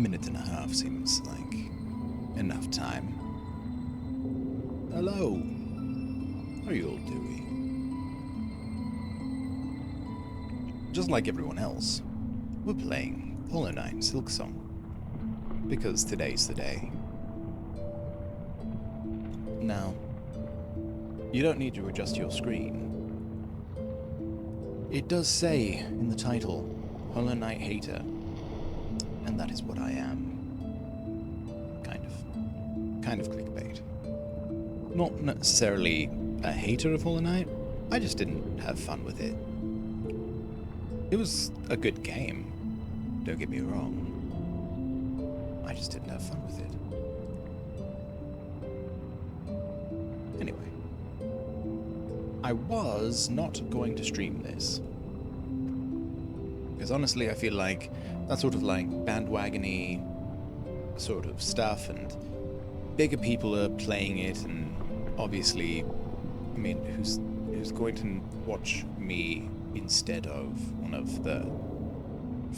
minute and a half seems like enough time. Hello. How are you all doing? Just like everyone else, we're playing Hollow Knight Silksong. Because today's the day. Now, you don't need to adjust your screen. It does say in the title, Hollow Knight HATER, and that is what I am. Kind of clickbait. Not necessarily a hater of Hollow Knight, I just didn't have fun with it. It was a good game, don't get me wrong. I just didn't have fun with it. Anyway, I was not going to stream this. Because honestly, I feel like that's sort of like bandwagon-y sort of stuff, and bigger people are playing it, and obviously, I mean, who's going to watch me instead of one of the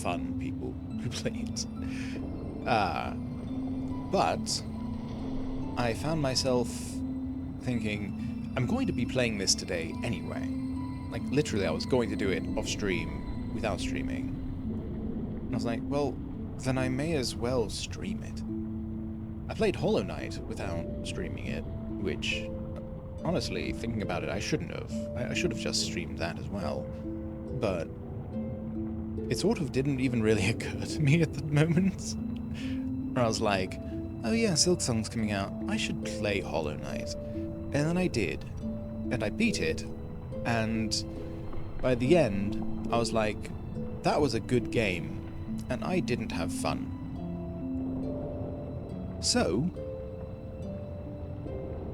fun people who play it? But I found myself thinking, I'm going to be playing this today anyway. Like, literally, I was going to do it off stream, without streaming. And I was like, well, then I may as well stream it. I played Hollow Knight without streaming it, which, honestly, thinking about it, I shouldn't have. I should have just streamed that as well. But it sort of didn't even really occur to me at the moment. Where I was like, oh yeah, Silksong's coming out, I should play Hollow Knight. And then I did. And I beat it. And by the end, I was like, that was a good game. And I didn't have fun. So,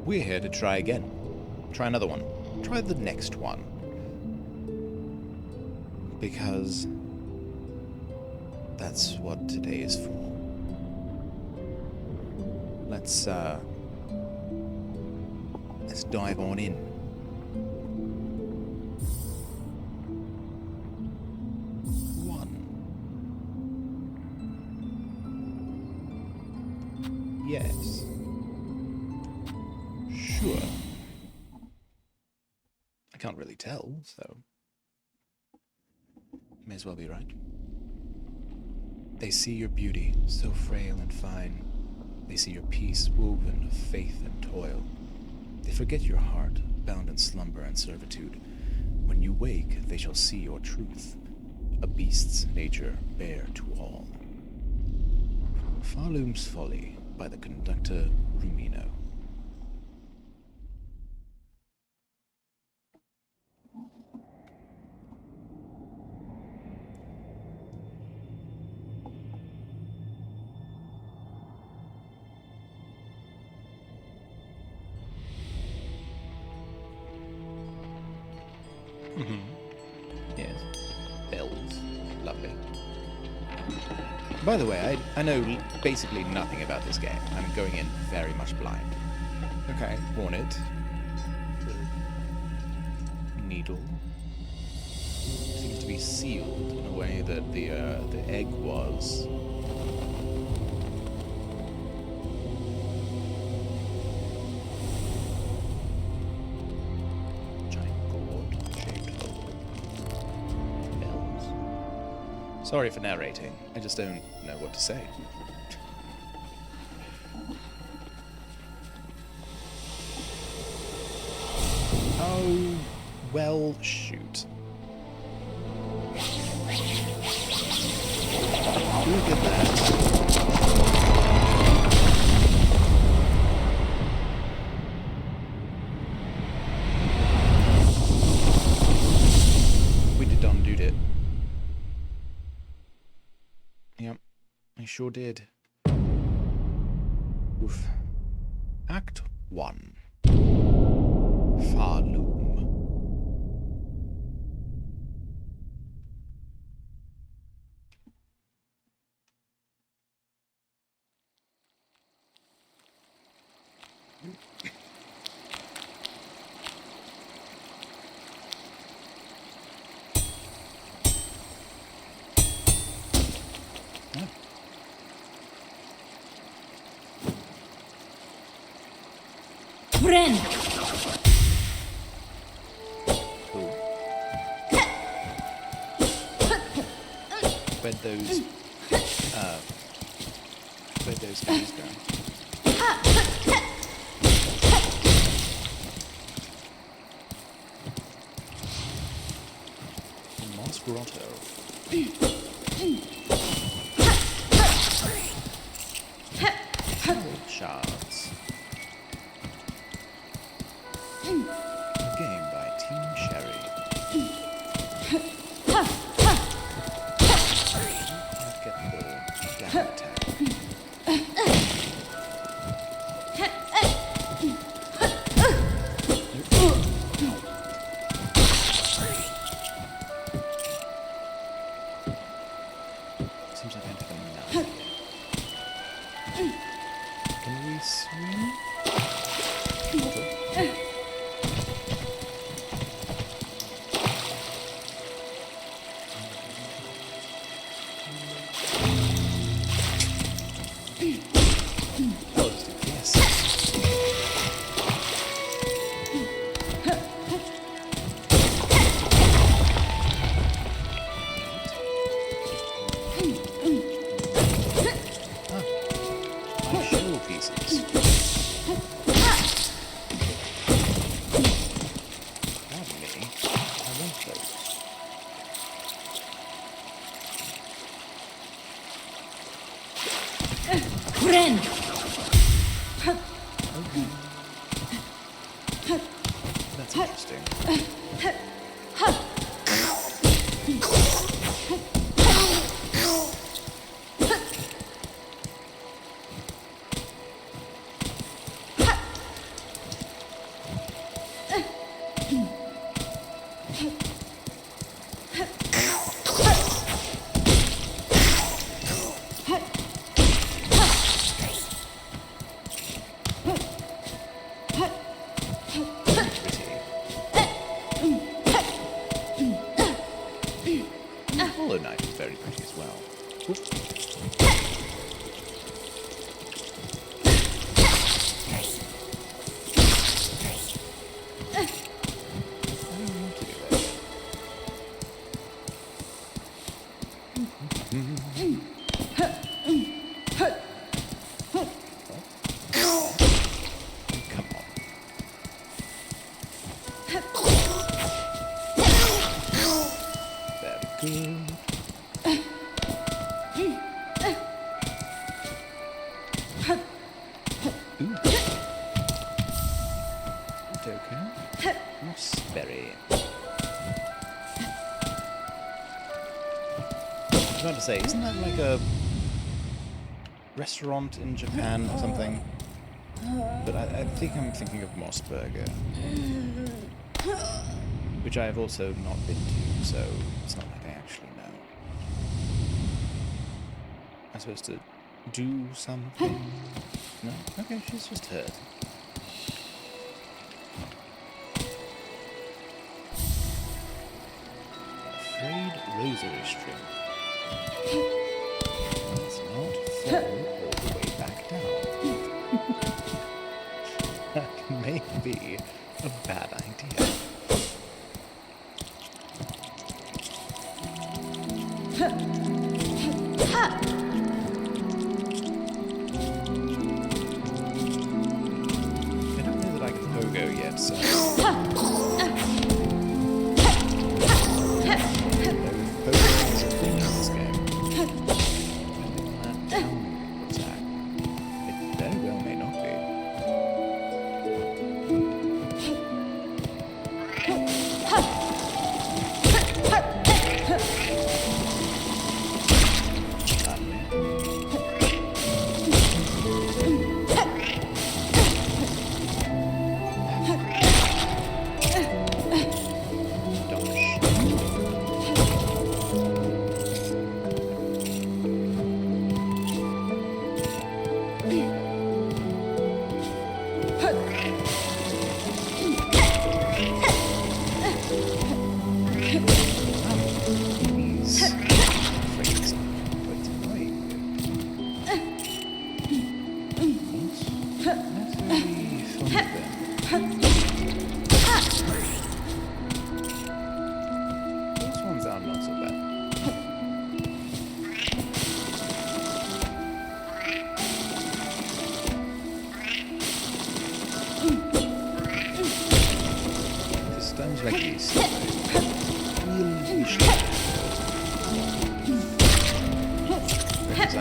we're here to try again. Try another one. Try the next one. Because that's what today is for. Let's dive on in. Yes. Sure. I can't really tell, so may as well be right. They see your beauty, so frail and fine. They see your peace woven of faith and toil. They forget your heart, bound in slumber and servitude. When you wake, they shall see your truth, a beast's nature bare to all. Farloom's Folly, by the conductor Rumino. Yes. Bells. Lovely. By the way, I know basically nothing about this game. I'm going in very much blind. Okay, Hornet. Needle. Seems to be sealed in a way that the egg was. Sorry for narrating. I just don't know what to say. Oh, well, shoot. Look at that. We did undo it. Yep, I sure did. Oof. Act 1. Farloom. Friend. Cool. Where'd those guys go? Moss Grotto. Gold shards. A game by Team Sherry. I'll get the down attack. Seems like I don't have enough yet. Can we swim? Yes. My shell pieces. Pardon me, I want those. Friend. That's interesting. Hollow Knight is very pretty as well. Oop. I don't want to do that. Come on. Very good. Ooh. Token. Mossberry. I was about to say, isn't that like a restaurant in Japan or something? But I think I'm thinking of Mossburger, which I have also not been to, so it's not like I actually know. I'm supposed to do something? No? Okay, she's just hurt. Frayed rosary string. Let's not fall all the way back down. That may be a bad idea. I don't know that I can pogo yet, so... Pogo is a thing in this game. That down attack. It very well may not be. Not very fond of them. Those ones are not so bad. It's times like these. Really should. Because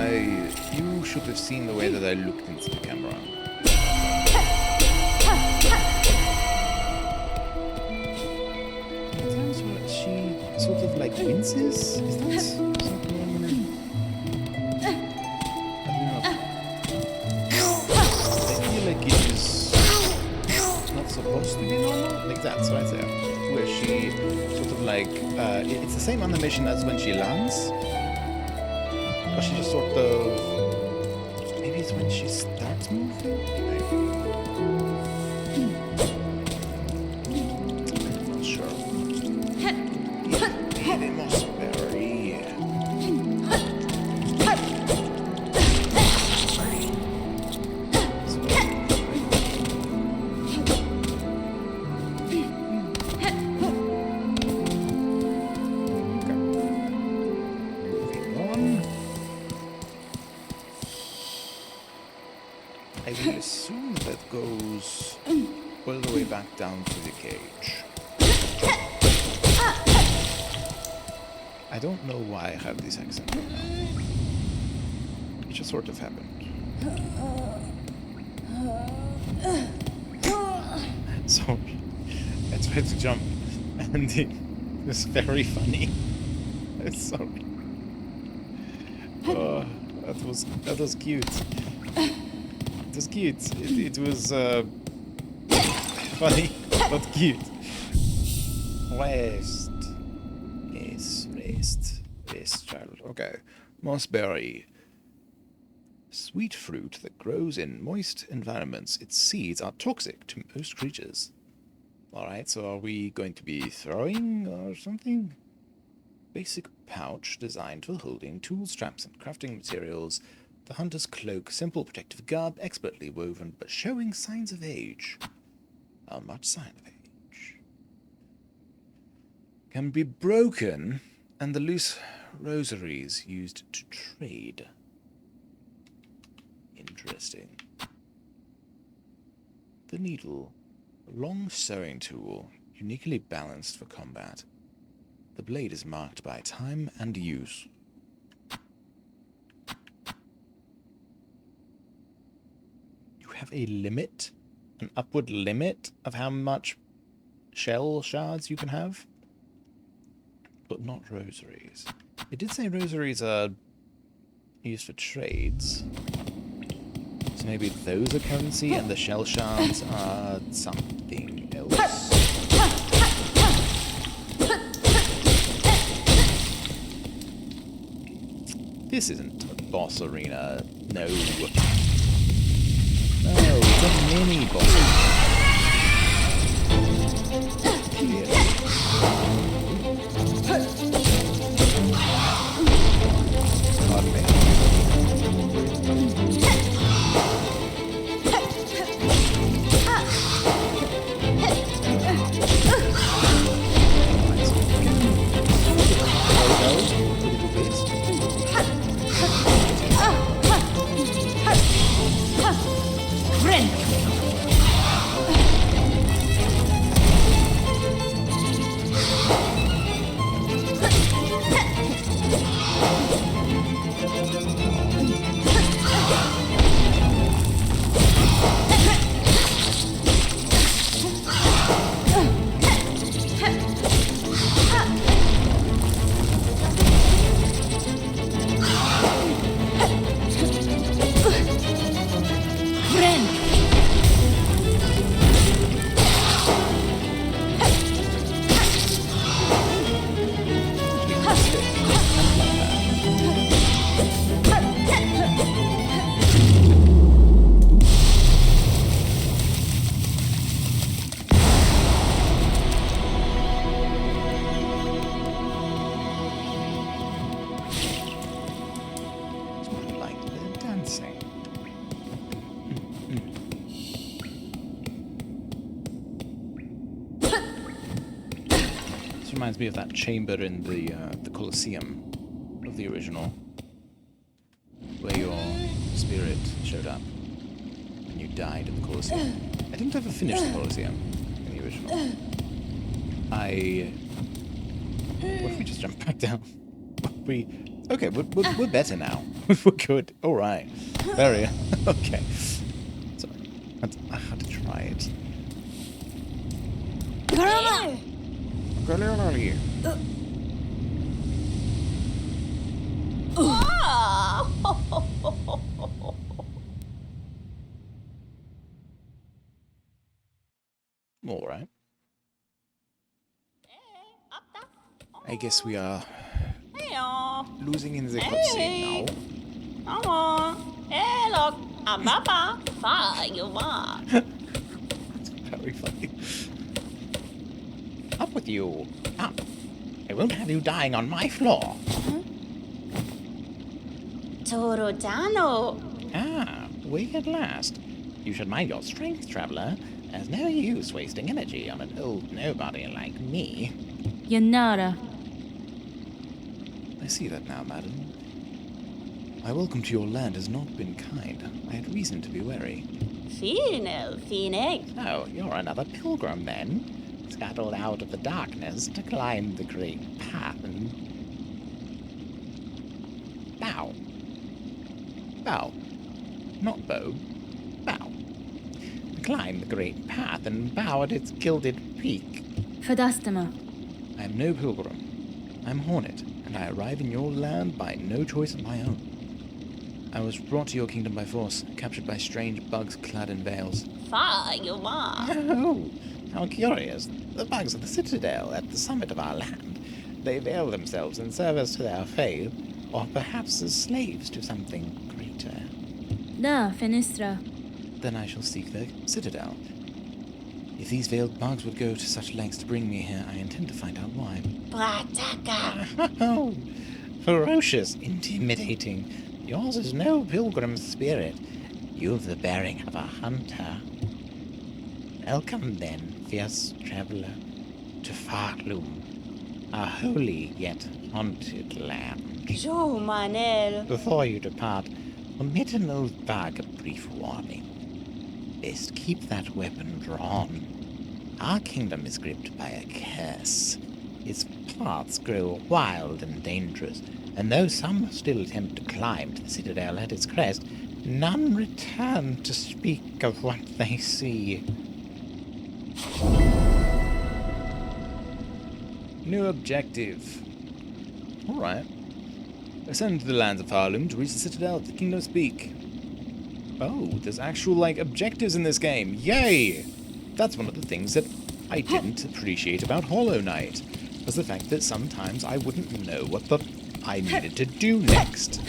you should have seen the way that I looked into the camera. Sometimes what she sort of like winces? Is that something? I don't know. I feel like it is not supposed to be normal. Like that's right there. Where she sort of like, it's the same animation as when she lands. But she just sort of... Maybe it's when she starts moving? I'm not sure. It must vary. I will assume that goes all the way back down to the cage. I don't know why I have this accent right now. It just sort of happened. Sorry. I tried to jump and it was very funny. I'm sorry. Oh, that was cute. It was cute. It was funny, but cute. Rest. Yes, rest. Rest, child. Okay. Mossberry. Sweet fruit that grows in moist environments. Its seeds are toxic to most creatures. Alright, so are we going to be throwing or something? Basic pouch designed for holding tools, straps, and crafting materials. The hunter's cloak, simple protective garb, expertly woven, but showing signs of age. How much sign of age? Can be broken, and the loose rosaries used to trade. Interesting. The needle, a long sewing tool, uniquely balanced for combat. The blade is marked by time and use. Have a limit, an upward limit of how much shell shards you can have, but not rosaries. It did say rosaries are used for trades, so maybe those are currency and the shell shards are something else. This isn't a boss arena, no. No, it's a mini boss. Pardon me. Friend. reminds me of that chamber in the Colosseum of the original, where your spirit showed up and you died in the Colosseum. I didn't ever finish the Colosseum in the original. What if we just jump back down? Okay, we're better now. We're good. All right. Very okay. Sorry, I had to try it. All right. I guess we are losing in the cutscene now. Come on. Hey, look. I'm Papa. Fine, you are. That's very funny. Up with you. Up. I won't have you dying on my floor. Torodano. Ah, we at last. You should mind your strength, traveler. There's no use wasting energy on an old nobody like me. Yanara. I see that now, madam. My welcome to your land has not been kind. I had reason to be wary. Phoenix. Oh, you're another pilgrim, then? Scuttled out of the darkness to climb the great path and... bow. Bow. Not bow. Bow. Climb the great path and bow at its gilded peak. Fadastama. I am no pilgrim. I'm Hornet, and I arrive in your land by no choice of my own. I was brought to your kingdom by force, captured by strange bugs clad in veils. Fine, you are. Oh, how curious. The bugs of the citadel at the summit of our land. They veil themselves in service to their faith, or perhaps as slaves to something greater. Da, Fenistra. Then I shall seek the citadel. If these veiled bugs would go to such lengths to bring me here, I intend to find out why. Brataka. Oh, ferocious, intimidating. Yours is no pilgrim spirit. You've the bearing of a hunter. Welcome, then, fierce traveler, to Farloom, a holy yet haunted land. Jo, Manel. Before you depart, omit an old bug a brief warning. Best keep that weapon drawn. Our kingdom is gripped by a curse. Its paths grow wild and dangerous, and though some still attempt to climb to the citadel at its crest, none return to speak of what they see. New objective. Alright. Ascend to the lands of Harlem to reach the citadel at the Kingdom's Peak. Oh, there's actual, objectives in this game. Yay! That's one of the things that I didn't appreciate about Hollow Knight, was the fact that sometimes I wouldn't know what I needed to do next.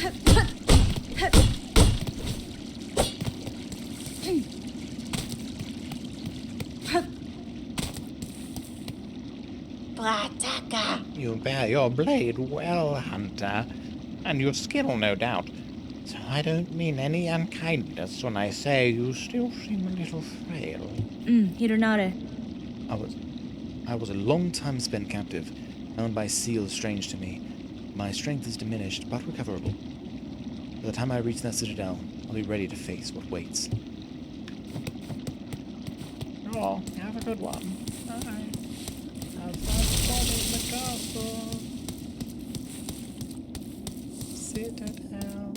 Brataka. You bear your blade well, Hunter, and your skill, no doubt. So I don't mean any unkindness when I say you still seem a little frail. Hironare. I was a long time spent captive, owned by seals strange to me. My strength is diminished, but recoverable. By the time I reach that citadel, I'll be ready to face what waits. Oh, have a good one. Bye. Have fun in the castle. Citadel.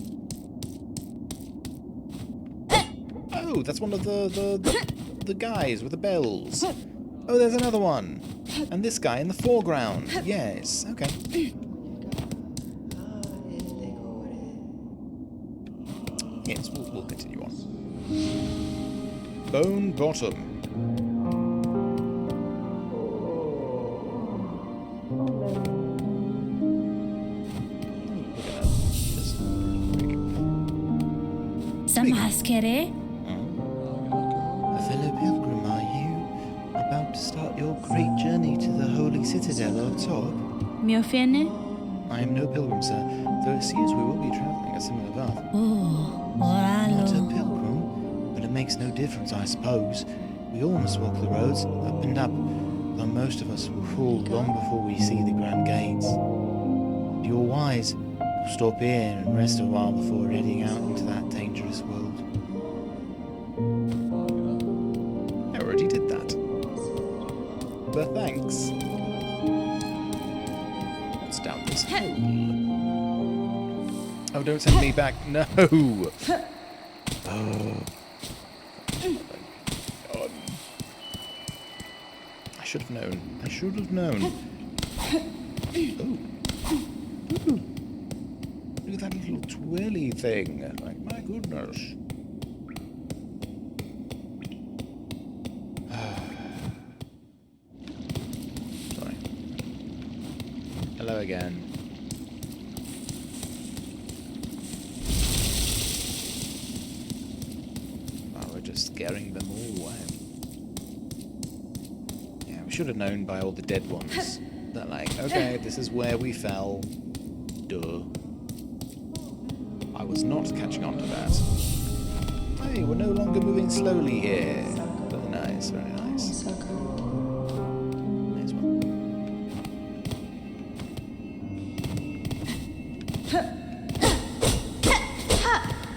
Oh, that's one of the guys with the bells. Oh, there's another one. And this guy in the foreground. Yes, okay. Yes, we'll continue on. Bone Bottom. Samaskere? A fellow pilgrim, are you? About to start your great journey to the holy citadel of Top? Miofene? I am no pilgrim, sir, though it seems we will be travelling a similar path. Oh, Not a oralo. pilgrim, but it makes no difference, I suppose. We all must walk the roads, up and up. though most of us will fall long before we see the grand gates. If you're wise, you'll stop here and rest a while before heading out into that dangerous world. I already did that. But thanks. What's down this hole? Oh, don't send me back. No! Oh. God. I should have known. I should have known. Oh. Ooh. Look at that little twirly thing. Like, my goodness. Sorry. Hello again. Wow, we're just scaring them all away. Yeah, we should have known by all the dead ones. That like, okay, this is where we fell. Duh. I was not catching on to that. Hey, we're no longer moving slowly here. Very nice, very nice. Nice one.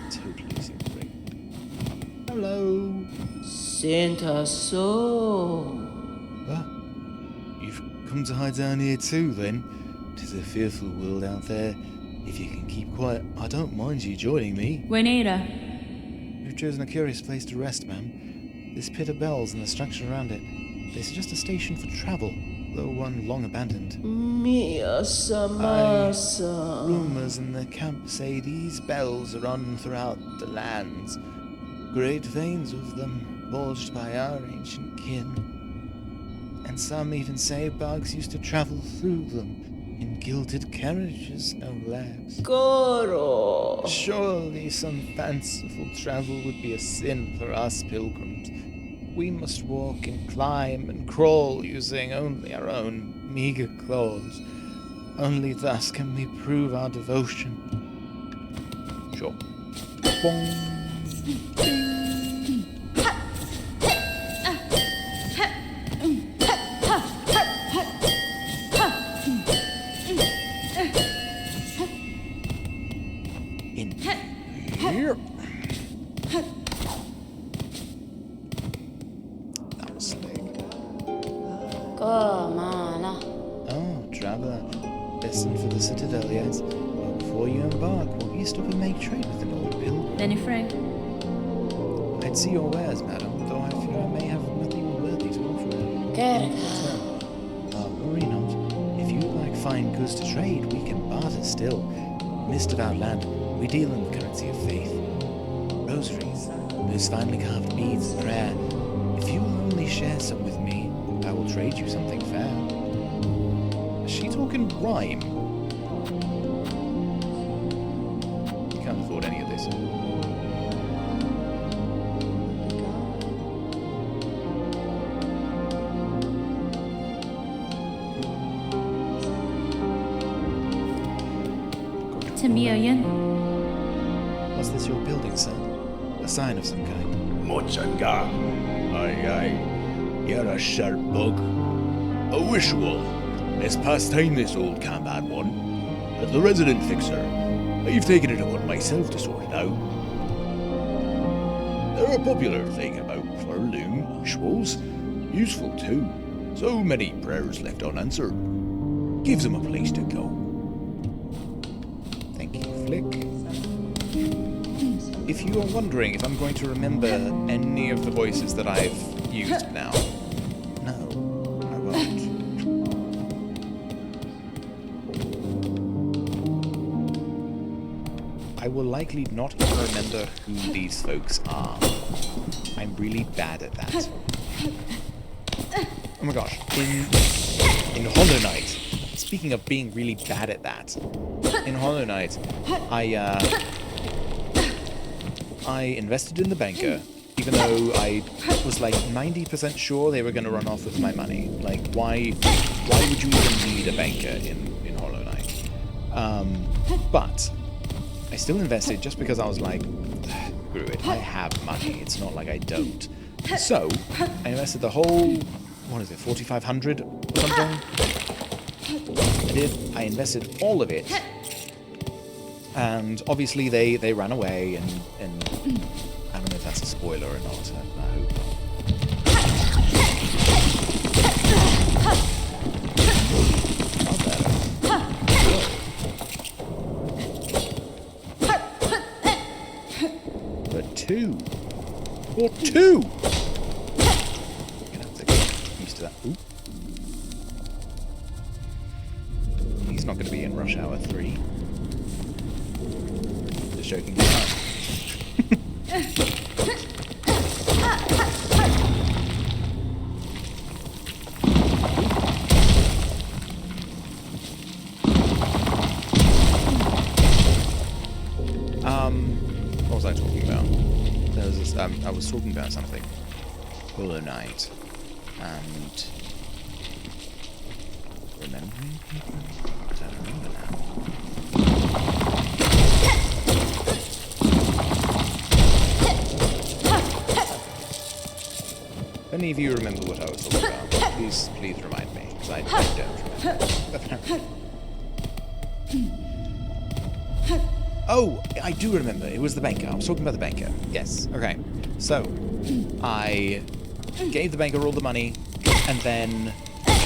Totally super. Hello. Santa so. Huh? You've come to hide down here too, then? 'Tis a fearful world out there. If you can keep quiet, I don't mind you joining me. Buenera. You've chosen a curious place to rest, ma'am. This pit of bells and the structure around it. They suggest a station for travel, though one long abandoned. Mia Samasa. Rumors in the camp say these bells run throughout the lands. Great veins of them, bulged by our ancient kin. And some even say bugs used to travel through them, in gilded carriages, no less. Goro. Surely some fanciful travel would be a sin for us pilgrims. We must walk and climb and crawl using only our own meager claws. Only thus can we prove our devotion. Sure. Bong. In here. That was slick. Come on. Oh, traveler. Destined for the citadel, yes. Well, before you embark, won't you stop and make trade with an old pilgrim? Then you're frank. I'd see your wares, madam, though I fear I may have nothing worthy to offer. Worry not. If you'd like fine goods to trade, we can barter still. Mist of our land, we deal in the currency of faith. Rosaries, those finely carved beads of prayer. If you will only share some with me, I will trade you something fair. Is she talking rhyme? You can't afford any of this. Timiyoyan. Was this your building, sir? A sign of some kind? Mochanga. Aye. You're a sharp bug. A wishful. It's past time this old camp had one. As the resident fixer, I've taken it upon myself to sort it out. They're a popular thing about Flurloon, Schwolls. Useful too. So many prayers left unanswered. Gives them a place to go. Thank you, Flick. If you are wondering if I'm going to remember any of the voices that I've used now, no, I won't. I will likely not even remember who these folks are. I'm really bad at that. Oh my gosh, in Hollow Knight, speaking of being really bad at that, in Hollow Knight, I invested in the banker, even though I was like 90% sure they were going to run off with my money. Like, why would you even need a banker in Hollow Knight? But I still invested just because I was like, screw it, I have money. It's not like I don't. So I invested the whole what is it, 4,500 or something? I invested all of it. And obviously they ran away, and I don't know if that's a spoiler or not. I hope not. Not better. But two. Or two! Gonna have to get used to that. Ooh. He's not gonna be in Rush Hour 3. Just joking. What was I talking about? There was this, I was talking about something. Hollow Knight. And remembering people? I don't remember now. If any of you remember what I was talking about, please remind me, because I don't remember. Oh, I do remember. It was the banker. I was talking about the banker. Yes. Okay. So, I gave the banker all the money, and then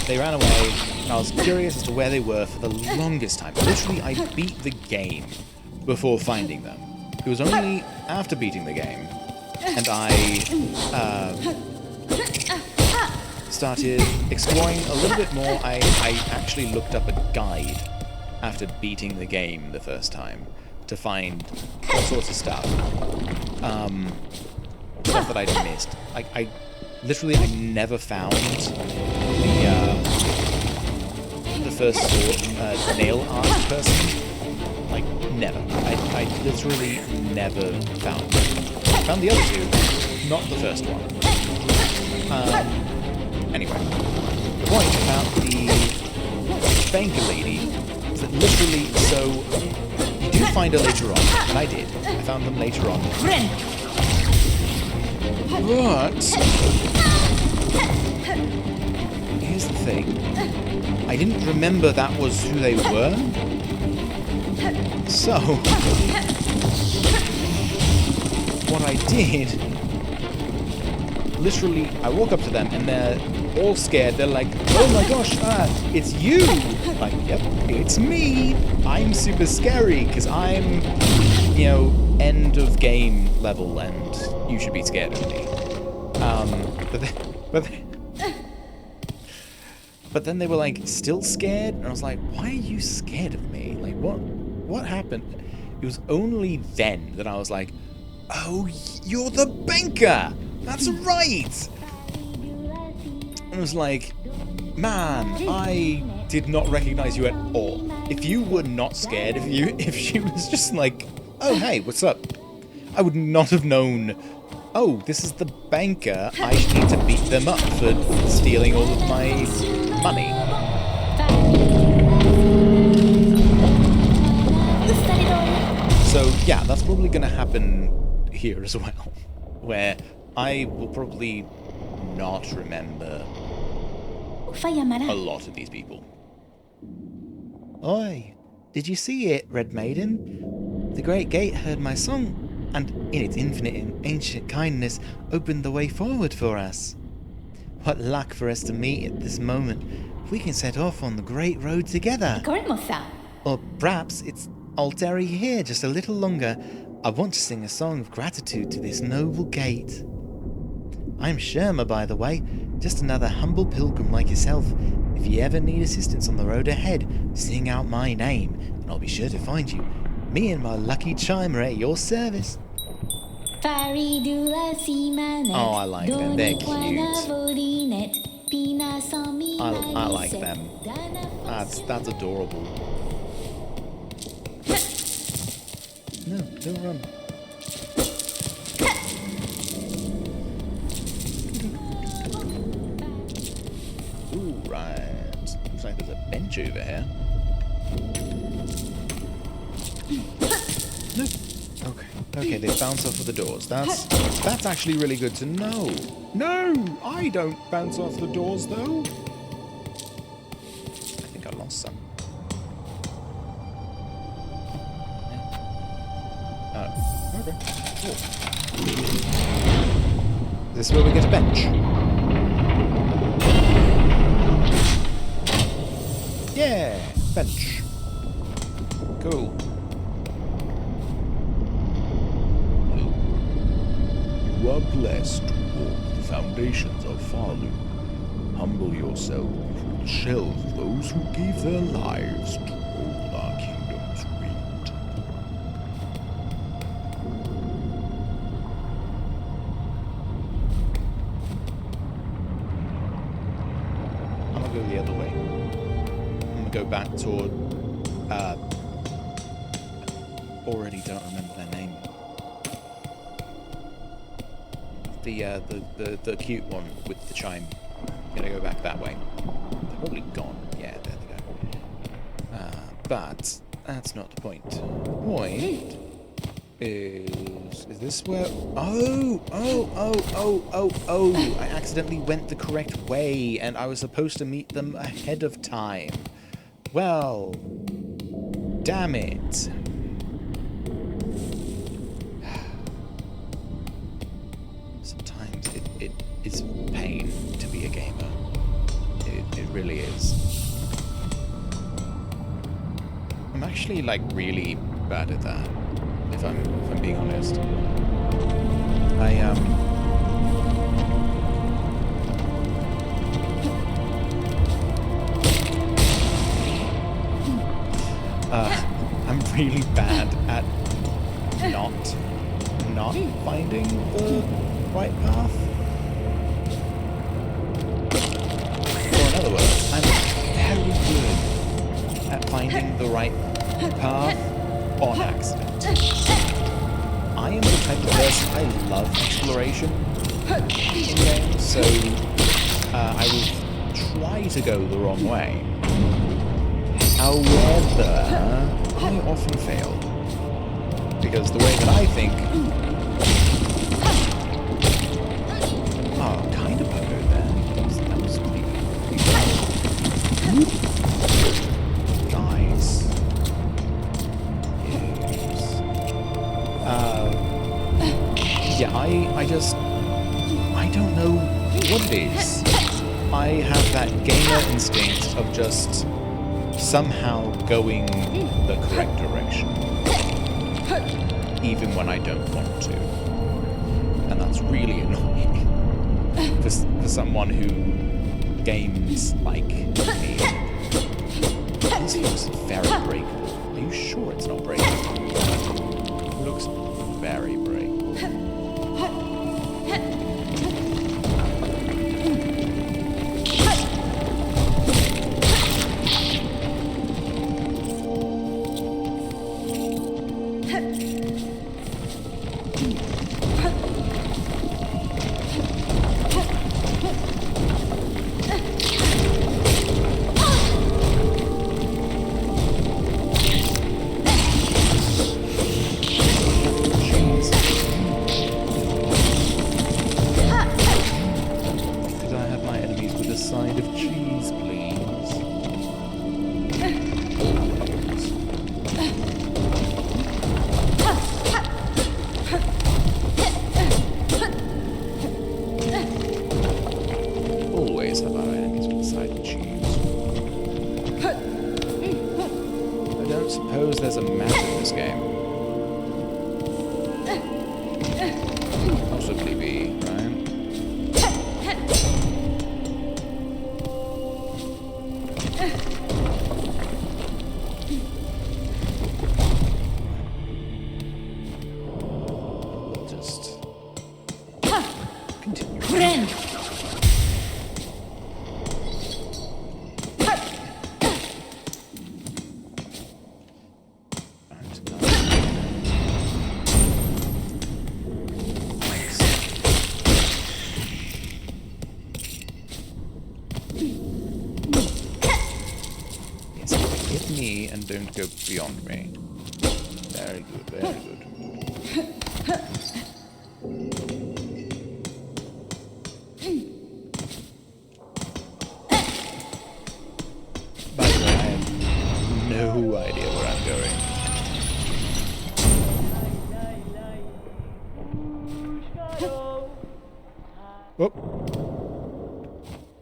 they ran away, and I was curious as to where they were for the longest time. Literally, I beat the game before finding them. It was only after beating the game, and I started exploring a little bit more. I actually looked up a guide after beating the game the first time to find all sorts of stuff. Stuff that I'd missed. I literally never found the first nail art person. Like, never. I literally never found them. I found the other two, not the first one. Anyway, the point about the banker lady is that literally, so you do find her later on, and I did. I found them later on. But here's the thing. I didn't remember that was who they were. So what I did, literally, I walk up to them and they're all scared. They're like, "Oh my gosh, it's you!" Like, yep, it's me. I'm super scary because I'm, you know, end of game level, and you should be scared of me. But then they were like still scared, and I was like, "Why are you scared of me? Like, what happened?" It was only then that I was like, "Oh, you're the banker! That's right!" And I was like, "Man, I did not recognize you at all. If you were not scared, if she was just like, 'Oh, hey, what's up?' I would not have known, oh, this is the banker. I need to beat them up for stealing all of my money." So yeah, that's probably going to happen here as well, where I will probably not remember a lot of these people. "Oi, did you see it, Red Maiden? The Great Gate heard my song, and in its infinite and ancient kindness opened the way forward for us. What luck for us to meet at this moment. We can set off on the great road together. Or perhaps I'll tarry here just a little longer. I want to sing a song of gratitude to this noble gate. I'm Sherma, by the way, just another humble pilgrim like yourself. If you ever need assistance on the road ahead, sing out my name, and I'll be sure to find you. Me and my lucky chime are at your service." Oh, I like them. They're cute. I like them. That's adorable. No, don't run. Ooh, right. Looks like there's a bench over here. No. Okay. Okay, they bounce off of the doors. That's actually really good to know. No! I don't bounce off the doors, though. I think I lost some. Oh, okay. Cool. Is this where we get a bench? Yeah! Bench. Cool. You are blessed to walk the foundations of Falu. Humble yourself before the shells of those who gave their lives to hold our kingdom's weight. I'm gonna go the other way. I'm gonna go back toward, already don't remember their name. The cute one with the chime. Gonna go back that way. They're probably gone. Yeah, there they go. But that's not the point. The point is this where? Oh! I accidentally went the correct way, and I was supposed to meet them ahead of time. Well, damn it. Sometimes it is pain to be a gamer. It really is. I'm actually like really bad at that, if I'm being honest. I'm really bad at not finding the right path. Or in other words, I'm very good at finding the right path on accident. I am the type of person, I love exploration in games, so I will try to go the wrong way. However, I often fail. Because the way that I think... Oh, kind of buggered there. That was pretty nice. Yes. Yeah, I don't know what it is. I have that gamer instinct of just somehow going the correct direction. Even when I don't want to. And that's really annoying. For someone who games like me. This looks very breakable. Are you sure it's not breakable? It looks very breakable. Don't go beyond me. Very good, very good. By the way, I have no idea where I'm going. Whoop.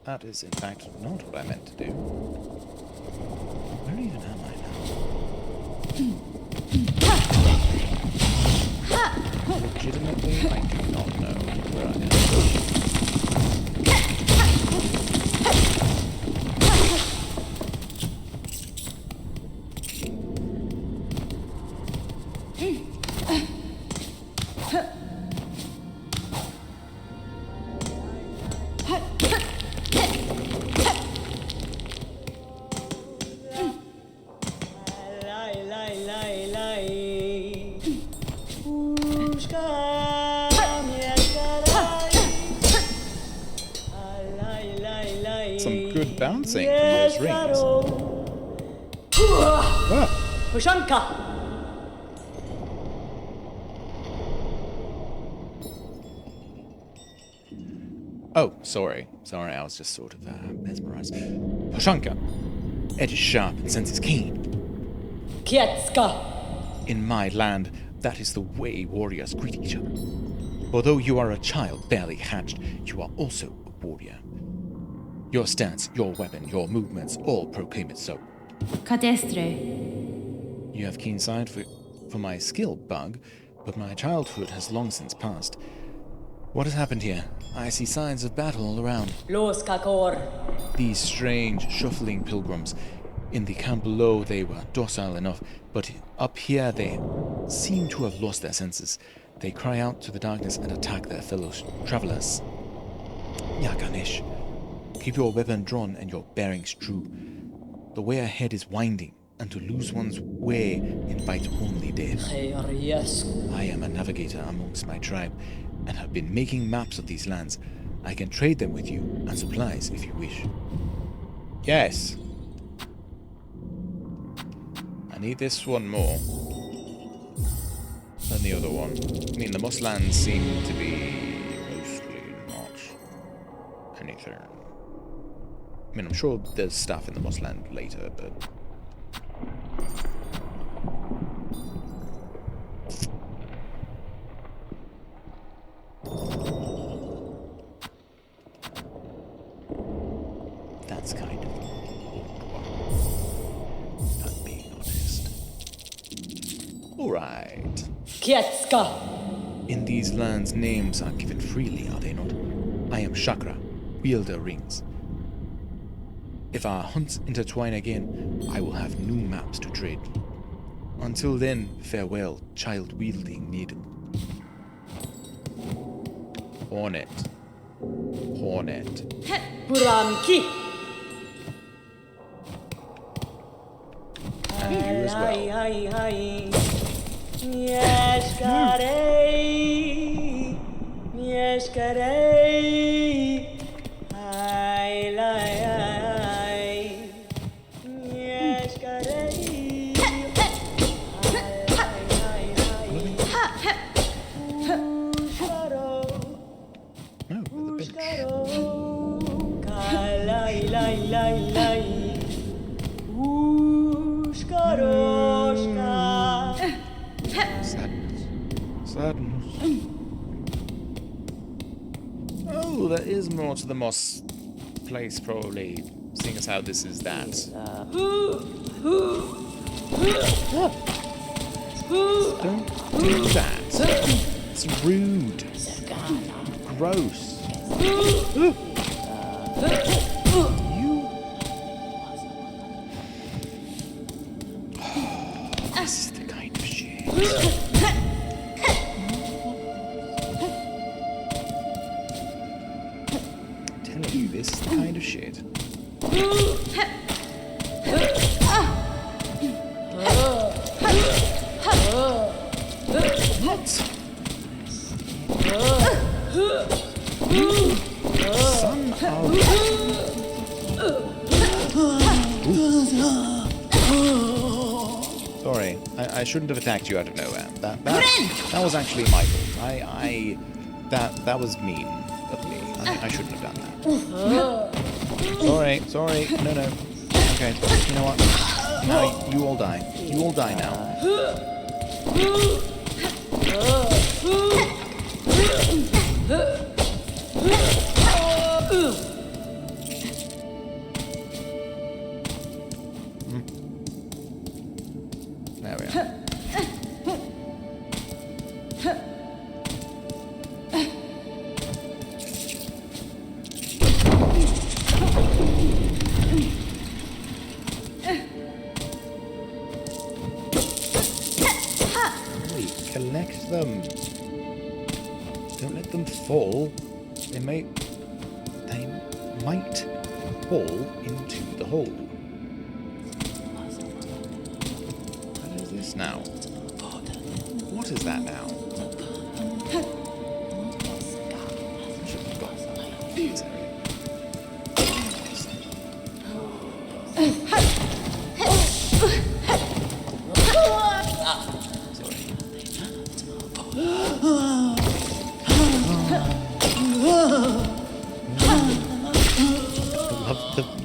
That is, in fact, not what I meant to do. Where even am I now? Legitimately, I do not know where I am. Some good bouncing from those rings. Ah. Oh, sorry. Sorry, I was just sort of mesmerized. Poshanka. Edge is sharp and senses keen. Kietska. In my land, that is the way warriors greet each other. Although you are a child barely hatched, you are also a warrior. Your stance, your weapon, your movements all proclaim it so. HATER. You have keen sight for my skill, Bug, but my childhood has long since passed. What has happened here? I see signs of battle all around. Los kakor. These strange, shuffling pilgrims. In the camp below, they were docile enough, but up here they seem to have lost their senses. They cry out to the darkness and attack their fellow travelers. Yakanish, keep your weapon drawn and your bearings true. The way ahead is winding, and to lose one's way invites only death. Yes. I am a navigator amongst my tribe, and have been making maps of these lands. I can trade them with you, and supplies if you wish. Yes. I need this one more than the other one. I mean, the Mosslands seem to be mostly not anything. I mean, I'm sure there's stuff in the Mossland later, but... that's kind of awkward, if I'm being honest. Alright. Kietska. In these lands, names are given freely, are they not? I am Chakra, wielder rings. If our hunts intertwine again, I will have new maps to trade. Until then, farewell, child-wielding needle. Hornet. Hornet. Puramki. And you as well. Mieszkarei. Mieszkarei. Ai, lai, ai. Mieszkarei. No, with the bench. Sadness. Sadness. Oh, there is more to the moss place, probably. Seeing as how this is that. Don't do that. It's rude. Gross. You. This is the kind of shit. I'm telling you, this is the kind of shit. What? Son of... Sorry, I shouldn't have attacked you out of nowhere. That was actually my fault. That was mean of me. I shouldn't have done that. Sorry. No. Okay, you know what? Now you all die. You all die now. There we are. Collect them. Don't let them fall. They might fall into the hole. What is this now? What is that now? I should have got these.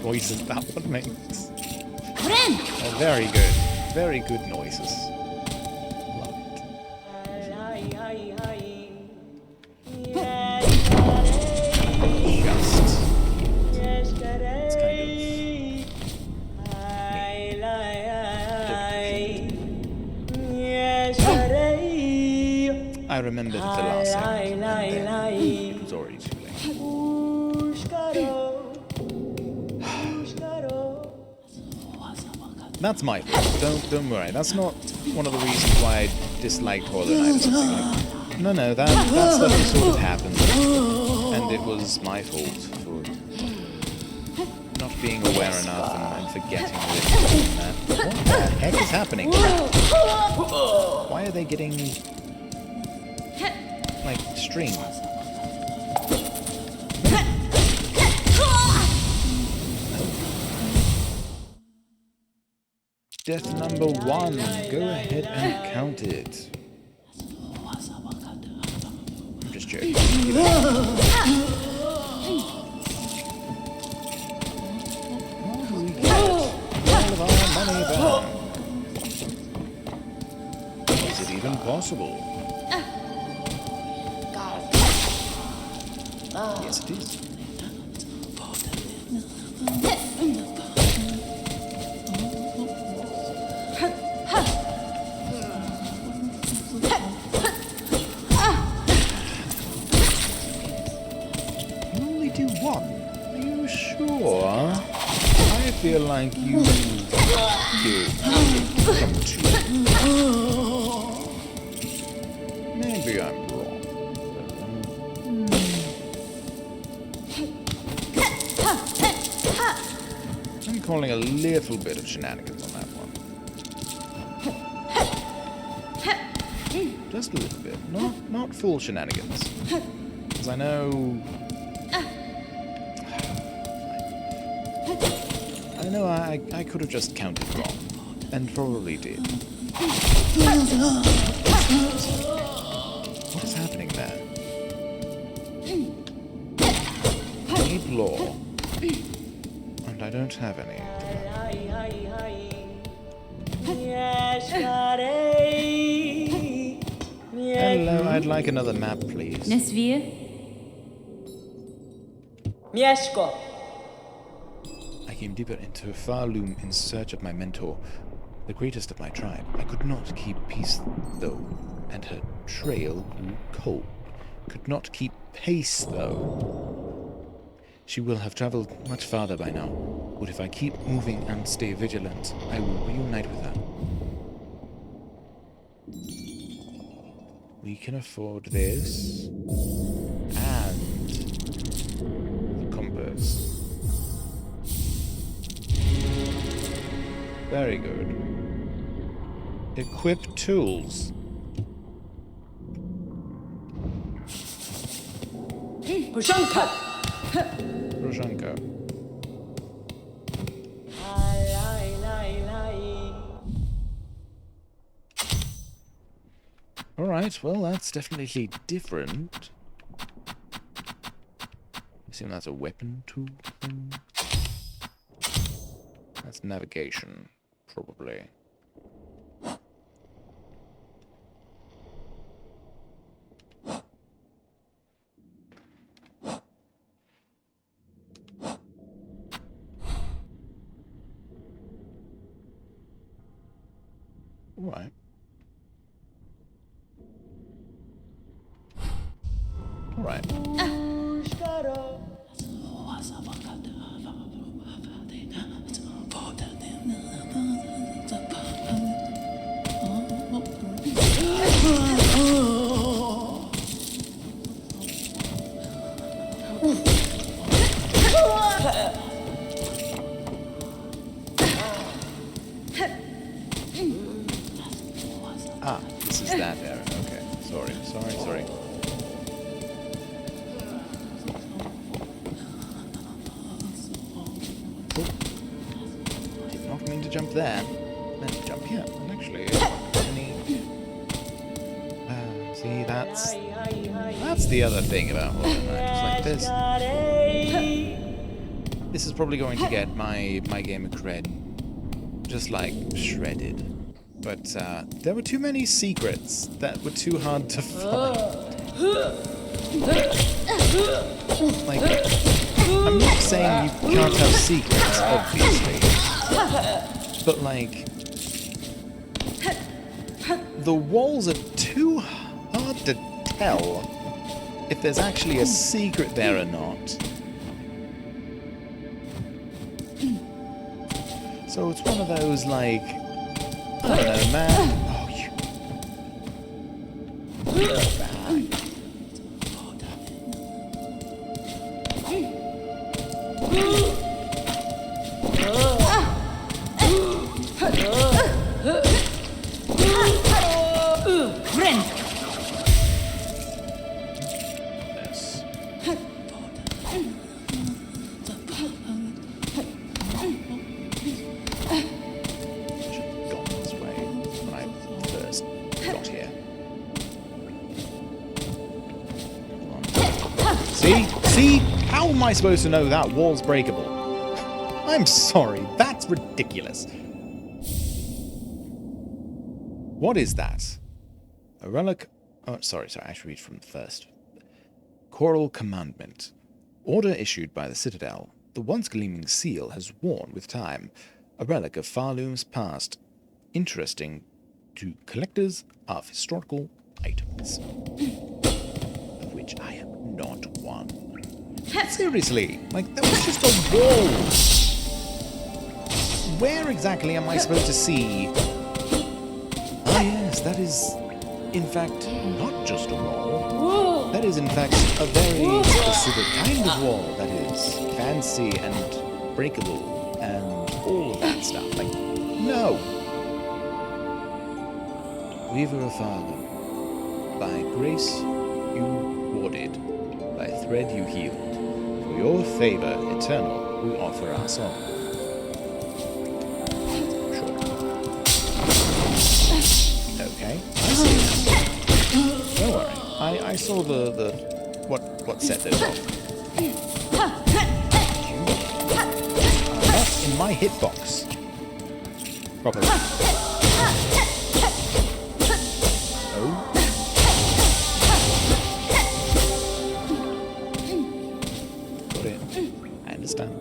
Noises that one makes. Very good noises. Love it. It's kind of. I remembered the last segment, and then it was already too late. That's my fault. Don't worry. That's not one of the reasons why I disliked Hollow Knight or something. No, that stuff just sort of happened. And it was my fault for not being aware enough and forgetting that. What the heck is happening? Why are they getting like strings? Death number 1. Go ahead and count it. I'm just joking. How do we get all of our money back? Is it even possible? Yes, it is. I feel like you did come to. Maybe I'm wrong. I'm calling a little bit of shenanigans on that one. Just a little bit. Not full shenanigans. Because I know... I could have just counted wrong, and probably did. What is happening there? I need law, and I don't have any. Hello, I'd like another map, please. Nesvia? Mieszko. I came deeper into a far loom in search of my mentor, the greatest of my tribe. I could not keep peace, though, and her trail grew cold. Could not keep pace, though. She will have traveled much farther by now, but if I keep moving and stay vigilant, I will reunite with her. We can afford this, and the compass. Very good. Equip tools. Pushanka. Roshanka. Alright, well, that's definitely different. I assume that's a weapon tool thing. That's navigation, probably. Alright. Alright. Ah, this is that area. Okay. Sorry. Oh. Did not mean to jump there. Let's jump here. And actually, see, that's the other thing about Hollow Knight. It's like this is probably going to get my gamer cred just like shredded. But there were too many secrets that were too hard to find. Like, I'm not saying you can't have secrets, obviously. But like, the walls are too hard to tell if there's actually a secret there or not. So it's one of those like, I don't know, man. Oh, you. Ren! Yes. See? How am I supposed to know that wall's breakable? I'm sorry, that's ridiculous. What is that? A relic... Oh, sorry, I should read from the first. Choral Commandment. Order issued by the Citadel. The once gleaming seal has worn with time. A relic of Farloom's past. Interesting to collectors of historical items. Of which I am not one. Seriously, like, that was just a wall. Where exactly am I supposed to see? Ah yes, that is, in fact, not just a wall. That is, in fact, a very specific kind of wall that is fancy and breakable and all of that stuff. Like, no. Weaver of Farloom, by grace you warded, by thread you healed. For your favor eternal, we offer our song. Sure. Okay, I see. Don't worry. I saw the what set those off. That's in my hitbox. Properly. Oh. Got it. I understand.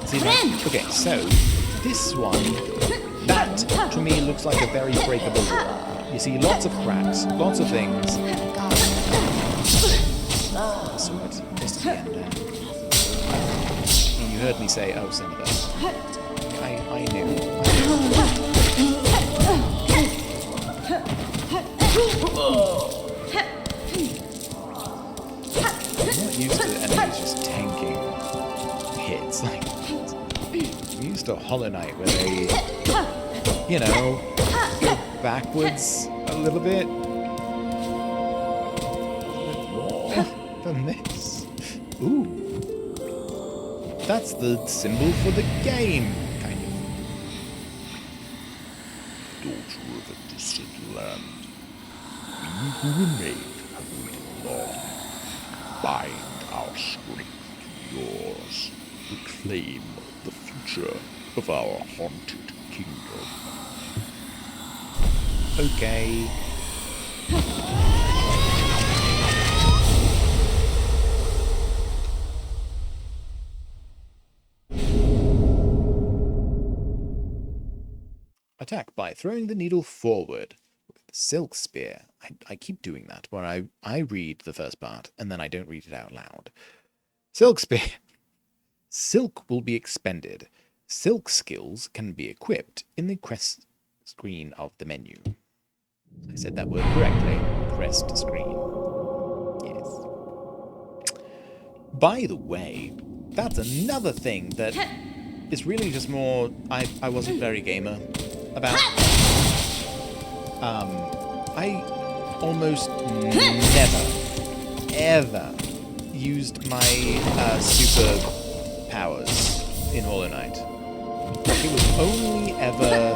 See that? Okay, so this one, that to me looks like a very breakable wall. You see lots of cracks, lots of things. So it's just at the end there. And you heard me say, oh, Senator. I knew. I'm not used to enemies just tanking hits. Like, I'm used to Hollow Knight where they, you know, go backwards a little bit. A bit more than this. Ooh. That's the symbol for the game, kind of. Daughter of a distant land, we who remain have waited long. Bind our strength to yours. Reclaim the future of our haunted kingdom. Okay. Attack by throwing the needle forward with the silk spear. I keep doing that, where I read the first part, and then I don't read it out loud. Silk spear. Silk will be expended. Silk skills can be equipped in the quest screen of the menu. I said that word correctly. Quest screen. Yes. By the way, that's another thing that is really just more I wasn't very gamer about. I almost never, ever used my super powers in Hollow Knight. It was only ever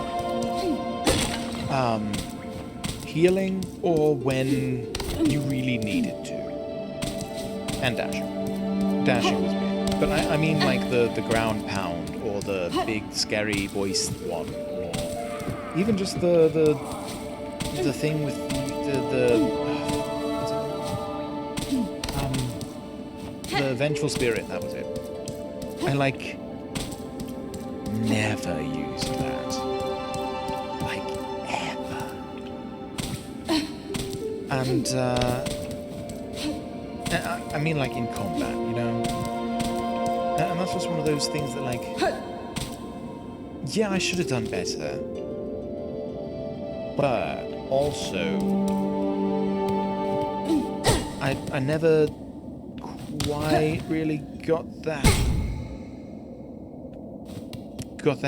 healing or when you really needed to. And dashing. Dashing was big. But I mean like the ground pound or the big scary voice one, or even just the thing with the vengeful spirit, that was it. I like never used that. Like ever. And I mean like in combat, you know? And that's just one of those things that like, yeah, I should have done better. But also, I never quite really got the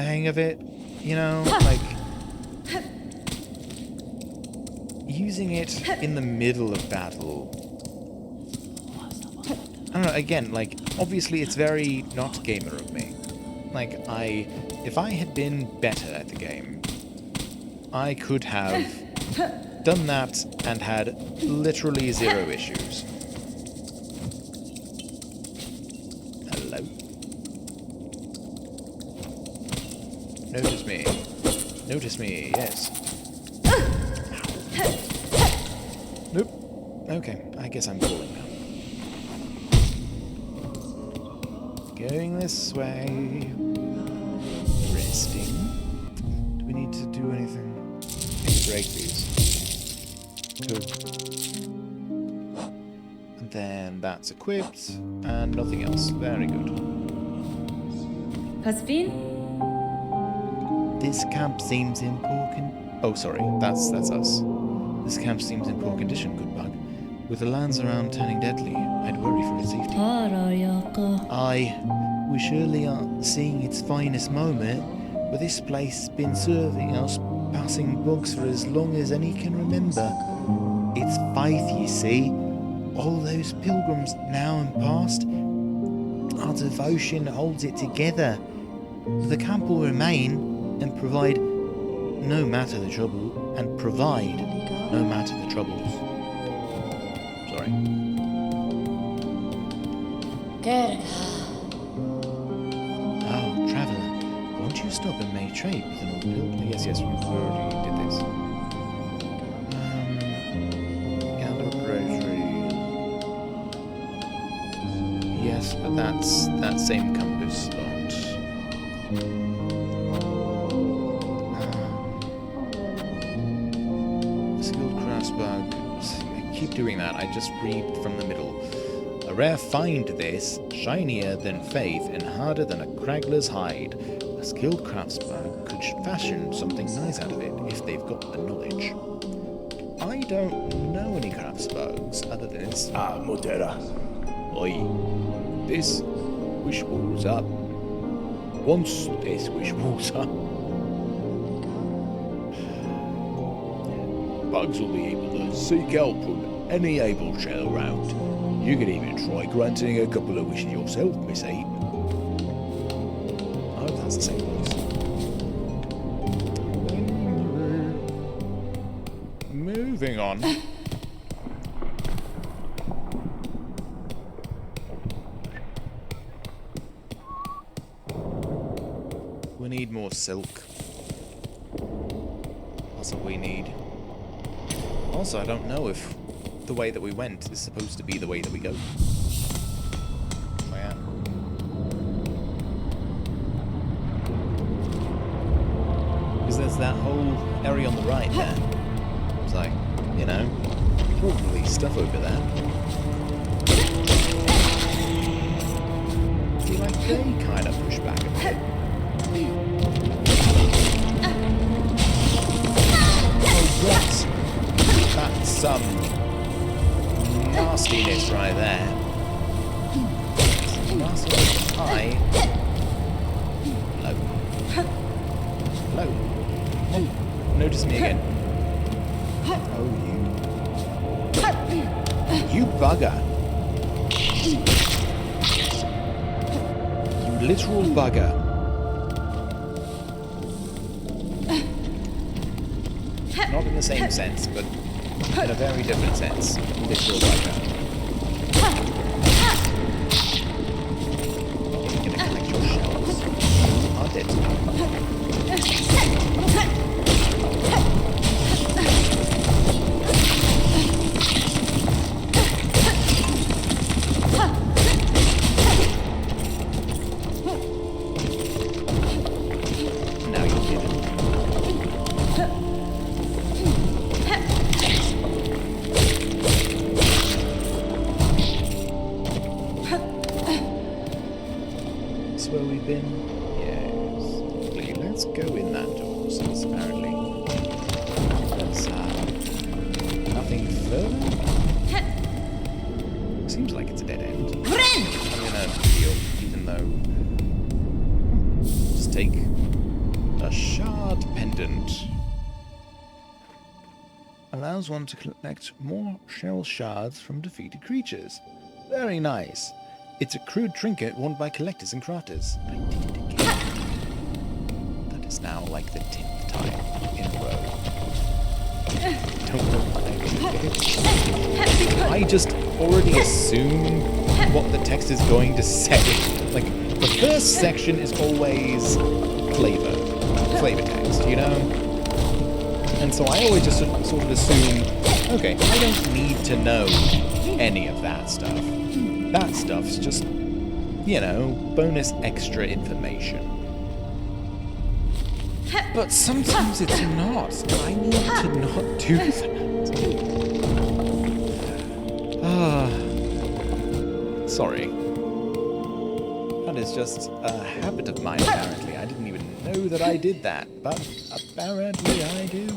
hang of it, you know, like using it in the middle of battle. I don't know, again, like obviously it's very not gamer of me. Like if I had been better at the game, I could have done that and had literally 0 issues. Hello. Notice me. Notice me, yes. Nope. Okay, I guess I'm falling now. Going this way. Resting. Do we need to do anything? Break these. Cool. And then that's equipped, and nothing else. Very good. Hasvin? This camp seems in poor Oh, sorry. That's us. This camp seems in poor condition, good bug. With the lands around turning deadly, I'd worry for its safety. Aye, we surely aren't seeing its finest moment, but this place has been serving us passing bugs for as long as any can remember. It's faith, you see. All those pilgrims now and past, our devotion holds it together. The camp will remain and provide no matter the trouble, and provide no matter the troubles. Sorry. Oh, traveller, won't you stop and make trade with an old pilgrim? Yes, we already did this. Gather groceries. Yes, but that's that same compass slot. Skilled crossbow. I keep doing that. I just read from the middle. A rare find this, shinier than faith and harder than a craggler's hide. A skilled craftsman could fashion something nice out of it if they've got the knowledge. I don't know any craftsbugs other than this. Motera. Oi. This wish wall's up. Once this wish wall's up, Bugs will be able to seek help from any able shell around. You can even try granting a couple of wishes yourself, Miss Eight. that's the same voice. Moving on. We need more silk. That's what we need. Also, I don't know if the way that we went is supposed to be the way that we go. Oh, yeah. Because there's that whole area on the right there. It's like, you know, probably stuff over there. I feel like they kind of push back a bit. Oh, what? That's some nastiness right there. Nastiness high. Low. Low. Oh, notice me again. Oh, you bugger. You literal bugger. Not in the same sense, but in a very different sense. Literal bugger. You're gonna collect your shells. Aren't it? Where we've been? Yes. Lovely. Let's go in that door, since apparently there's nothing further. Seems like it's a dead end. I'm gonna heal, even though. Let's take a shard pendant. Allows one to collect more shell shards from defeated creatures. Very nice. It's a crude trinket worn by collectors and crafters. I did it again. That is now like the 10th time in a row. Don't know why. I just already assume what the text is going to say. Like, the first section is always flavor text, you know? And so I always just sort of assume, okay, I don't need to know any of that stuff. That stuff's just, you know, bonus extra information. But sometimes it's not. I need to not do that. Sorry. That is just a habit of mine, apparently. I didn't even know that I did that, but apparently I do.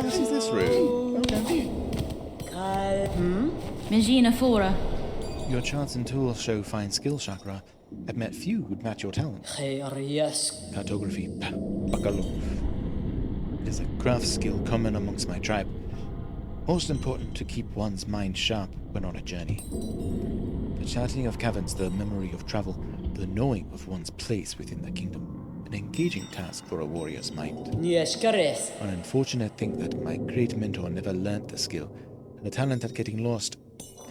This is this room. Okay. Magina Fora. Your charts and tools show fine skill, Chakra. I've met few who'd match your talent. Cartography. Bakalo. It is a craft skill common amongst my tribe. Most important to keep one's mind sharp when on a journey. The charting of caverns, the memory of travel, the knowing of one's place within the kingdom. An engaging task for a warrior's mind. An unfortunate thing that my great mentor never learnt the skill, and the talent at getting lost.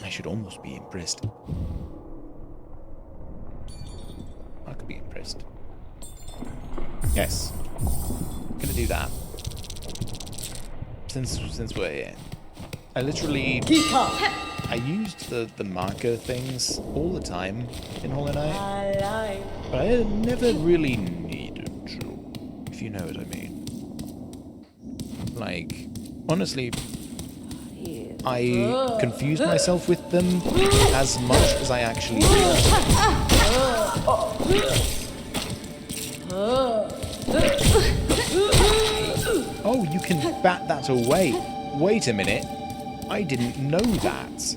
I should almost be impressed. I could be impressed. Yes. I'm gonna do that. Since we're here. I literally... I used the marker things all the time in Hollow Knight. But I never really needed to, if you know what I mean. Like, honestly, I confused myself with them as much as I actually did. Oh, you can bat that away. Wait a minute. I didn't know that.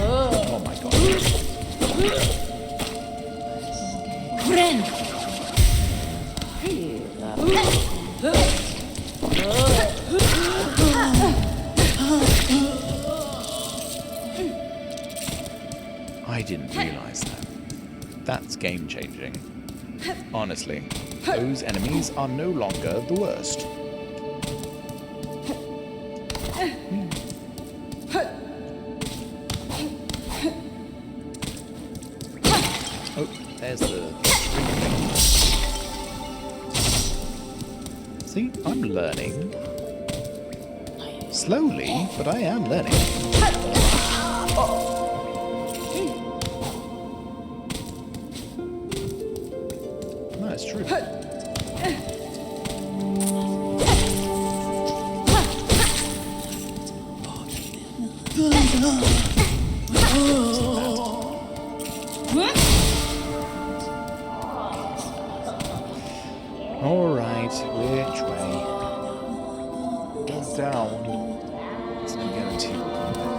Oh my god. Friend! I didn't realize that. That's game-changing. Honestly, those enemies are no longer the worst. Oh, there's the string. See, I'm learning. Slowly, but I am learning. No, it's true. Alright, which way? Down. It's no guarantee we'll come back.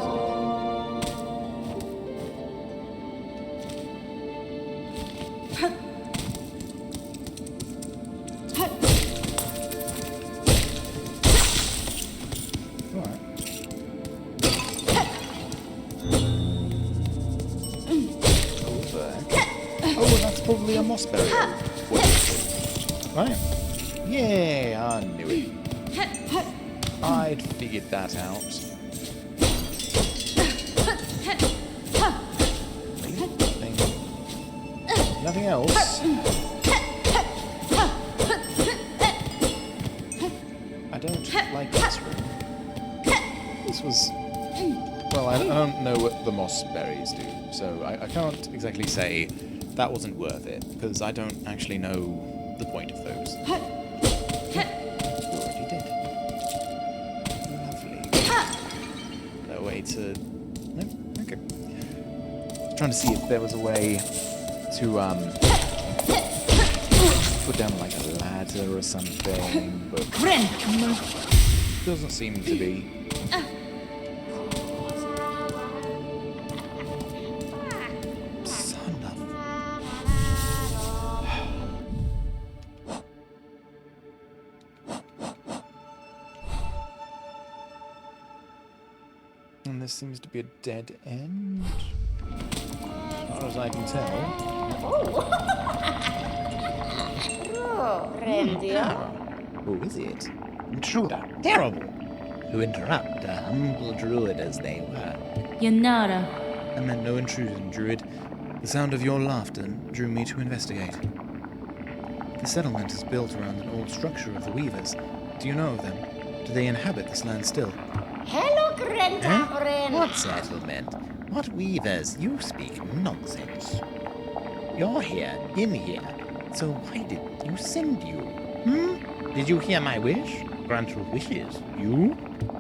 Alright. Over. Oh, that's probably a mossberry. Right. Yeah, I knew it. I'd figured that out. Nothing else. I don't like this room. This was... Well, I don't know what the moss berries do, so I can't exactly say that wasn't worth it, because I don't actually know the point of those. You already did. Lovely. No way to... No? Okay. Trying to see if there was a way to, put down, like, a ladder or something, but... Doesn't seem to be. Son of... And this seems to be a dead end, as far as I can tell. Who is it? Intruder. Terrible. Who interrupt a humble druid as they were. Yanara. I meant no intrusion, druid. The sound of your laughter drew me to investigate. The settlement is built around an old structure of the weavers. Do you know of them? Do they inhabit this land still? Hello, Greta. What settlement? What weavers? You speak nonsense. You're here, in here. So why did you send you? Did you hear my wish? Granter of wishes. You?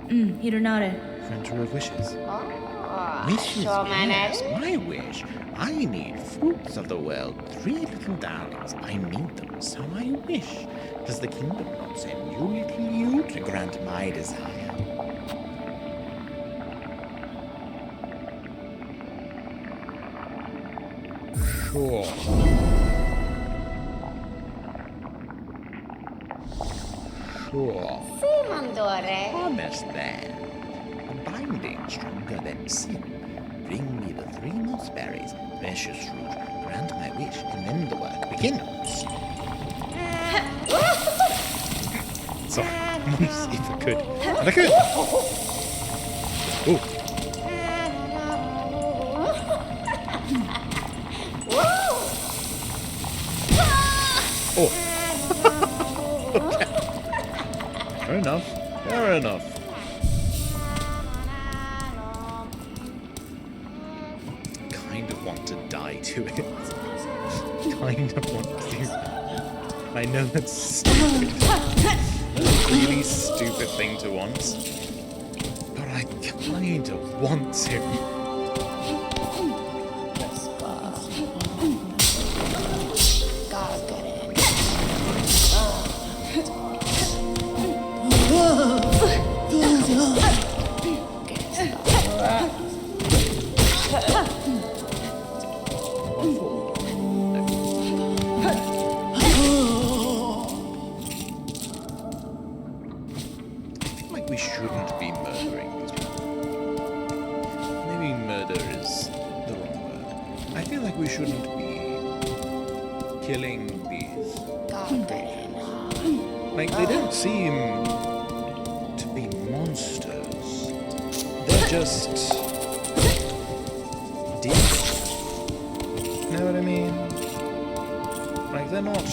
Hironare. Granter of wishes. Wishes, so yes, my wish. I need fruits of the world, 3 little darlings. I need them, so I wish. Does the kingdom not send you, little you, to grant my desire? Sure. Sure. Simandore. Promise then. A binding stronger than sin. Bring me the 3 mossberries, precious fruit, grant my wish, and then the work begins. Sorry. I wanted to see if I could. And I could! Ooh. Oh. Okay. Fair enough. Fair enough. Kind of want to die to it. Kind of want to. I know that's stupid. That's a really stupid thing to want. But I kind of want to. shouldn't be killing these creatures. Like, they don't seem to be monsters. They're just demons. You know what I mean? Like, they're not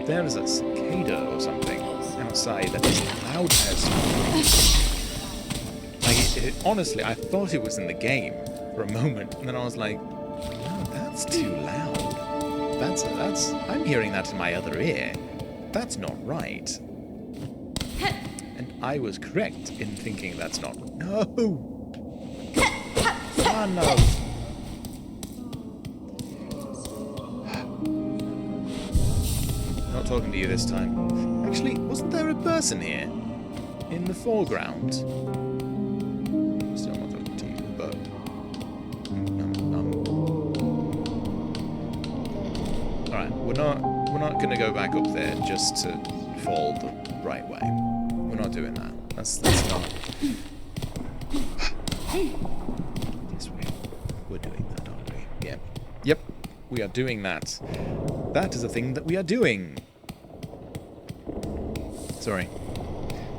there is a cicada or something outside that is loud as... Like, honestly, I thought it was in the game for a moment, and then I was like, no, that's too loud. That's... I'm hearing that in my other ear. That's not right. And I was correct in thinking that's not... No! Son of... Not talking to you this time. Actually, wasn't there a person here? In the foreground? Still not talking to you, but... Alright, we're not gonna go back up there just to fall the right way. We're not doing that. That's not... Yes, we're doing that, aren't we? Yeah. Yep, we are doing that. That is a thing that we are doing. Sorry.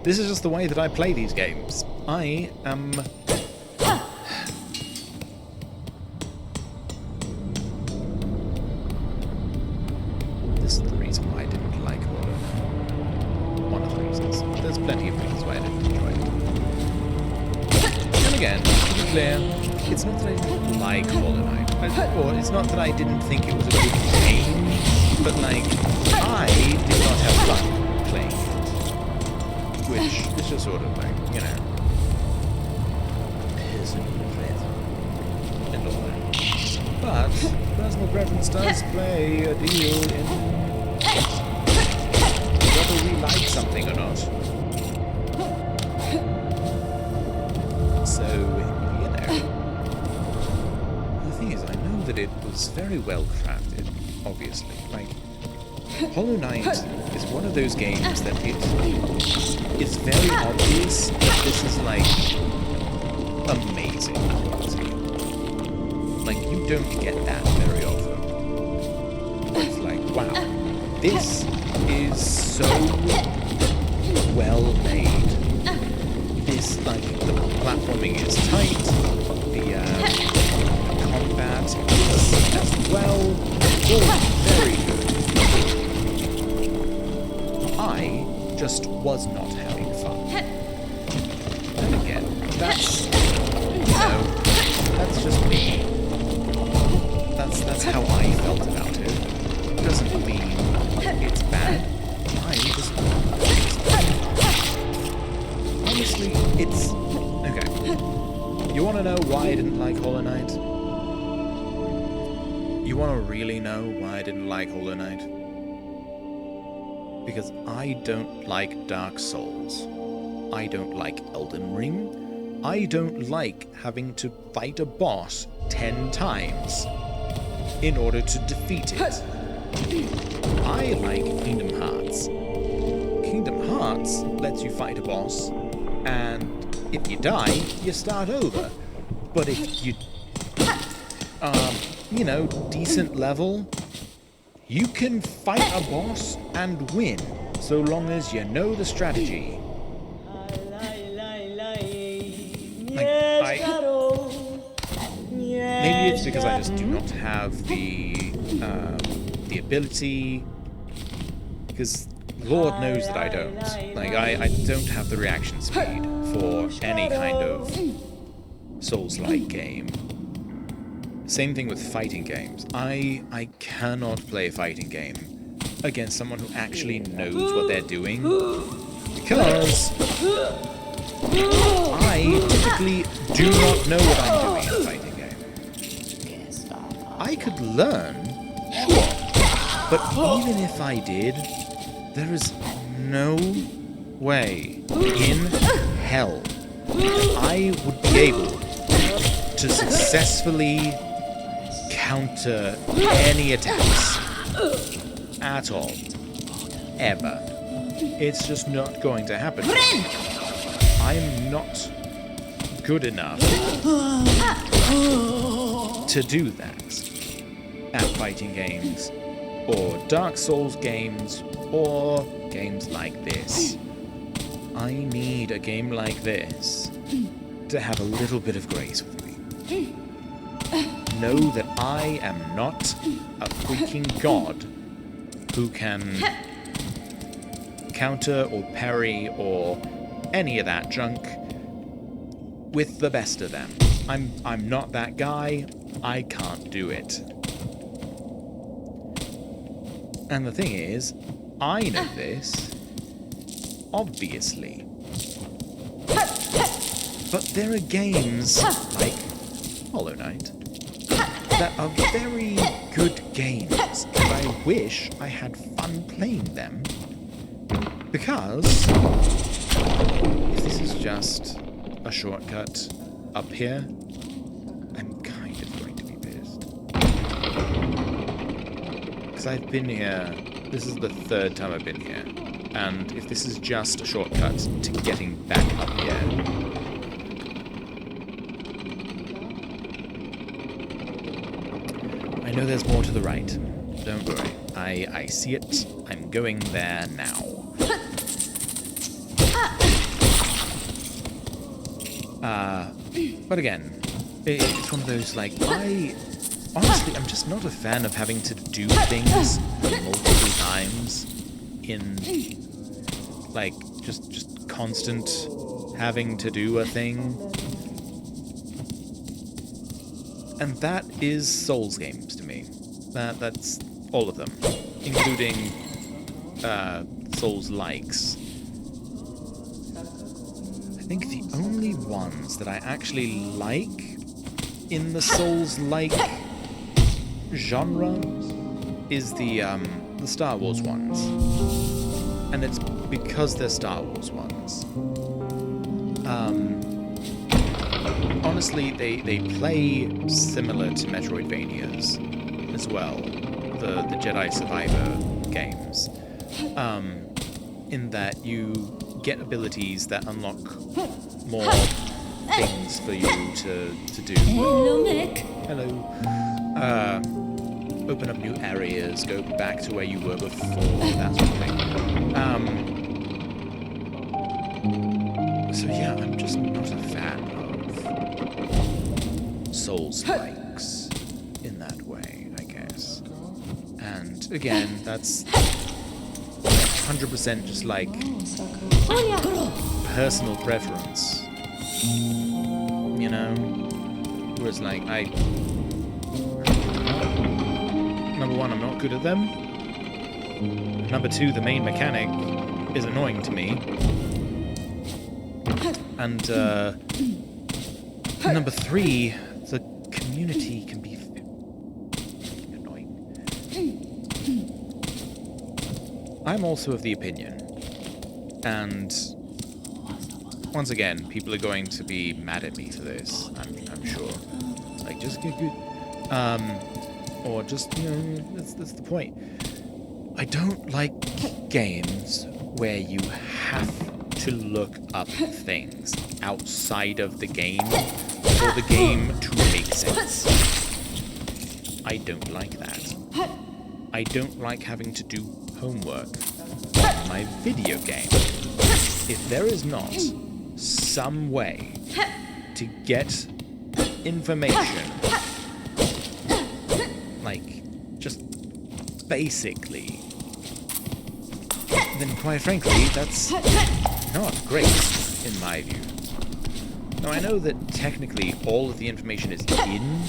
This is just the way that I play these games. I am... This is the reason why I didn't like Hollow Knight. One of the reasons. There's plenty of reasons why I didn't enjoy it. And again, to be clear, it's not that I didn't like Hollow Knight. Or it's not that I didn't think it was a good game, but like, I did not have fun playing it. Which is just sort of like, you know, and all that. But personal preference does play a deal in whether we like something or not. So, you know. The thing is, I know that it was very well crafted, obviously. Like, Hollow Knight is one of those games that it's very obvious that this is, like, amazing quality. Like, you don't get that very often. It's like, wow, this is so well made. This, like, the platforming is tight, the combat is as well, all very good. I just was not having fun. And again, that's, you know, that's just me. That's how I felt about it. Doesn't mean it's bad. I just... Honestly, it's... Okay. You want to know why I didn't like Hollow Knight? You want to really know why I didn't like Hollow Knight? Because I don't like Dark Souls. I don't like Elden Ring. I don't like having to fight a boss 10 times in order to defeat it. I like Kingdom Hearts. Kingdom Hearts lets you fight a boss, and if you die, you start over. But if you, you know, decent level, you can fight a boss and win, so long as you know the strategy. Maybe it's because I just do not have the ability, because Lord knows that I don't. Like, I don't have the reaction speed for any kind of Souls-like game. Same thing with fighting games. I cannot play a fighting game against someone who actually knows what they're doing, because I typically do not know what I'm doing in a fighting game. I could learn, sure, but even if I did, there is no way in hell I would be able to successfully counter any attacks at all. ever. It's just not going to happen. I'm not good enough to do that at fighting games, or Dark Souls games, or games like this. I need a game like this to have a little bit of grace with me. Know that I am not a freaking god who can counter or parry or any of that junk with the best of them. I'm not that guy. I can't do it. And the thing is, I know this, obviously. But there are games like Hollow Knight that are very good games, and I wish I had fun playing them. Because if this is just a shortcut up here, I'm kind of going to be pissed. Because I've been here, this is the 3rd time I've been here, and if this is just a shortcut to getting back up here, I know there's more to the right. Don't worry. I see it. I'm going there now. But again, it's one of those, like, honestly, I'm just not a fan of having to do things multiple times in, like, just constant having to do a thing. And that is Souls games to me. That's all of them, including Souls-likes. I think the only ones that I actually like in the Souls-like genre is the Star Wars ones. And it's because they're Star Wars ones. Honestly, they play similar to Metroidvanias as well, the Jedi Survivor games, in that you get abilities that unlock more things for you to do. Hello, Mick. Hello. Open up new areas, go back to where you were before, that sort of thing. So yeah, I'm just not a fan of Souls-likes in that way, I guess. And again, that's 100% just like personal preference, you know? Whereas like number one, I'm not good at them. Number two, the main mechanic is annoying to me. And number three, the community can be annoying. I'm also of the opinion, and once again, people are going to be mad at me for this, I'm sure. Like, just get good. Or just, you know, that's the point. I don't like games where you have to look up things outside of the game for the game to make sense. I don't like that. I don't like having to do homework on my video game. If there is not some way to get information, like, just basically, then quite frankly, that's not great, in my view. Now, I know that technically all of the information is in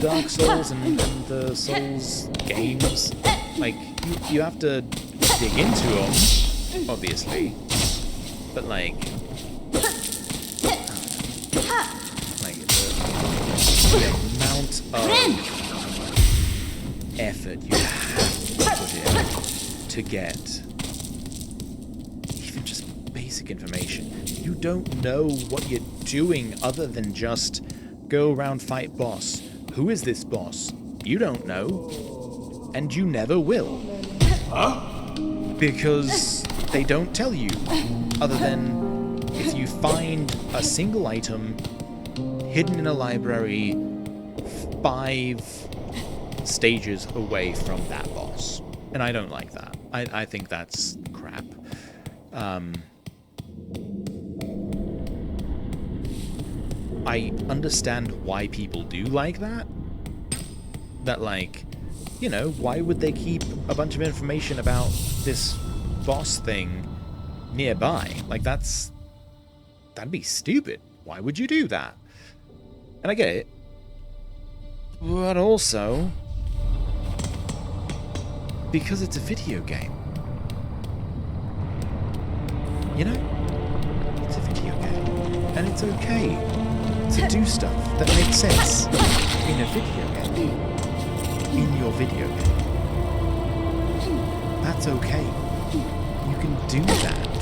Dark Souls and the Souls games. Like, you have to dig into them, obviously. But, like the amount of effort you have to put in to get even just basic information. You don't know what you're doing other than just go around, fight boss. Who is this boss? You don't know. And you never will. Huh? Because they don't tell you, other than if you find a single item hidden in a library 5 stages away from that boss. And I don't like that. I think that's crap. I understand why people do like that. That, like, you know, why would they keep a bunch of information about this boss thing nearby? Like, that'd be stupid. Why would you do that? And I get it. But also, because it's a video game. You know? It's a video game. And it's okay to do stuff that makes sense in a video game. In your video game. That's okay. You can do that.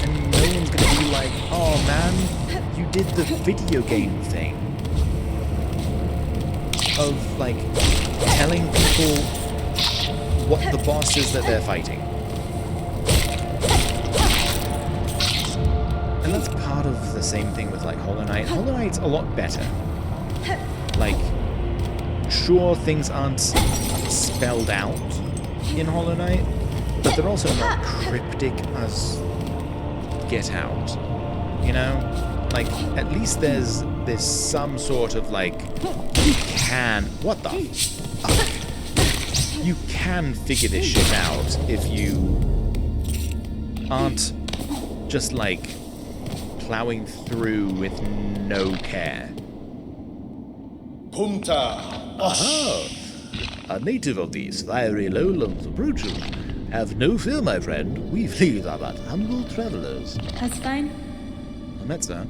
And no one's gonna be like, oh man, you did the video game thing. Of, like, telling people what the boss is that they're fighting. And that's part of the same thing with, like, Hollow Knight. Hollow Knight's a lot better. Like, sure, things aren't spelled out in Hollow Knight, but they're also not cryptic as Get Out. You know? Like, at least there's some sort of, like, you can... What the fuck? You can figure this shit out if you aren't just, like, plowing through with no care. Punta. Ah, a native of these fiery lowlands approaches. Have no fear, my friend. We fleas are but humble travelers. That's fine. Metza,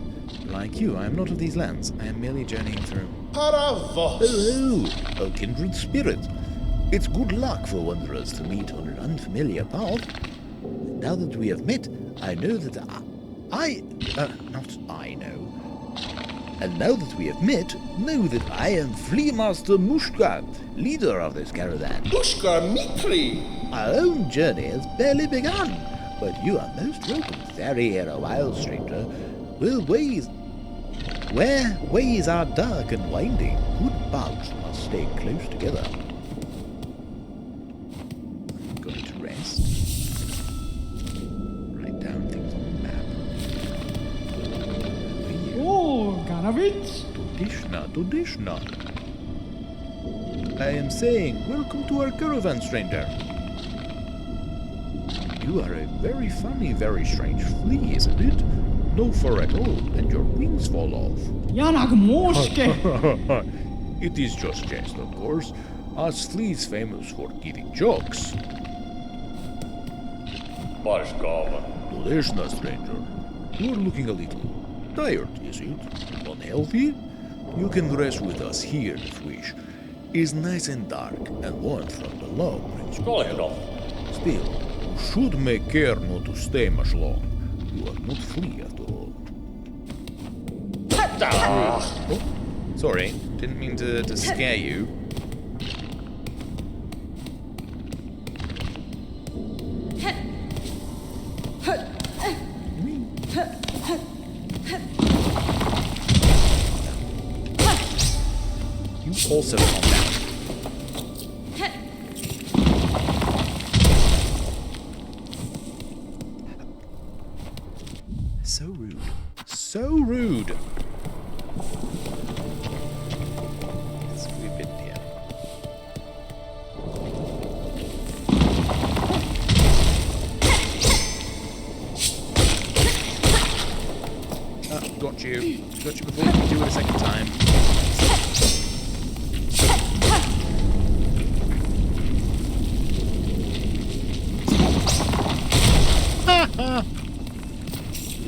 like you, I am not of these lands. I am merely journeying through. Paravos. Oh, a kindred spirit. It's good luck for wanderers to meet on an unfamiliar path. Now that we have met, I know that And now that we have met, know that I am Flea Master Mushka, leader of this caravan. Pushkar Mikri. Our own journey has barely begun, but you are most welcome. Tarry here a while, stranger. Where ways are dark and winding, good paths must stay close together. I'm going to rest. Write down things on the map. Oh, Garavitz. Dodishna. I am saying, welcome to our caravan, stranger. You are a very funny, very strange flea, isn't it? No fur at all, and your wings fall off. Janak Moske. It is just jest, of course. Us fleas famous for giving jokes. Barskava. Dodishna, stranger. You're looking a little tired, is it? Unhealthy? You can rest with us here if you wish. It's nice and dark and warm from below. Skolenov. Still, you should make care not to stay much long. You are not free after all. Oh, sorry, didn't mean to scare you. You also calm down. So rude. So rude. Let's sweep in here. Ah, got you. Got you before you can do it a second time.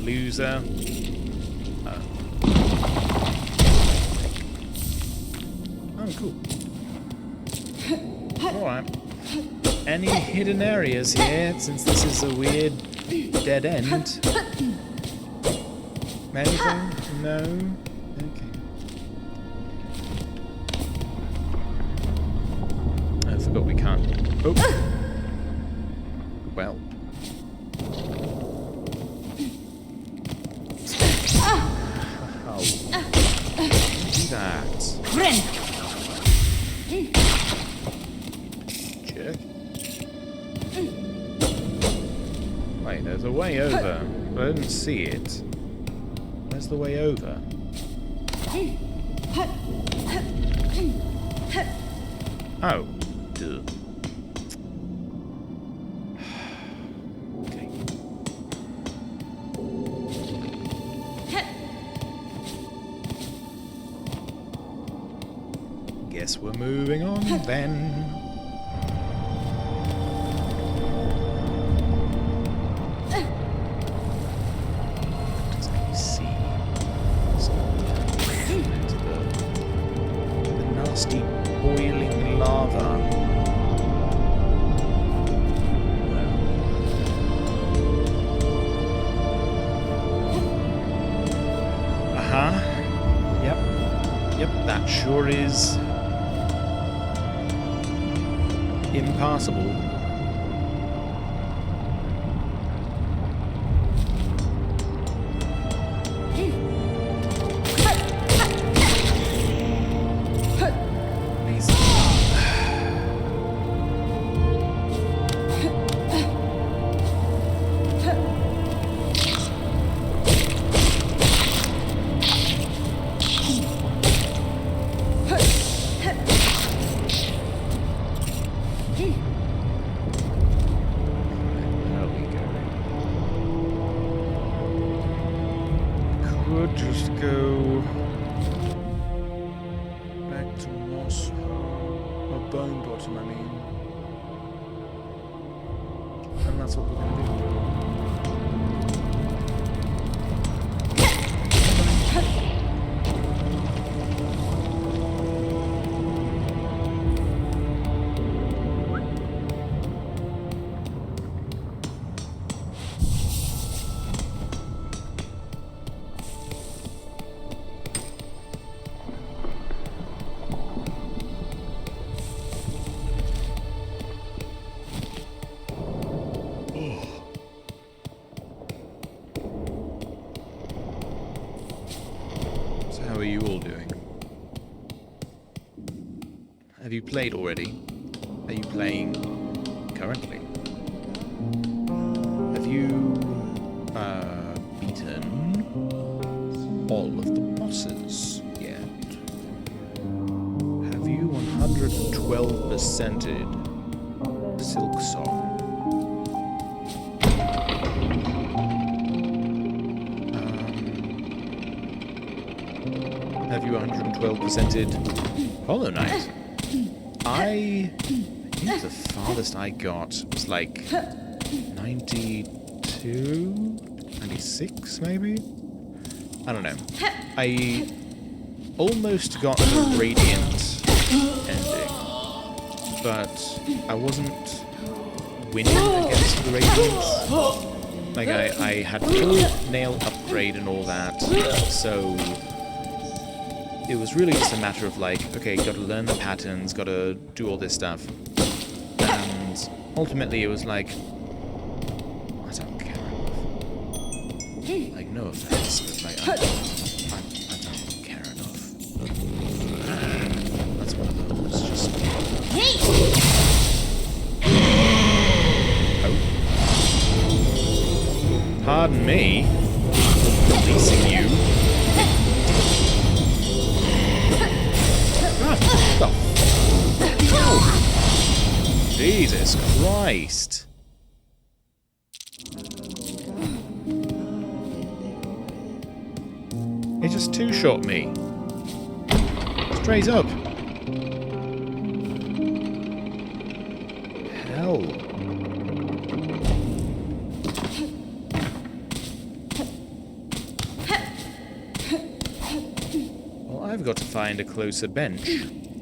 Loser. Oh, cool. Alright. Any hidden areas here, since this is a weird dead end? Anything? No? Okay. I forgot we can't. Oh! Well. Oh. Do that. Ren. Jerk. Wait, there's a way over. But I didn't see it. Where's the way over? Oh. Duh. Okay. Guess we're moving on then. Nasty boiling lava. Yep, that sure is impassable. Could just go back to Moscow. Or Bone Bottom, I mean. And that's what we're gonna do. How are you all doing? Have you played already? Are you playing currently? Have you beaten all of the bosses yet? Have you 112%ed Silksong? Have you 112%ed Hollow Knight? I think the farthest I got was like 92, 96 maybe? I don't know. I almost got the Radiant ending, but I wasn't winning against the Radiants. Like I had full nail upgrade and all that, so it was really just a matter of like, okay, gotta learn the patterns, gotta do all this stuff. And ultimately it was like, I don't care enough. Like, no offense, but like, I don't care enough. That's one of those, just... Oh. Pardon me. Releasing you. Jesus Christ. He just two-shot me. Straight up. Hell. Well, I've got to find a closer bench,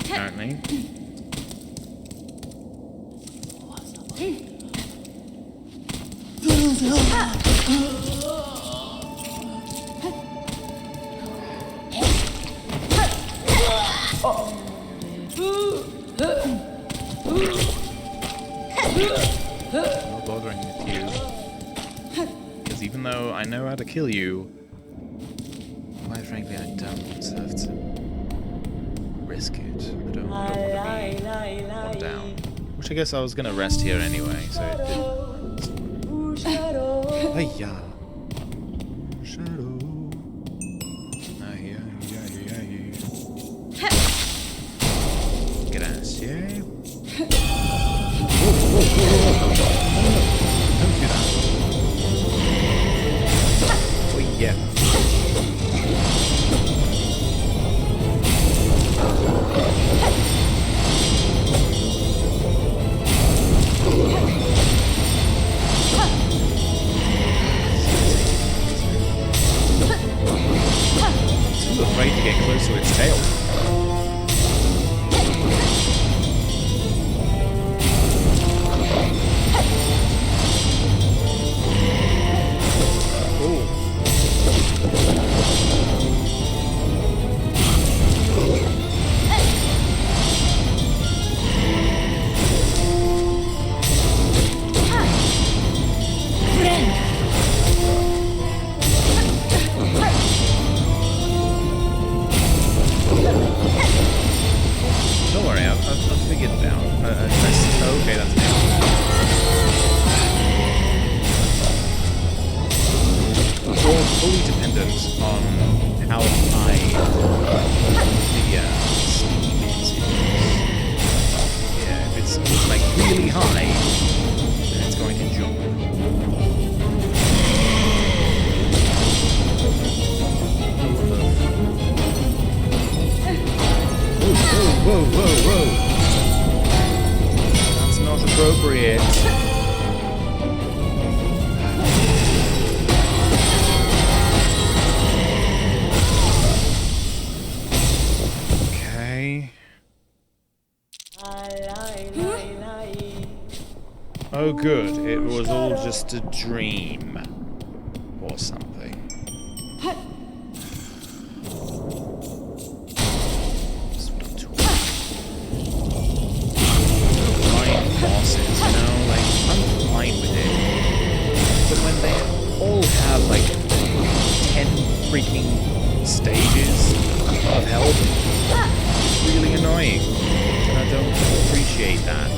apparently. Not bothering me. know how to kill you. Quite frankly, I don't have to risk it. I don't want to be one down. Which I guess I was gonna rest here anyway, so it didn't. Hiya. Shadow. Grazie. Don't do that. Oh yeah. Too afraid to get close to its tail. Don't worry, I've figured it out. Okay, that's it. It's all fully dependent on how high the steam is. Yeah, if it's like really high, then it's going to jump. Whoa, whoa, whoa! That's not appropriate. Okay. Oh good, it was all just a dream. Or something. Bosses, you know, like, I'm fine with it. But when they all have, like, 10 freaking stages of health, it's really annoying. And I don't appreciate that.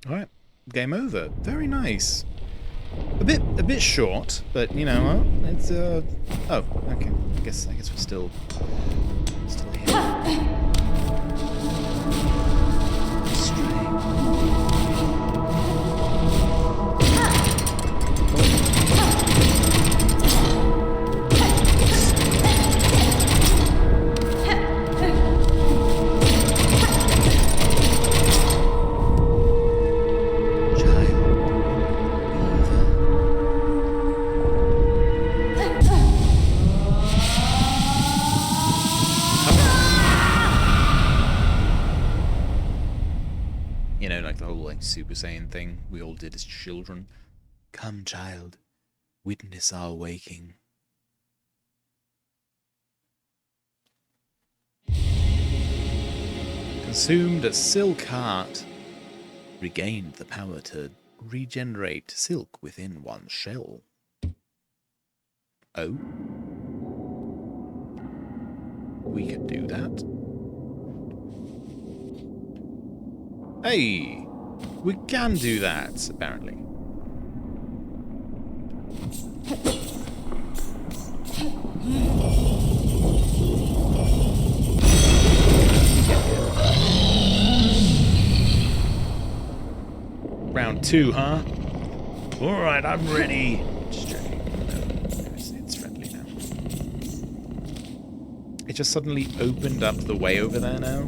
Alright, game over. Very nice. A bit short, but you know, it's oh, okay. I guess we're still here. You know, like the whole like Super Saiyan thing we all did as children. Come, child, witness our waking. Consumed a silk heart. Regained the power to regenerate silk within one's shell. Oh? We could do that. Hey! We can do that, apparently. Round 2, huh? Alright, I'm ready. Just joking. No, it's friendly now. It just suddenly opened up the way over there now.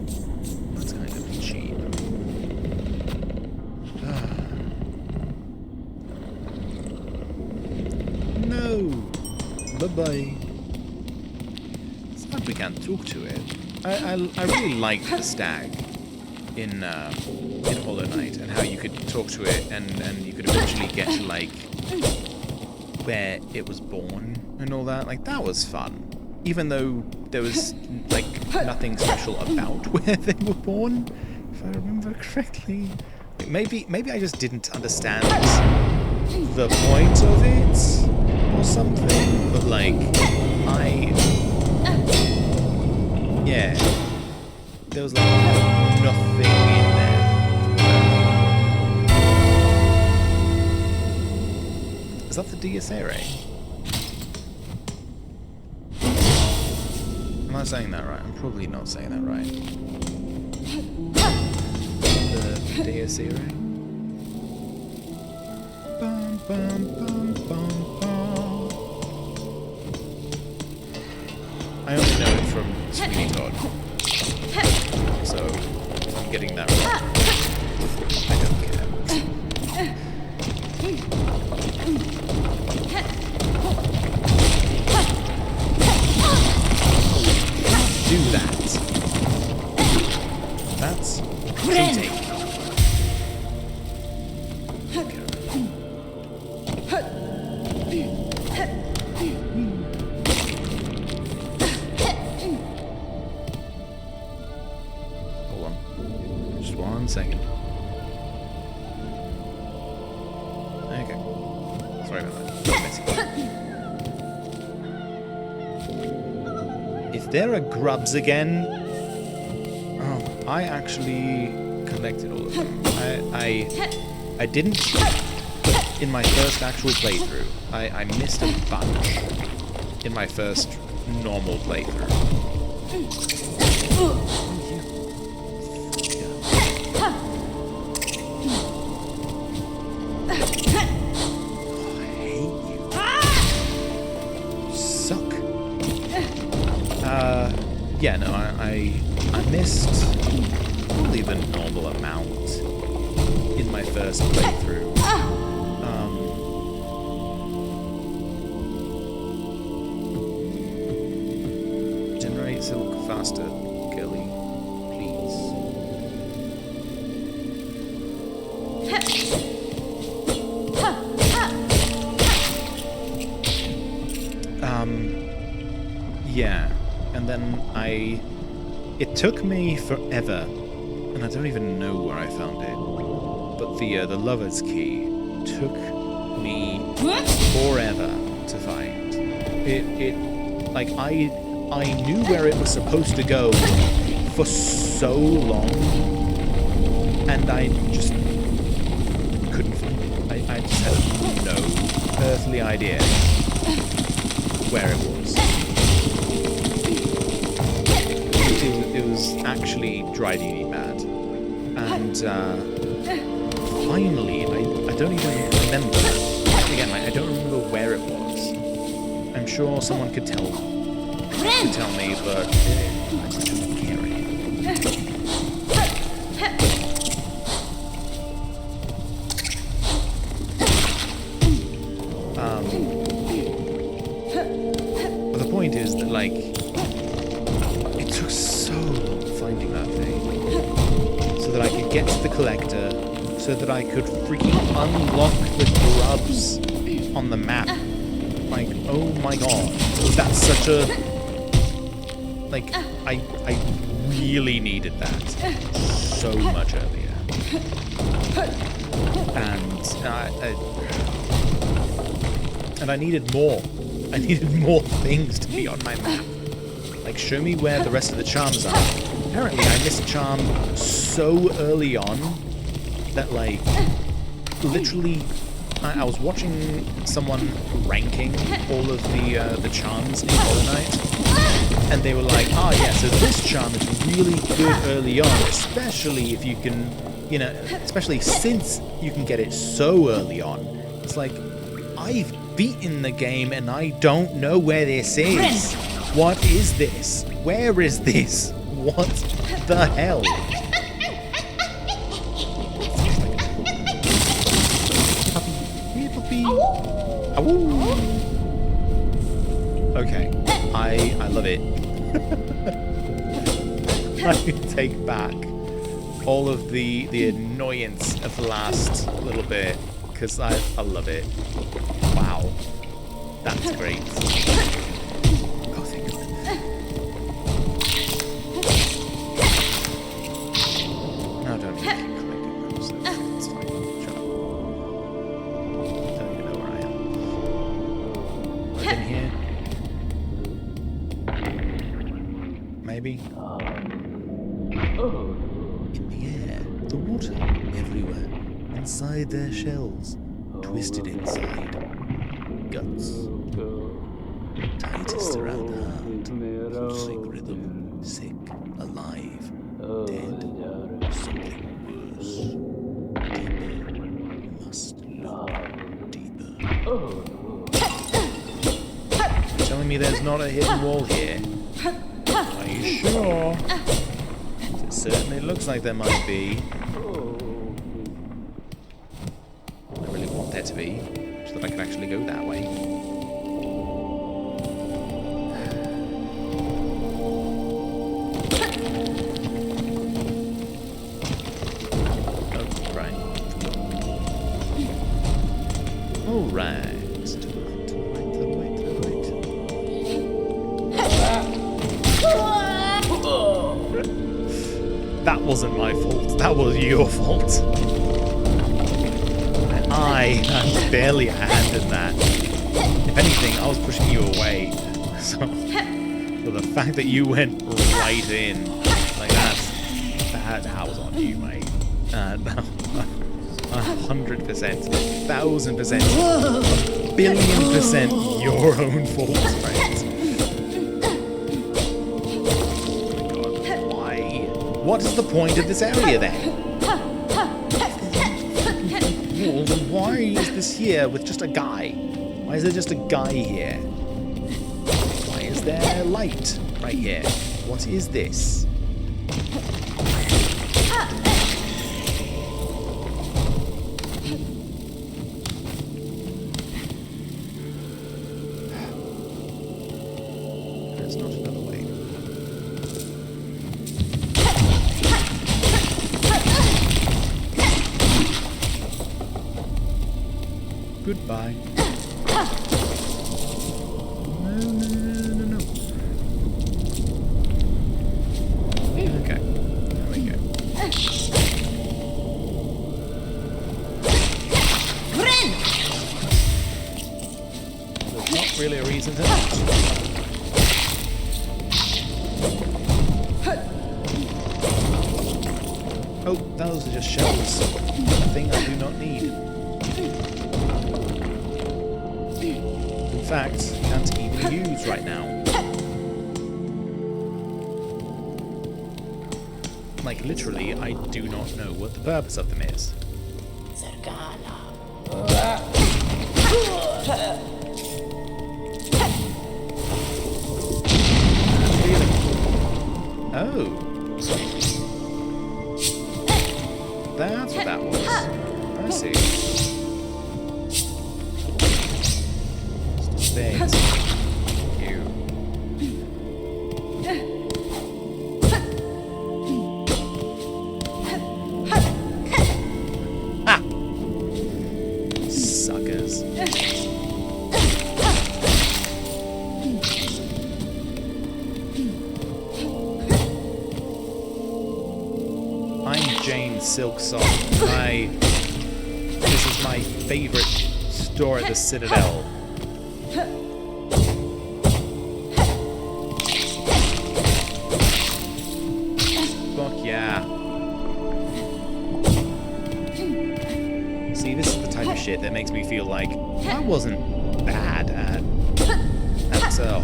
That's kind of cheap. No! Bye-bye. It's like we can't talk to it. I really liked the stag in Hollow Knight and how you could talk to it and you could eventually get to like where it was born and all that. Like that was fun. Even though there was like nothing special about where they were born, if I remember correctly. Maybe I just didn't understand the point of it or something, but like yeah, there was like nothing in there. Is that the Diacere? Am I saying that right? I'm probably not saying that right. The Diacere? Bum, bum, bum, bum, bum. I only know it from Sweeney Todd. So, if I'm getting that right, I don't care. Do that. That's cheating. Hold on. Just 1 second. Okay. Sorry about that. If there are grubs again, oh, I actually collected all of them. I didn't in my first actual playthrough. I missed a bunch in my first normal playthrough. Yeah, no, I missed probably the normal amount in my first playthrough. Generate silk faster, girly, please. Yeah. And then it took me forever, and I don't even know where I found it, but the lover's key took me forever to find. Like I knew where it was supposed to go for so long, and I just couldn't find it. I just had no earthly idea where it was. It was actually driving me mad. And finally, I don't even remember. Again, I don't remember where it was. I'm sure someone could tell me, but I just don't care anymore. But the point is that, like, it took so long finding that thing so that I could get to the collector, so that I could freaking unlock the grubs on the map. Like, oh my god, that's such a... Like, I really needed that so much earlier. And I needed more. I needed more things to be on my map. Like, show me where the rest of the charms are. Apparently, I missed a charm so early on that, like, literally, I was watching someone ranking all of the charms in Hollow Knight, and they were like, oh yeah, so this charm is really good early on, especially if you can, you know, especially since you can get it so early on. It's like, I've beaten the game and I don't know where this is. What is this? Where is this? What the hell? Okay, I love it. I take back all of the annoyance of the last little bit, because I love it. Wow, that's great. Oh, thank God. No, don't even keep collecting them, so it's fine. Shut up. Don't even know where I am. I've been here. Maybe. In the air, the water everywhere, inside their shells, twisted inside. Guts. Tightest around the heart, pulsing rhythm, sick, alive, dead, something worse. Deeper, must look deeper. You're telling me there's not a hidden wall here? Are you sure? It certainly looks like there might be. I really want there to be, so that I can actually go that way. Oh, right. All right. To the right, to the right, to the right, to the right. That wasn't my fault. That was your fault. I had barely a hand in that. If anything, I was pushing you away. So the fact that you went right in, like that was on you, mate. 100%, 1,000%, $1,000,000,000% your own fault, right? Oh my God, why? What is the point of this area then? Then why is this here with just a guy? Why is there just a guy here? Why is there light right here? What is this? There's not another way. Goodbye. No. Okay, there we go. There's not really a reason to not. Oh, those are just shells. A thing I do not need. In fact, can't even use right now. Like, literally, I do not know what the purpose of them is. Oh. That's what that was. I see. Stairs. You. Ah! Suckers. Silksong. This is my favorite store at the Citadel. Fuck yeah. See, this is the type of shit that makes me feel like I wasn't bad at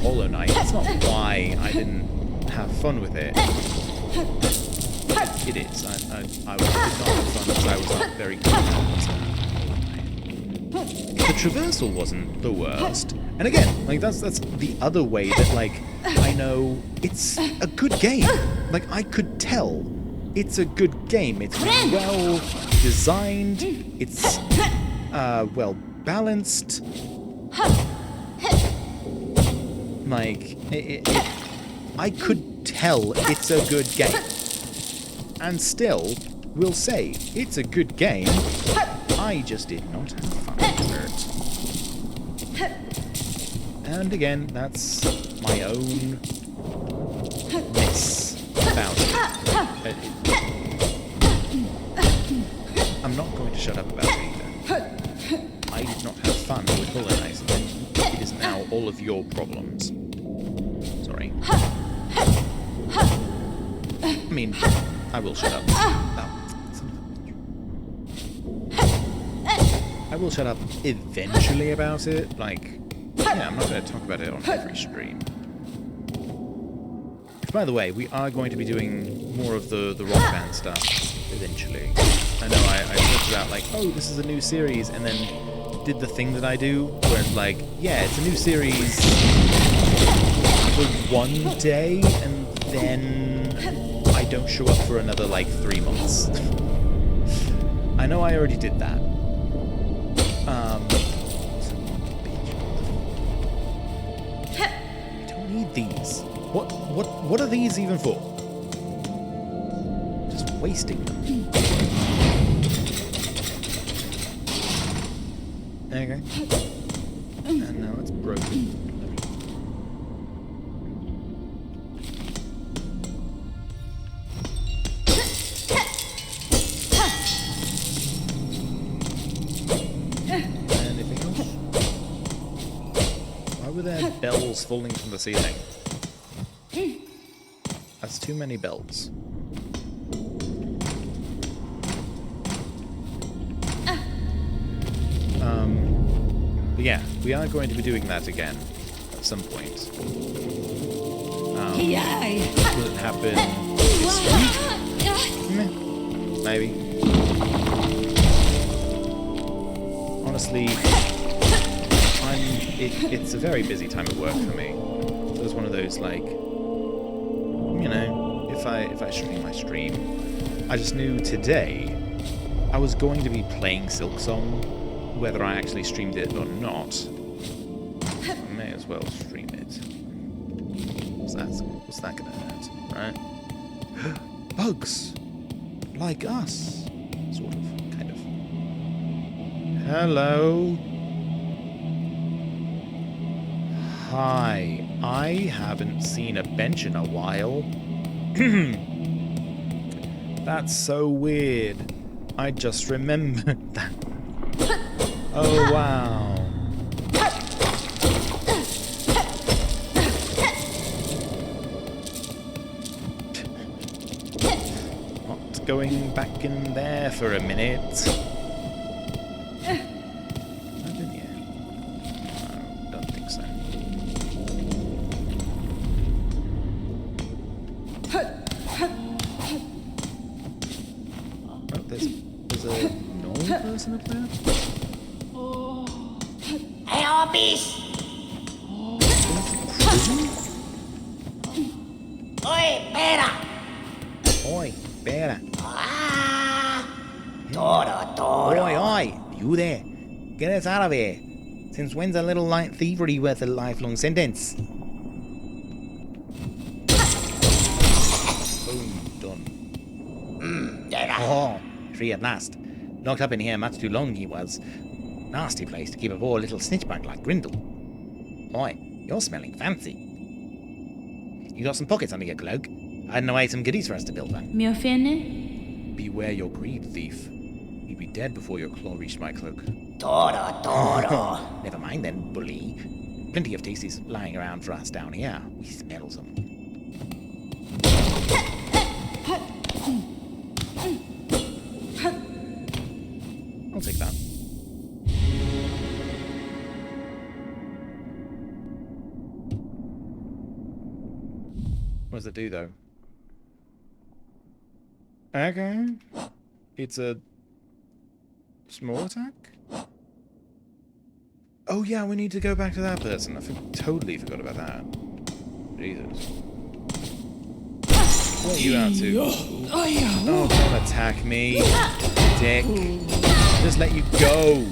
Hollow Knight. That's not why I didn't have fun with it. It is. I did not have fun because I was not very good at it. The traversal wasn't the worst. And again, like that's the other way that like I know it's a good game. Like I could tell it's a good game. It's well designed. It's well balanced. Like I could tell it's a good game. And still, we'll say, it's a good game. I just did not have fun with it. And again, that's my own miss about it. I'm not going to shut up about it either. I did not have fun with Hollow Knight. It is now all of your problems. Sorry. I mean... I will shut up. I will shut up eventually about it. Like, yeah, I'm not going to talk about it on every stream. Which, by the way, we are going to be doing more of the rock band stuff eventually. I know I talked about like, oh, this is a new series, and then did the thing that I do where it's like, yeah, it's a new series for one day, and then I don't show up for another, like, 3 months. I know I already did that. I don't need these. What are these even for? Just wasting them. Okay. And now it's broken. Bells falling from the ceiling. That's too many bells. But yeah, we are going to be doing that again at some point. Will it happen this week? Maybe. Honestly, it's a very busy time of work for me. So it's one of those, like, you know, if I stream my stream, I just knew today I was going to be playing Silksong, whether I actually streamed it or not. I may as well stream it. What's that gonna hurt, right? Bugs! Like us. Sort of, kind of. Hello? Hi, I haven't seen a bench in a while. That's so weird. I just remembered that. Oh, wow. What? worth going back in there for a minute? I've been here. No, don't think so. Oh, there's a normal person up there? Hey, Hobbes! Oi, pera! Oi, bear. Ah! Toro! Oi, oi, you there. Get us out of here. Since when's a little light thievery worth a lifelong sentence? Boom, done. Oh, free at last. Locked up in here much too long he was. Nasty place to keep a poor little snitch bug like Grindle. Oi, you're smelling fancy. You got some pockets under your cloak? Hiding away some goodies for us to build on. Mi offende? Beware your greed, thief. You'd be dead before your claw reached my cloak. Toro! Never mind then, bully. Plenty of tasties lying around for us down here. We smell them. I'll take that. What does it do, though? Okay. It's a small attack? Oh yeah, we need to go back to that person. I totally forgot about that. Jesus. What are you out to? Oh, don't attack me, dick. Just let you go.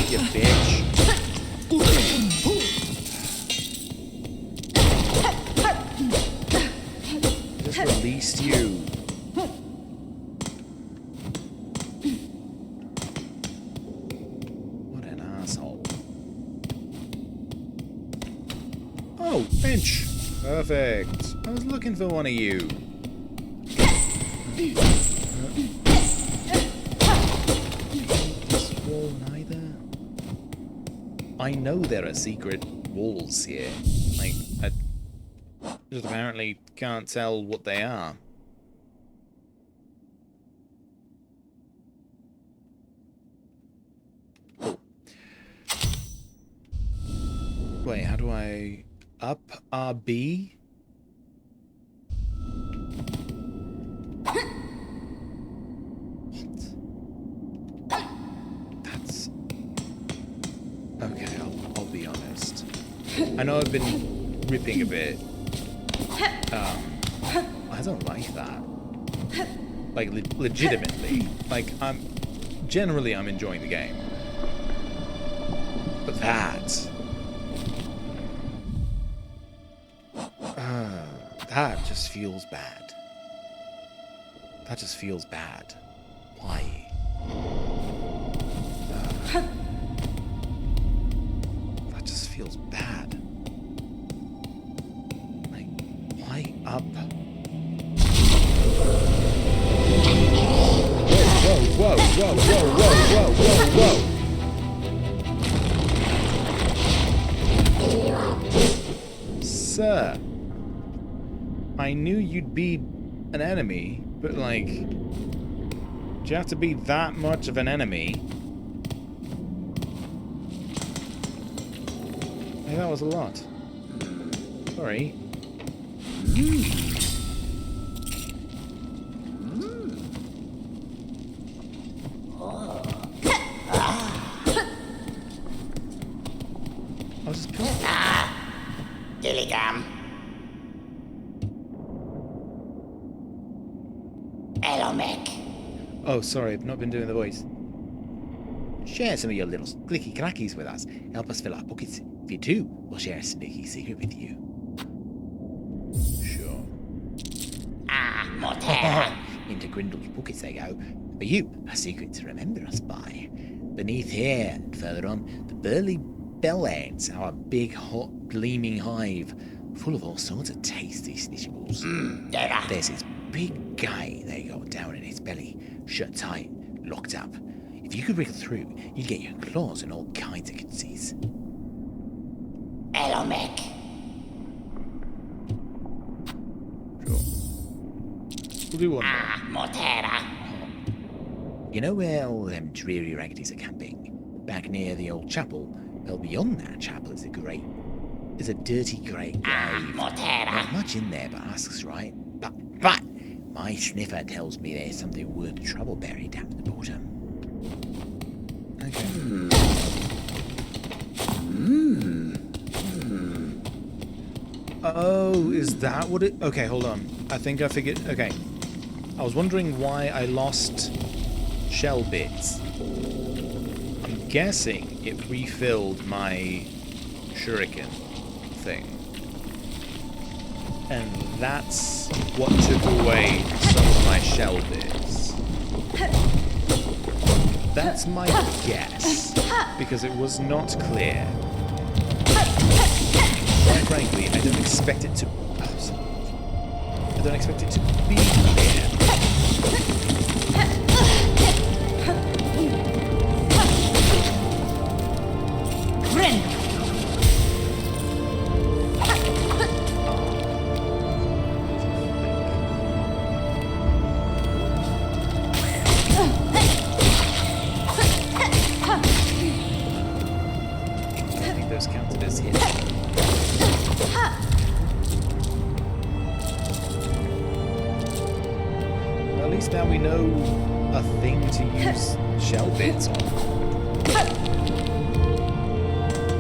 You bitch. Just released you. What an asshole. Oh, bench. Perfect. I was looking for one of you. This wall neither. I know there are secret walls here. Like, I just apparently can't tell what they are. Cool. Wait, how do I... Up RB? What? That's... Okay, I'll be honest. I know I've been ripping a bit. I don't like that. Like, legitimately. Like, I'm enjoying the game. But that... that just feels bad. That just feels bad. Why? That just feels bad. Like, why up? Whoa, whoa, whoa, whoa, whoa, whoa, whoa. Sir. I knew you'd be an enemy, but like, do you have to be that much of an enemy? Hey, that was a lot. Sorry. I'll just pill. Dilligam. Hello, Mick. Oh, sorry, I've not been doing the voice. Share some of your little clicky clackies with us. Help us fill our pockets. If you do, we'll share a sneaky secret with you. Sure. Motel. Into Grindle's pockets they go. For you, a secret to remember us by. Beneath here, and further on, the burly bellheads, our big, hot, gleaming hive, full of all sorts of tasty snitchables. There's this big guy they got down in his belly, shut tight, locked up. If you could wriggle through, you'd get your claws in all kinds of goodies. Hello, Mick. Sure. We'll do one more. Ah, Motera. You know where all them dreary raggities are camping? Back near the old chapel. Well, beyond that chapel is a dirty great grave. Motera. Not much in there, but asks right. But my sniffer tells me there's something worth the trouble buried down at the bottom. Okay. Oh, is that what it... Okay, hold on. I think I figured... Okay. I was wondering why I lost shell bits. I'm guessing it refilled my shuriken thing. And that's what took away some of my shell bits. That's my guess, because it was not clear. Quite frankly, I don't expect it to... I don't expect it to be clear. I think those counted as hits. At least now we know a thing to use shell bits on.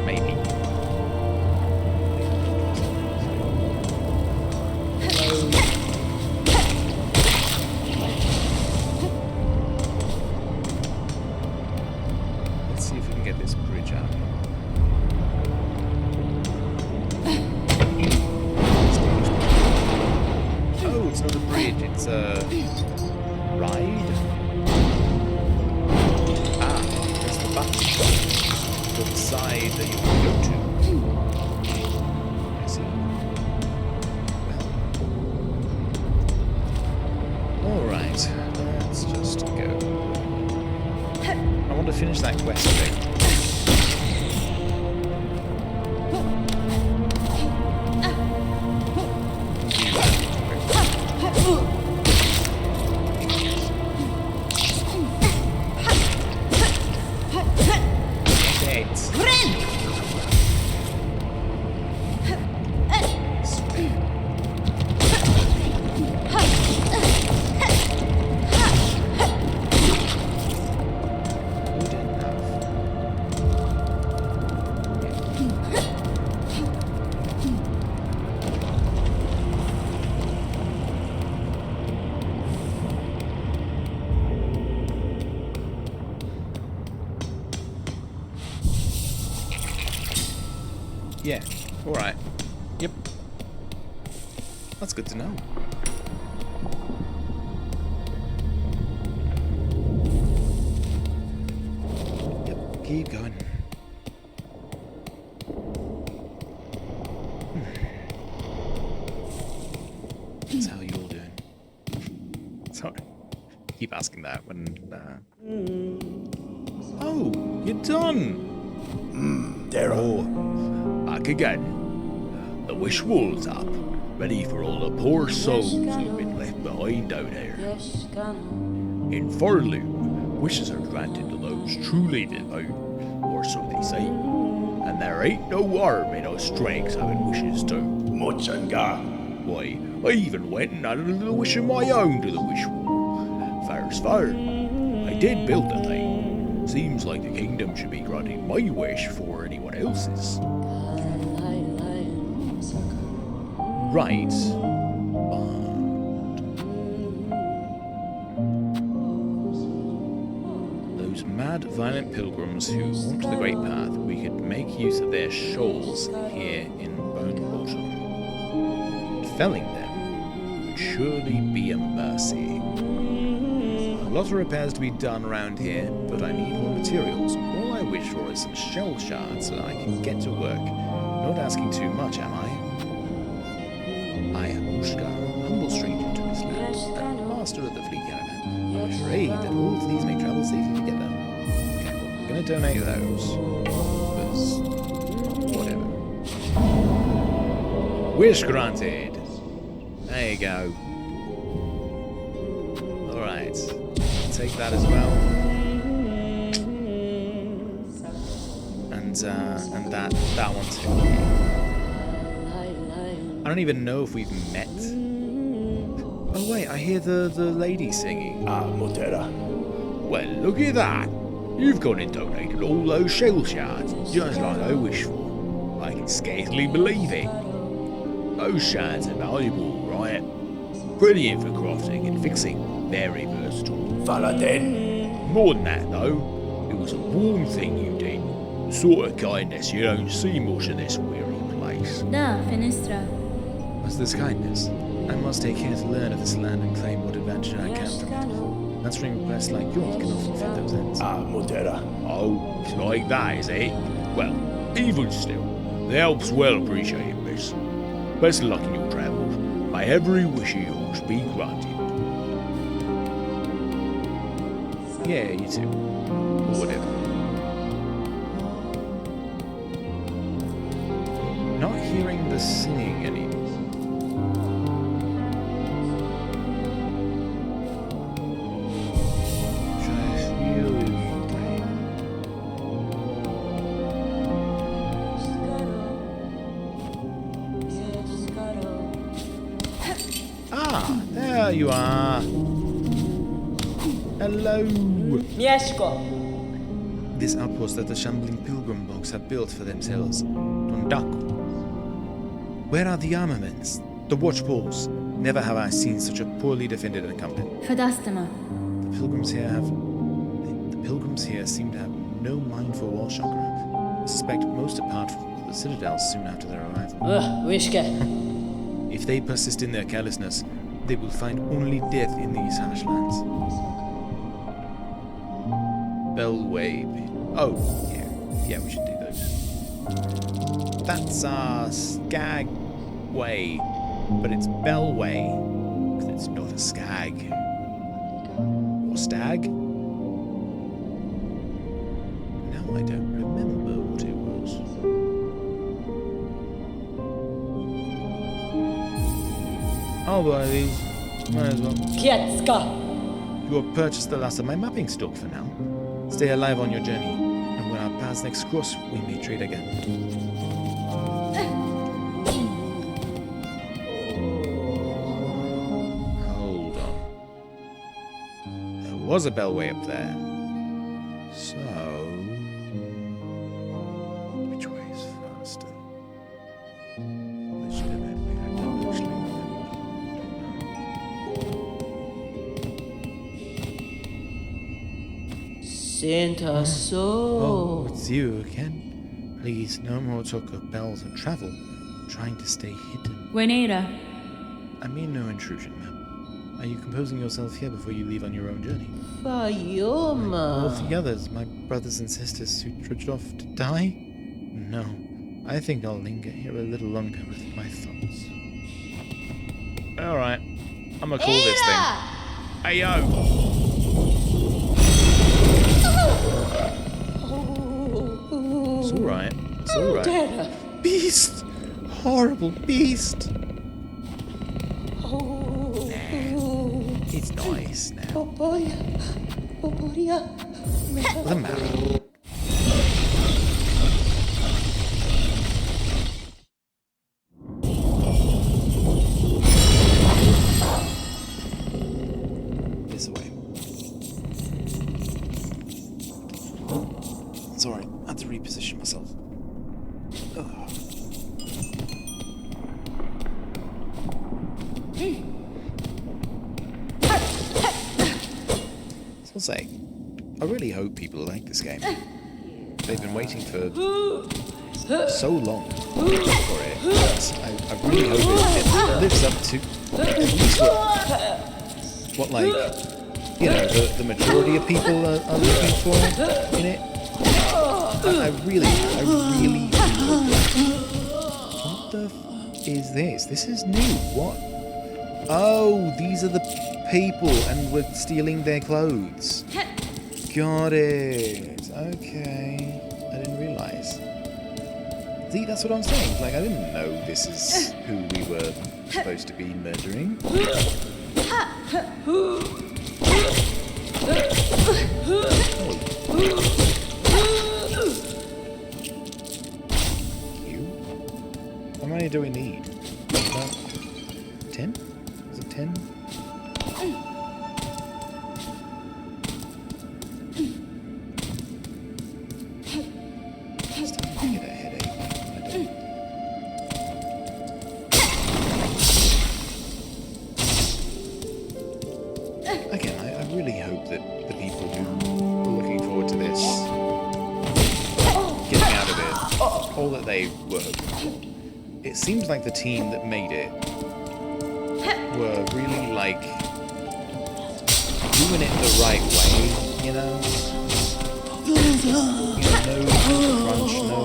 Maybe. Let's see if we can get this bridge up. Oh, it's not a bridge, it's a ride. Ah, there's the button for the side that you want to go to. I see. Well. Alright, let's just go. I want to finish that quest thing. Yeah, alright. Yep. That's good to know. Yep, keep going. That's how you all doing? Sorry. Keep asking that when... Oh, you're done! There. Oh, back again. The wish wall's up, ready for all the poor souls who've been left behind out there. In Furlough, wishes are granted to those truly devout, or so they say. And there ain't no harm in us dregs having wishes too. Much and gone. Why, I even went and added a little wish of my own to the wish wall. Fair's fair. I did build the thing. Seems like the kingdom should be granting my wish for anyone else's. Right. But those mad, violent pilgrims who haunt the Great Path, we could make use of their shoals here in Bone Bottom. Felling them would surely be a mercy. A lot of repairs to be done around here, but I need more materials. All I wish for is some shell shards so that I can get to work. Not asking too much, am I? I am Ushka, humble stranger to this land, and master of the flea caravan. I pray that all of these may travel safely together. Okay, well, I'm gonna donate those. Because, whatever. Wish granted! There you go. Right. Take that as well. And that one too. I don't even know if we've met. Oh wait, I hear the lady singing. Mutera. Well, look at that. You've gone and donated all those shell shards, just like I wished for. I can scarcely believe it. Those shards are valuable, right? Brilliant for crafting and fixing. Very versatile. Fella then. More than that, though, it was a warm thing you did. The sort of kindness you don't see much in this weary place. Da, Finestra. What's this kindness? I must take care to learn of this land and claim what advantage I can from it. Answering requests like yours can often fit those ends. Mutera. Oh, it's like that, is it? Well, even still, the help's well appreciated, miss. Best of luck in your travels. May every wish of yours be granted. Yeah, you too. Or whatever. Not hearing the singing anymore. There you are. Hello. Mieszko. This outpost that the shambling pilgrim bogs have built for themselves. Dondaku. Where are the armaments? The watchpoles? Never have I seen such a poorly defended encampment. Fadastama. The pilgrims here seem to have no mind for wall chakra. I suspect most depart from the citadels soon after their arrival. Wiszke. If they persist in their carelessness, they will find only death in these harsh lands. Bellway. Oh, yeah, we should do those. That's Skagway, but it's Bellway, because it's not a skag. Or stag? Now I don't remember what it was. I'll buy these. Might as well. Kiecka. You have purchased the last of my mapping stock for now. Stay alive on your journey, and when our paths next cross, we may trade again. Hold on. There was a bellway up there. So... which way is faster? Which way? I don't actually know. Santa so. Oh, it's you again. Please, no more talk of bells and travel. I'm trying to stay hidden. Wenera. I mean no intrusion, ma'am. Are you composing yourself here before you leave on your own journey? All Fayoma. the others, my brothers and sisters who trudged off to die? No. I think I'll linger here a little longer with my thoughts. Alright. I'm gonna call this thing. Hey yo! It's alright. It's alright. Beast! Horrible beast! It's nice now. What's the matter? This way. It's alright. I have to reposition myself. Ugh. So I'll say, I really hope people like this game. They've been waiting for so long for it. I really hope it lives up to at least what like, you know, the majority of people are looking for in it. I really do hope that. What the f is this? This is new. What? Oh, these are the people and we're stealing their clothes. Got it. Okay. I didn't realize. See, that's what I'm saying. Like, I didn't know this is who we were supposed to be murdering. pin. Starting to get a headache. I don't. Again, I really hope that the people who are looking forward to this getting out of it all that they were hoping for. It seems like the team that made it were really like doing it the right way, you know? No crunch, no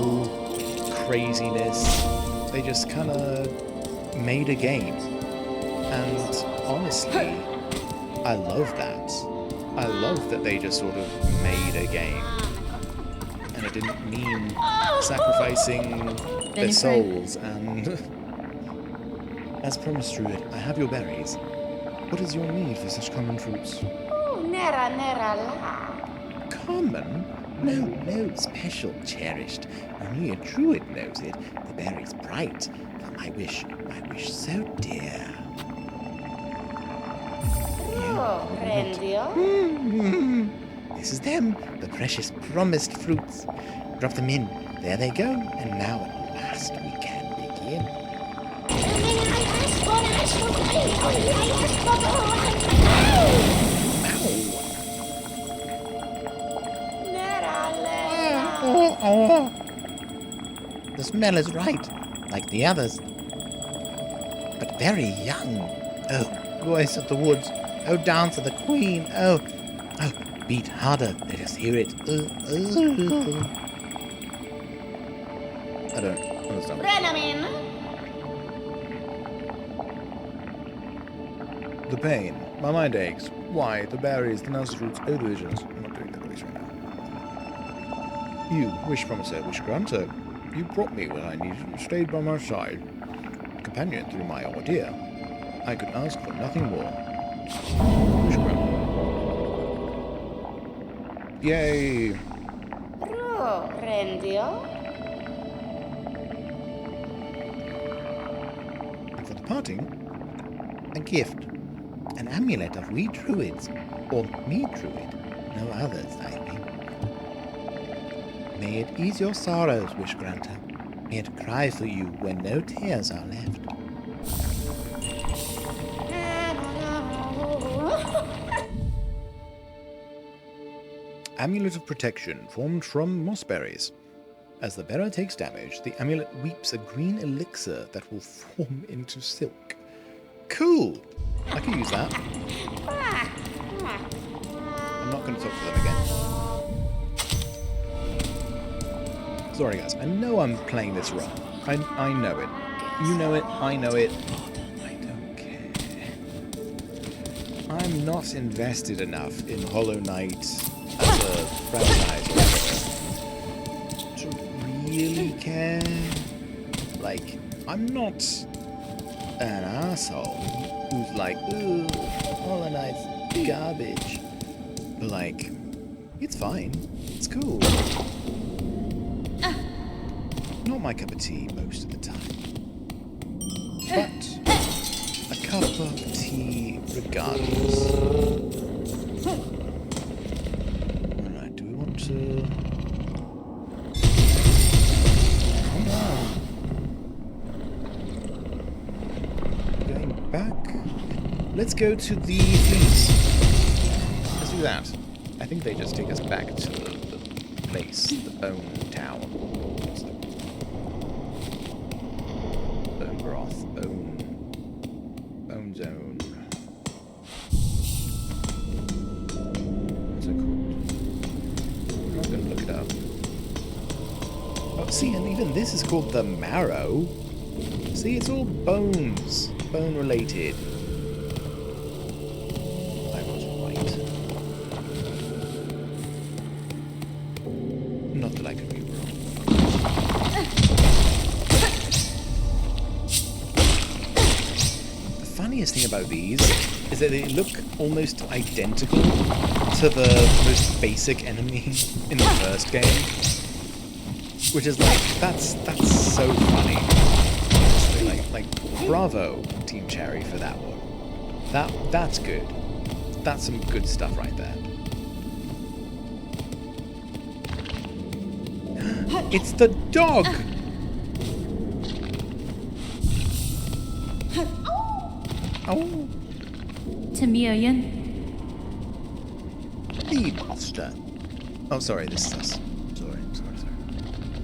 craziness. They just kind of made a game. And honestly, I love that. I love that they just sort of made a game. And it didn't mean sacrificing their souls and... As promised, Druid, I have your berries. What is your need for such common fruits? Nera la. Common? No, special, cherished. Only a druid knows it. The berry's bright. My wish so dear. Rendio? This is them, the precious promised fruits. Drop them in. There they go. And now at last we can begin. The smell is right, like the others, but very young. Oh, voice of the woods. Oh, dance of the queen. Oh, beat harder. Let us hear it. I don't understand. Brenamin? The pain. My mind aches. Why? The berries, the nose fruits, oh delicious. I'm not doing that voice right now. You, wish promiser, wish granter. You brought me when I needed you, stayed by my side. Companion through my ordeal. I could ask for nothing more. Wish granter. Yay! Rendio? And for the parting, a gift. An amulet of we druids, or me druid, no others, I think. May it ease your sorrows, wish granter. May it cry for you when no tears are left. Amulet of protection formed from mossberries. As the bearer takes damage, the amulet weeps a green elixir that will form into silk. Cool! I can use that. I'm not going to talk to them again. Sorry guys, I know I'm playing this wrong. I know it. You know it, I know it. I don't care. I'm not invested enough in Hollow Knight as a franchise to really care. Like, I'm not an asshole who's like, ooh, Hollow Knight's garbage. But like, it's fine. It's cool. Not my cup of tea most of the time. But a cup of tea regardless. Alright, do we want to... Come on. Going back. Let's go to the fleas. Let's do that. I think they just take us back to the place, the bone town. What's the bone broth, bone zone. What's it called? I'm not going to look it up. Oh, see, and even this is called the marrow. See, it's all bones, bone related. I was right. Not that I could be wrong. The funniest thing about these is that they look almost identical to the most basic enemy in the first game. Which is like, that's so funny. Honestly, like, bravo, Team Cherry, for that one. That's good. That's some good stuff right there. It's the dog! Oh, Tamiyan. Lee Master. Oh, sorry, this is us. Sorry.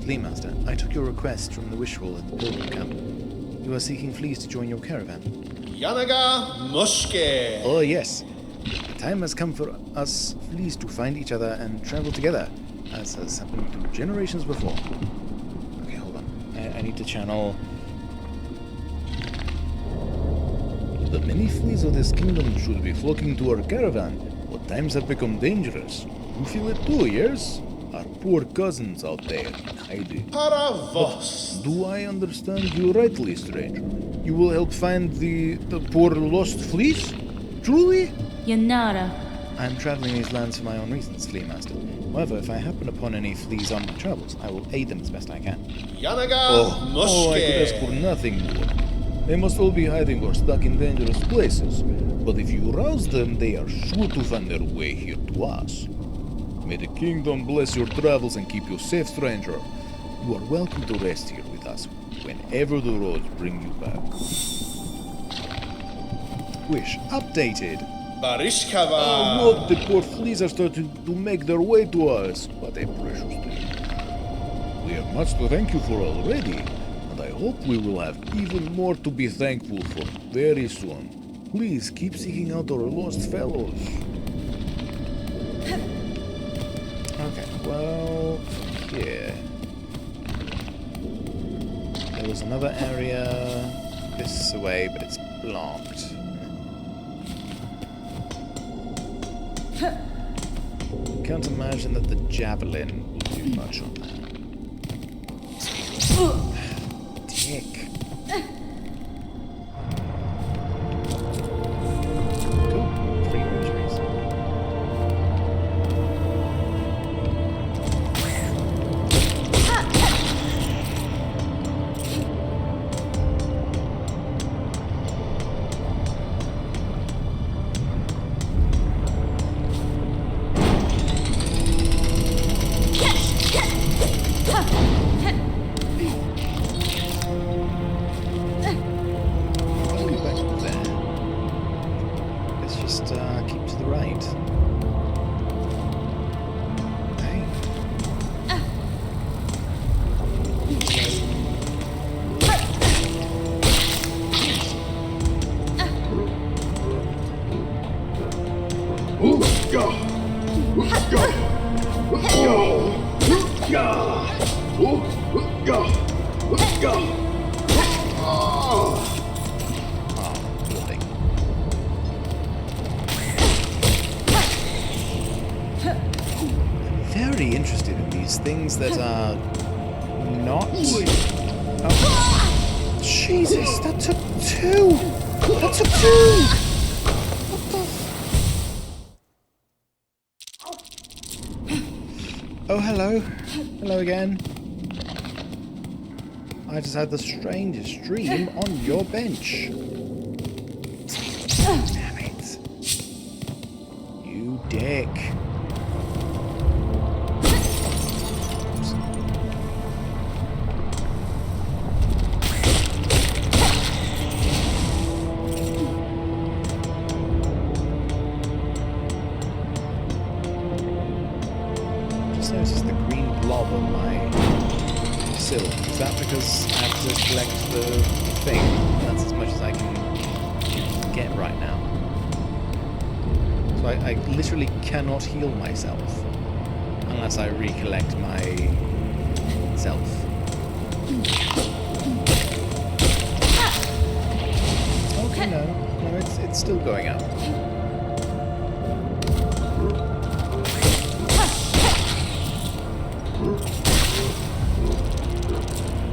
Lee Master, I took your request from the Wishful at the Pilgrim Camp. You are seeking fleas to join your caravan. Yanaga Mushke. Oh, yes. The time has come for us fleas to find each other and travel together, as has happened to generations before. Okay, hold on. I need to channel. The many fleas of this kingdom should be flocking to our caravan, but times have become dangerous. You feel it too, yes? Our poor cousins out there in hiding. Paravos. Do I understand you rightly, stranger? You will help find the poor lost fleas? Truly? Yanara. I'm traveling these lands for my own reasons, Flea Master. However, if I happen upon any fleas on my travels, I will aid them as best I can. Yanaga Oh, I could ask for Mushke. nothing more. They must all be hiding or stuck in dangerous places. But if you rouse them, they are sure to find their way here to us. May the kingdom bless your travels and keep you safe, stranger. You are welcome to rest here with us whenever the roads bring you back. Wish updated. Barishkava. Look, the poor fleas are starting to make their way to us. What a precious thing. We have much to thank you for already, and I hope we will have even more to be thankful for very soon. Please keep seeking out our lost fellows. Okay, well, here. There was another area this way, but it's blocked. Can't imagine that the javelin will do much on that. Dick. Cool. 3 injuries. Let's go back to there. Let's just keep to the right. Hey. Building. I'm very interested in these things that are not. Oh. Jesus, that took 2! That took 2! What the? Oh, hello. Hello again. I just had the strangest dream on your bench. Damn it. You dick. Oops. Just noticed the green blob on my silk. Is that because I have to collect the thing? That's as much as I can get right now. So I literally cannot heal myself unless I recollect myself. Okay, no, it's still going up.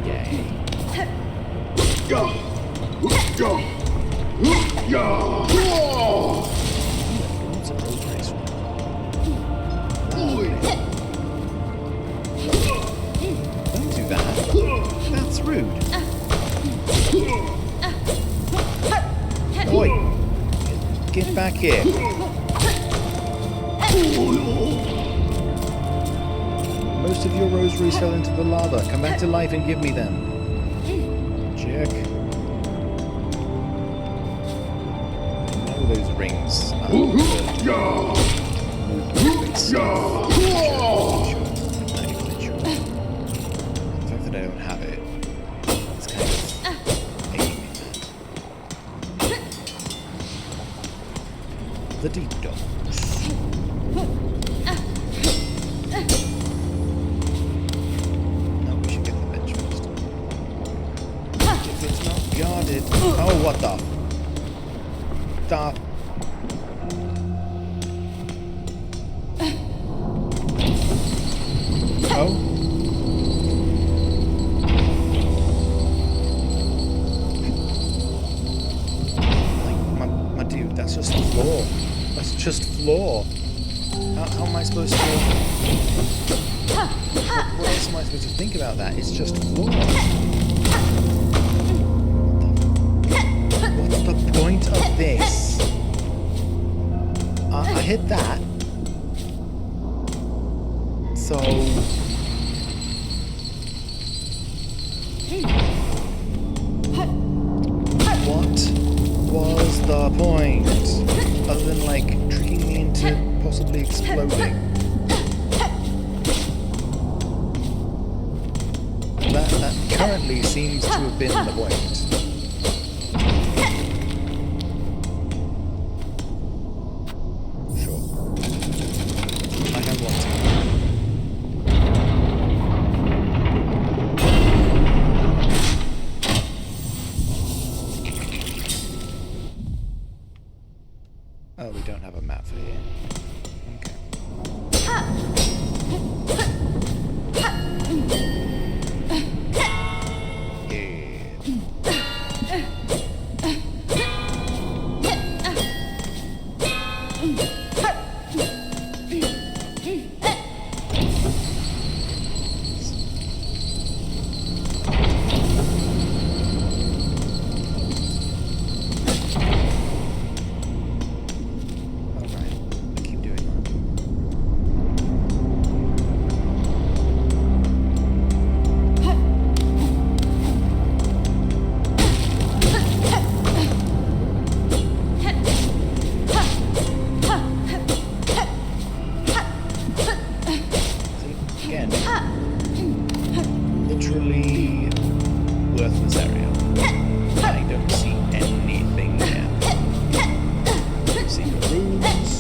Yay. It's a road race. Don't do that. That's rude. Oi! Get back here. Most of your rosaries fell into the lava. Come back to life and give me them. Jerk. I know those rings are the fact that I don't have it, it's kind of making me mad. The deep dogs. No, we should get the bench first. If it's not guarded. Oh, what the? Stop. Oh. My dude, that's just floor. That's just floor. How am I supposed to... What else am I supposed to think about that? It's just floor. What's the point of this? I hit that. So... What was the point? Other than, like, tricking me into possibly exploding. That currently seems to have been the point. Sure. I don't want to. Oh, we don't have a map for here. Okay. Literally worthless area. I don't see anything there. Secret rooms.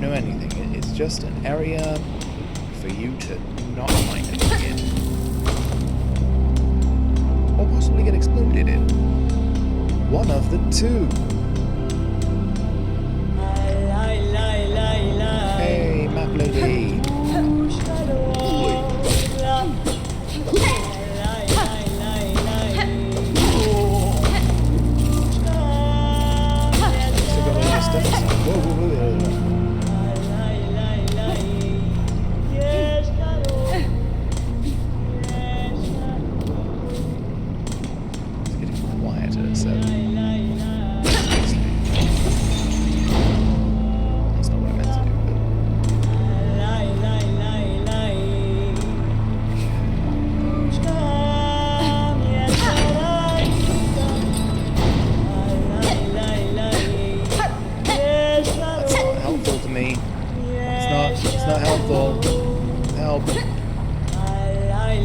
No anything. It's just an area for you to not find anything in. Or possibly get exploded in. One of the two. Hey, map lady. Help.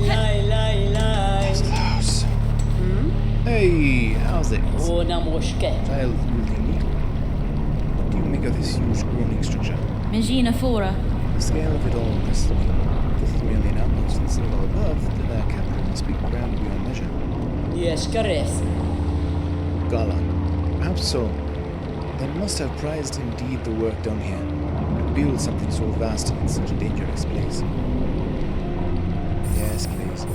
That's close. Hey, how's it? Child wielding needle. What do you make of this huge groaning structure? Mangina fora. The scale of it all is merely an outlook to the symbol above, that their capital must be grand beyond measure. Yes, caress. Gala. Perhaps so. They must have prized indeed the work done here. To build something so vast in such a dangerous place. Yes, please.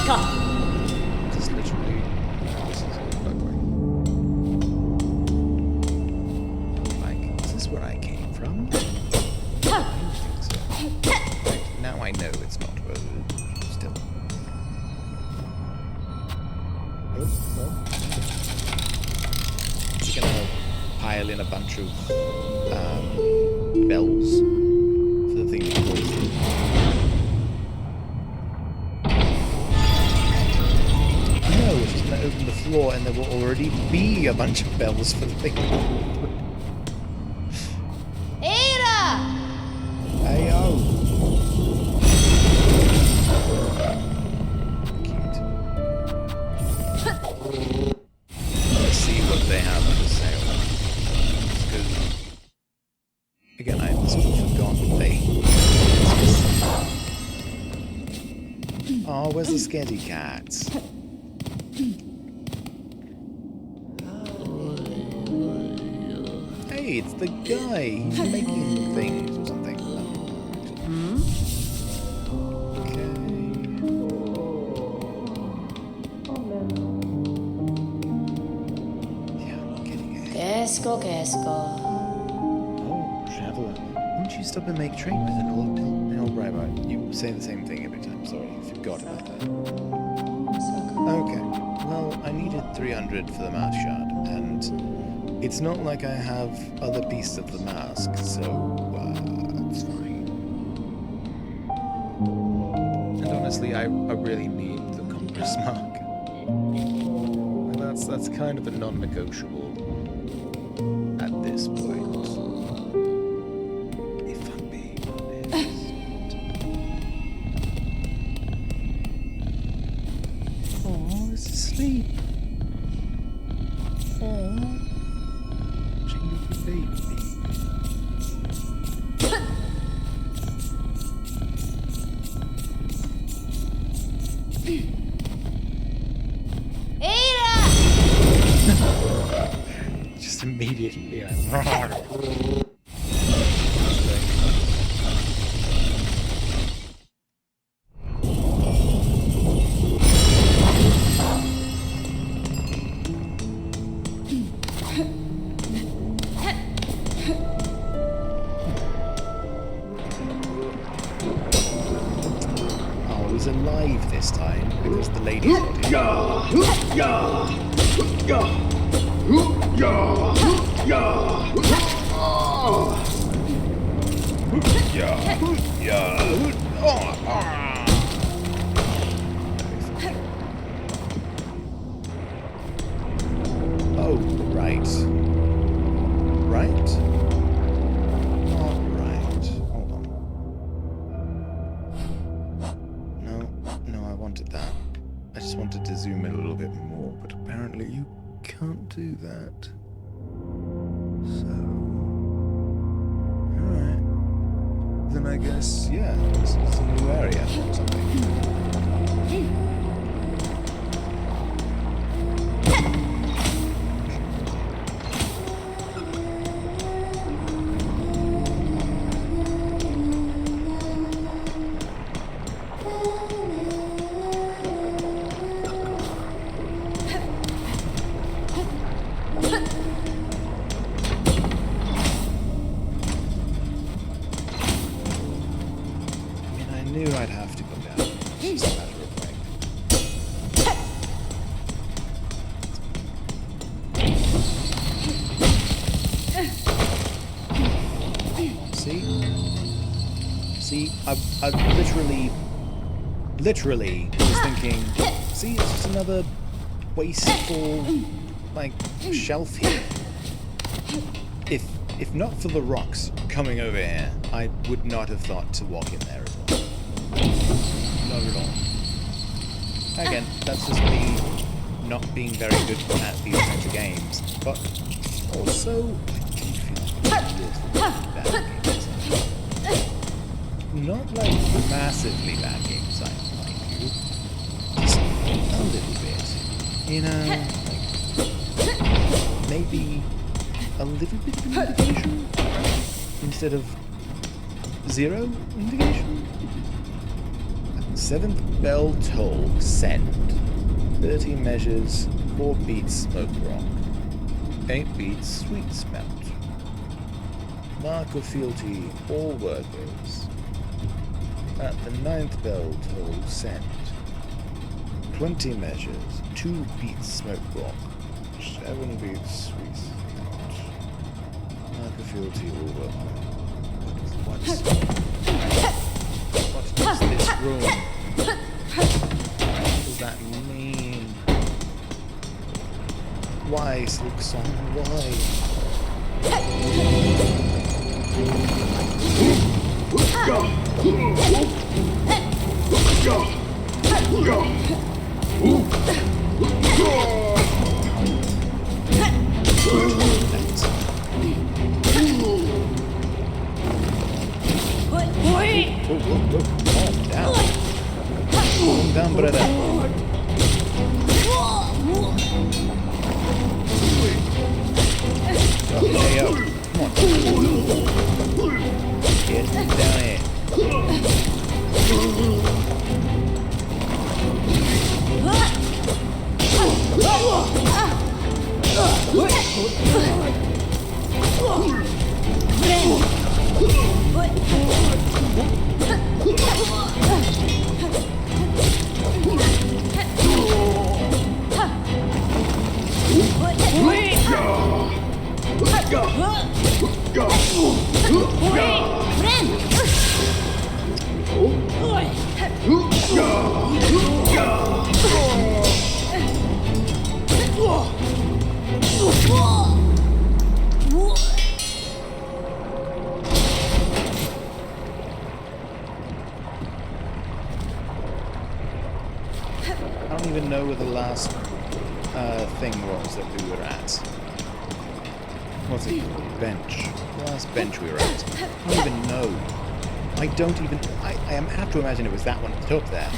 Just literally. This is like, is this where I came from? I don't think so. Right, now I know it's not road. Still. Oh, well. Is he gonna pile in a bunch of bells for the thing to go through? No, it's just gonna open the floor and there will already be a bunch of bells for the thing to go through. Ada! Hey-o! Cute. Let's see what they have for sale. Because, again, I sort of forgot that they... Oh, where's the scaredy cats? Hey, it's the guy. He's making things or something. Okay. Yeah, I'm getting it. Quesco. Oh, traveler. Won't you stop and make trade with an old pill? Right. You say the same thing every time. Sorry, I forgot about that. Okay. Well, I needed 300 for the mask shard, and it's not like I have other pieces of the mask, so it's fine. And honestly, I really need the compress mark. And that's kind of a non-negotiable at this point. If I'm being honest. Oh, it's asleep. Oh. Baby. Ada! Just immediately. Alive this time because the lady's not here. Oh, right. Right? All right. Hold on. No, I wanted that. I just wanted to zoom in a little bit more, but apparently you can't do that. So... Alright. Then I guess, yeah, this is a new area or something. I'd have to go down. It's just a matter of like... See, I literally was thinking, see, it's just another wasteful, like, shelf here. If not for the rocks coming over here, I would not have thought to walk in there as well. Not at all. Again, that's just me not being very good at these kinds of games, but also I do feel bad games. Not like massively bad games, I mind you. Just a little bit. You know, like maybe a little bit of indication instead of zero indication. 7th bell toll, send. 30 measures, 4 beats smoke rock. 8 beats sweet smelt. Mark of fealty, all workers. At the 9th bell toll, send. 20 measures, 2 beats smoke rock. 7 beats sweet smelt. Mark of fealty, all workers. What does this room? What does that mean? Why, Silksong? Why? Calm down, brother. Hey, yo. Come on. Get down here. I don't even know where the last thing was that we were at. What's it called? Bench. The last bench we were at. I don't even know. I don't even... I have to imagine it was that one at the top there.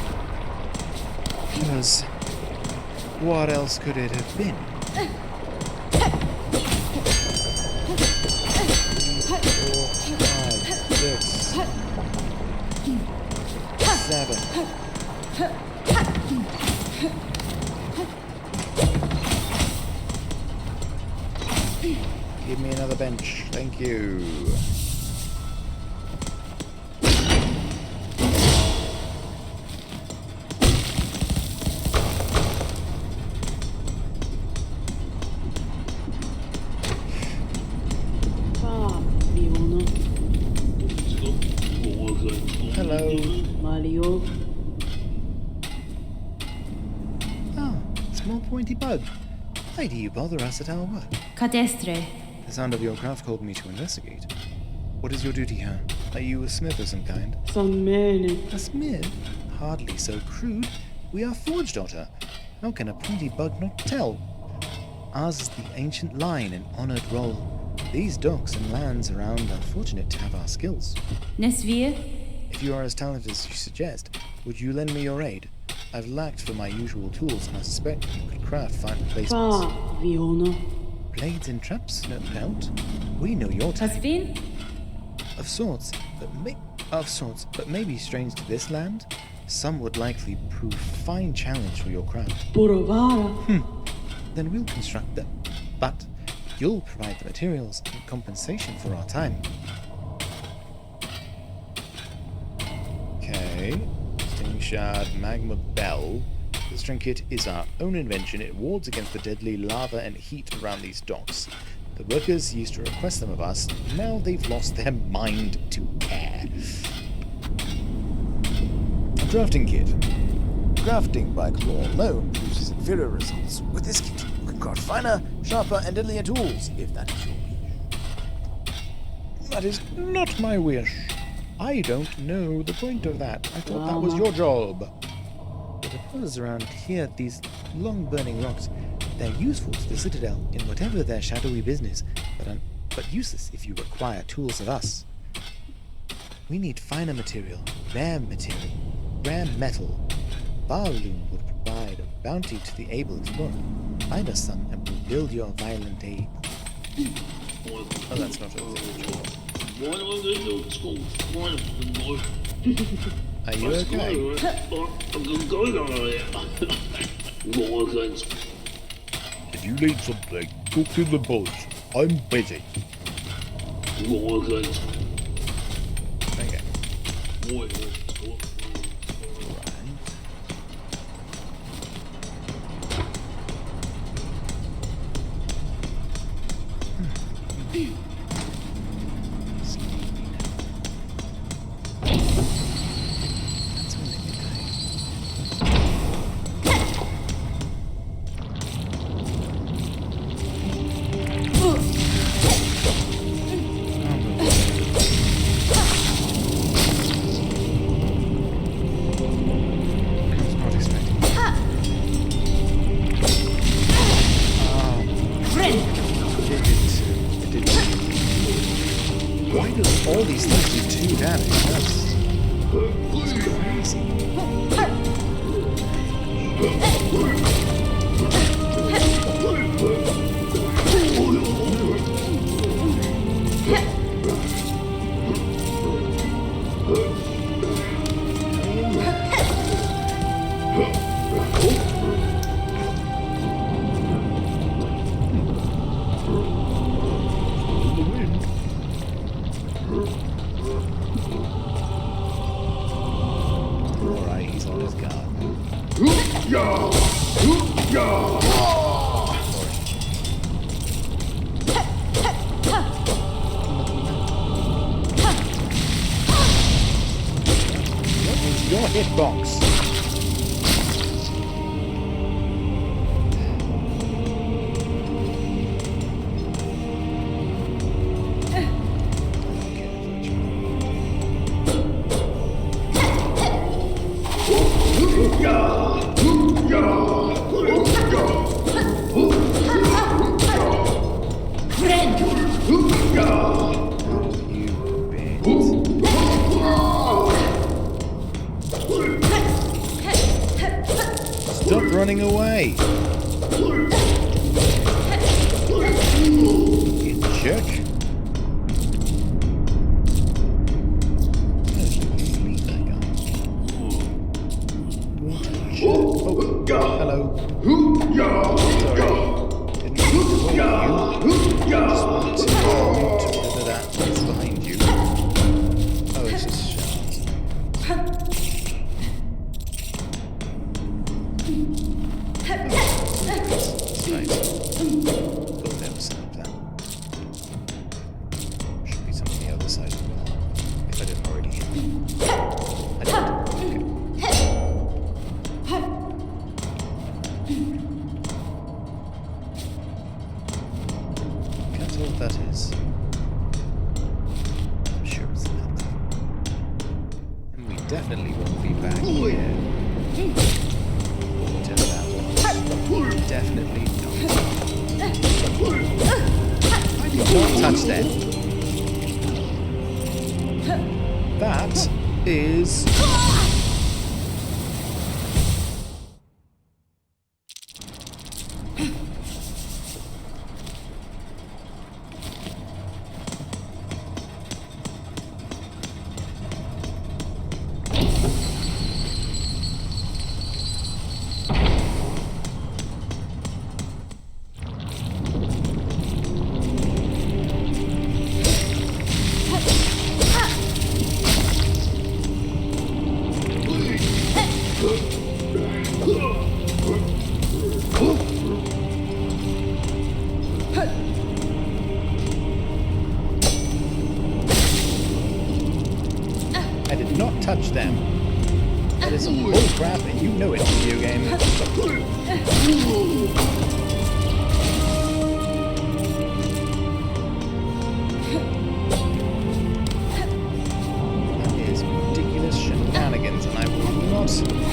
Because... what else could it have been? 7. Give me another bench, thank you. Hello. Mario. Ah, small pointy bug. Why do you bother us at our work? Cadestre. The sound of your craft called me to investigate. What is your duty here? Are you a smith of some kind? Some man. A smith? Hardly so crude. We are forged, Otter. How can a pointy bug not tell? Ours is the ancient line and honored role. These docks and lands around are fortunate to have our skills. Nesvir. If you are as talented as you suggest, would you lend me your aid? I've lacked for my usual tools, and I suspect you could craft fine replacements. Viona. Blades and traps, no doubt. We know your type. Tasvin. Of sorts, but maybe strange to this land. Some would likely prove fine challenge for your craft. Borovara. Then we'll construct them. But you'll provide the materials and compensation for our time. Okay. Sting Shard Magma Bell. This trinket is our own invention. It wards against the deadly lava and heat around these docks. The workers used to request them of us. Now they've lost their mind to care. Crafting kit. Crafting by claw alone produces inferior results. With this kit, you can craft finer, sharper, and deadlier tools, if that is your wish. That is not my wish. I don't know the point of that. I thought that was your job. The deposits around here, these long-burning rocks, they're useful to the Citadel in whatever their shadowy business, but useless if you require tools of us. We need finer material, rare metal. Barloom would provide a bounty to the able explorer. Find us some and we'll build your violent aid. Oh, that's not a thing. I Are you okay? If you need something, talk to the boys. I'm busy. Okay. That's a limit, I was not expecting that. It did. Why do all these things do 2 damage? That's crazy. Alright, he's on his guard. What is your hitbox? Stop running away! You jerk! Leave that guy. What a jerk. Oh, hello. Sorry. Didn't mean to wake you. Just wanted to whether that is behind you. Oh, it's just shards. Right. Thought there was some of that. Should be some on the other side as well. If I didn't already hit them. I did. Okay. Can't tell what that is. I'm sure it's that. And we definitely won't be back here. Whatever that was. Definitely not. I did not touch that. That is... I did not touch them. That is some bull crap, and you know it, video game. That is ridiculous shenanigans, and I will not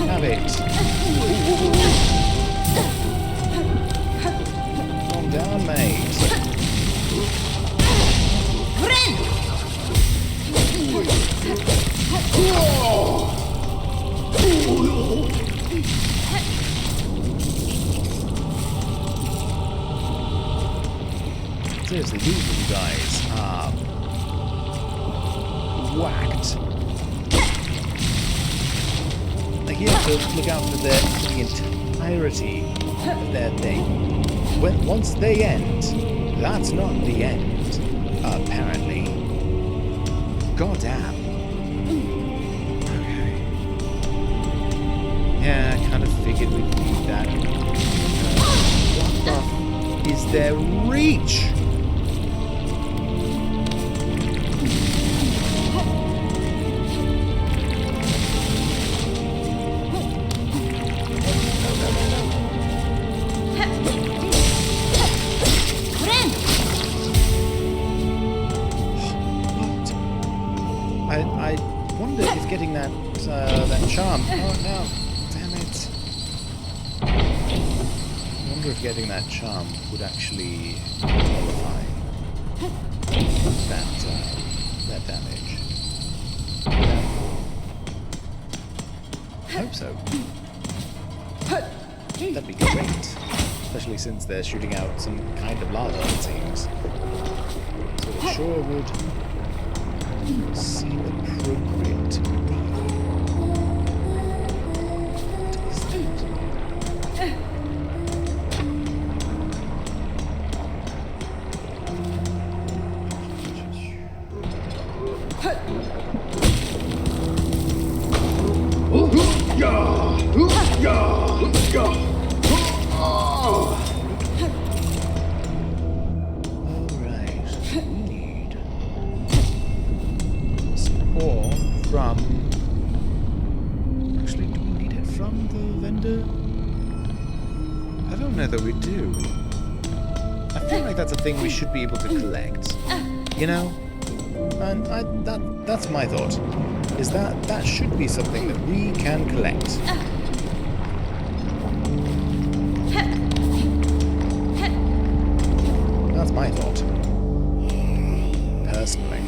have it. Calm down, mate. Seriously, these guys are whacked. here to look out for the entirety of their thing. Once they end, that's not the end, apparently. Goddamn. Okay. Yeah, I kind of figured we'd need that. What the is their reach? I wonder if getting that charm. Oh no! Damn it! I wonder if getting that charm would actually nullify that damage. I hope so. That'd be great, especially since they're shooting out some kind of lava. It seems. So it sure would seem appropriate to me. That we do. I feel like that's a thing we should be able to collect. You know? And that's my thought. Is that should be something that we can collect. That's my thought. Personally.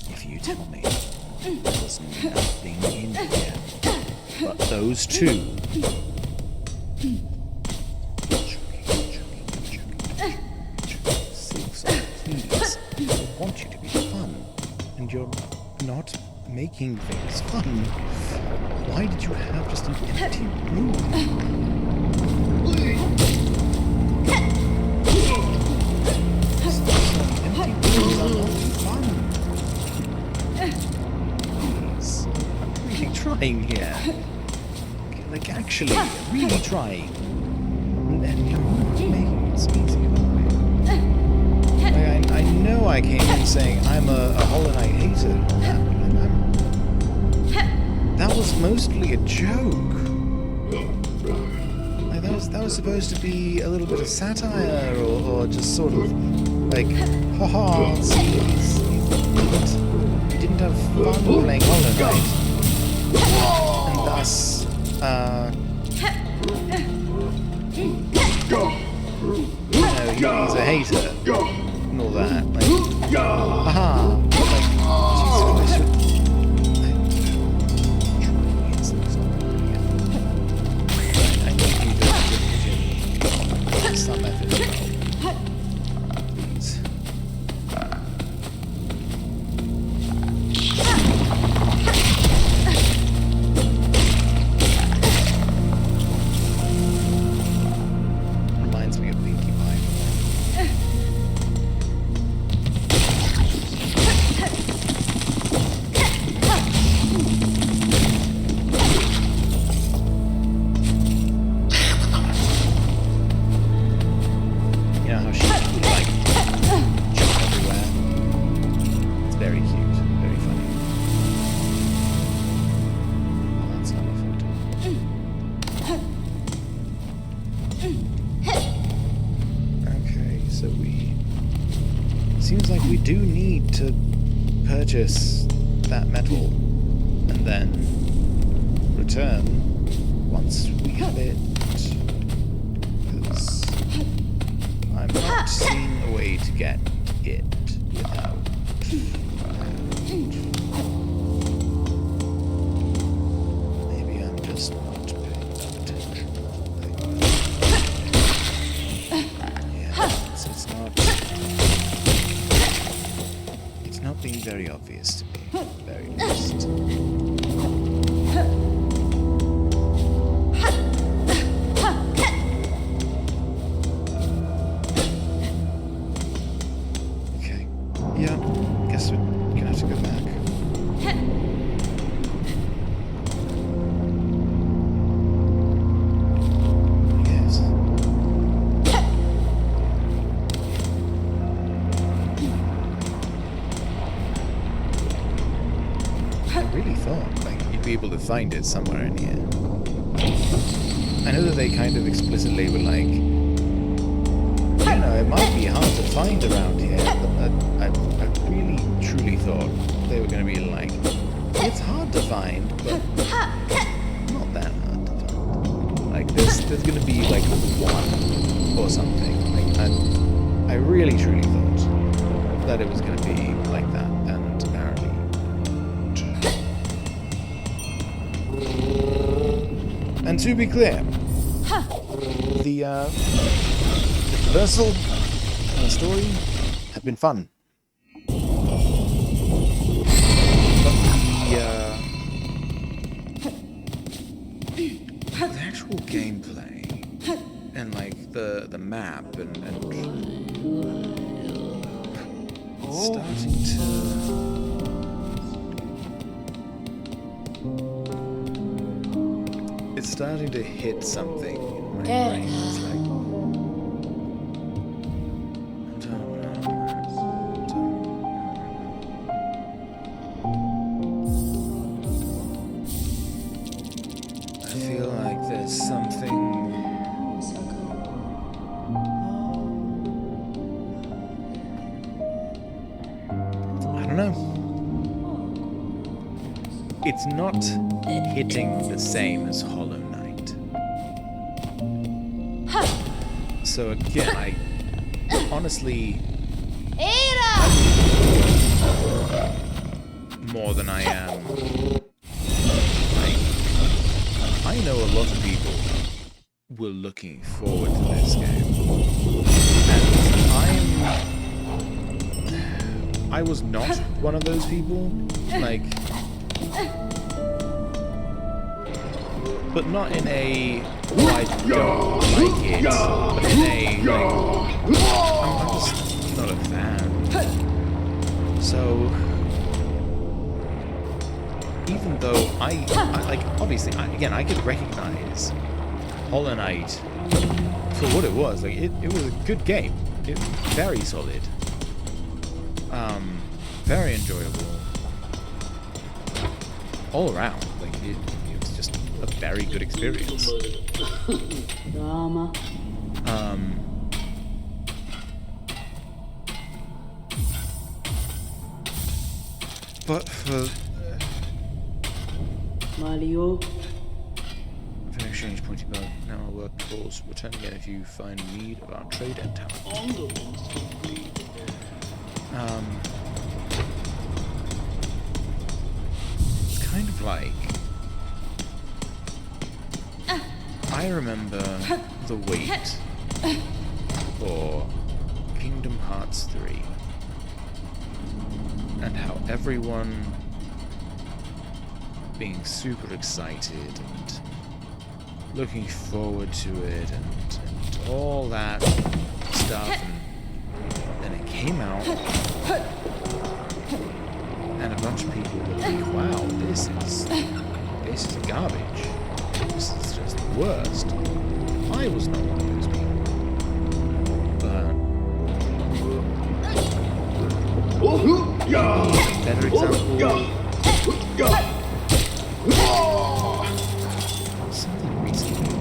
If you tell me there's nothing in here but those two. Silksong, please. I want you to be fun. And you're not making things fun. Why did you have just an empty room? Trying here. Like, actually, really trying. And you're not making it easy about me. Like, I know I came in saying I'm a Hollow Knight hater. That was mostly a joke. Like, that was supposed to be a little bit of satire, or just sort of like, haha, see, you didn't have fun playing Hollow Knight. And thus, he's a hater and all that. Like, haha. Like, Jesus Christ. I need you to put in some effort as well. Please. Seems like we do need to purchase that metal and then return once we have it. Because I'm not seeing a way to get it, you know. Maybe I'm just not paying attention. Yeah, it's not being very obvious to me, at the very least. Okay. Yeah, guess we're gonna have to go back. Yes. I really thought, like, you'd be able to find it somewhere in here. I know that they kind of explicitly were like, you know, it might be hard to find around here, but I really, truly thought they were going to be like, it's hard to find, but not that hard to find. Like, there's going to be, like, one or something. Like, I really, truly thought that it was going to be like that, and apparently not. And to be clear, the traversal and the story have been fun. But the actual gameplay and like the map and it's starting to hit something in my brain. It's like, I feel like there's something. I don't know. It's not hitting the same as Hollow Knight. So again, I honestly more than I am. Like, I know a lot of people were looking forward to this game, and I was not one of those people. Like, but not in a I don't like it, but in a like I'm just not a fan. So even though I like, obviously, I could recognize Hollow Knight for what it was. Like, it was a good game. It very solid. Very enjoyable. All around. Like, it was just a very good experience. Drama. But for Mario. an exchange point about now I'll work towards return again if you find need of our trade and talent. It's kind of like I remember the wait for Kingdom Hearts 3 and how everyone being super excited and looking forward to it and all that stuff, and then it came out and a bunch of people were like, wow, this is garbage. This is just the worst. I was not one of those people. But better example, something recently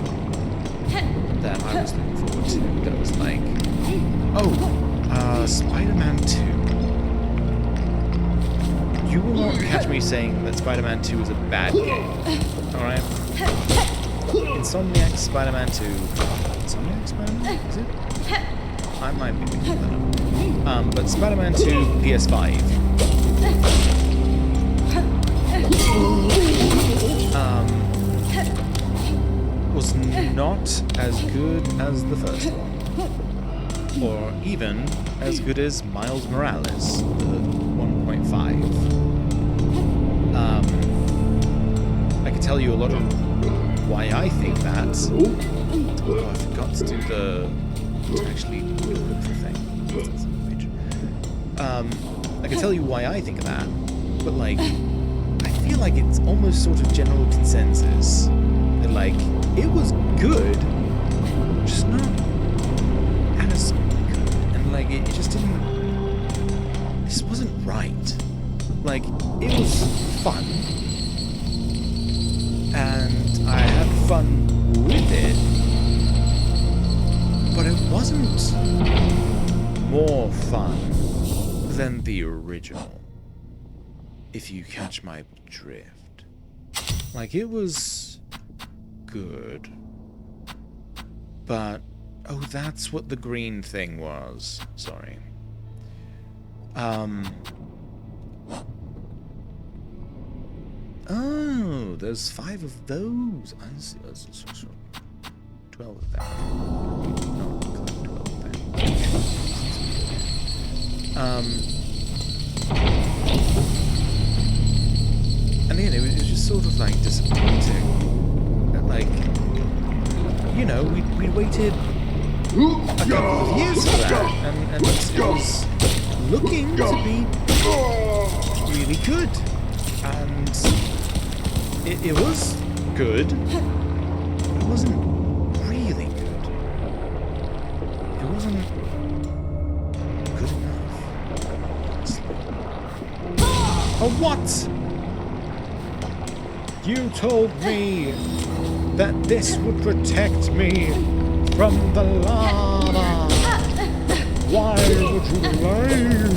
that I was looking forward to that was like, Spider-Man 2. You will not catch me saying that Spider-Man 2 is a bad game. Alright? Insomniac Spider-Man 2. Insomniac Spider-Man? Is it? I might be thinking that up. But Spider-Man 2 PS5. Was not as good as the first one. Or even as good as Miles Morales, the 1.5. I can tell you a lot of why I think that. Oh, I forgot to do to actually equip the thing. I can tell you why I think of that, but like, I feel like it's almost sort of general consensus that like, it was good, just not as good, and like, it just didn't, this wasn't right. Like, it was fun, and I had fun with it, but it wasn't more fun than the original, if you catch my drift. Like, it was good, but oh, that's what the green thing was. Sorry. Oh, there's 5 of those. I see. 12 of them. No, 12 of them. And again, it was just sort of like disappointing. That, like, you know, we waited a couple of years for that, and it was looking to be really good, and it was good, but it wasn't really good. It wasn't good enough, honestly. Oh, what? You told me that this would protect me from the lava. Why would you lie?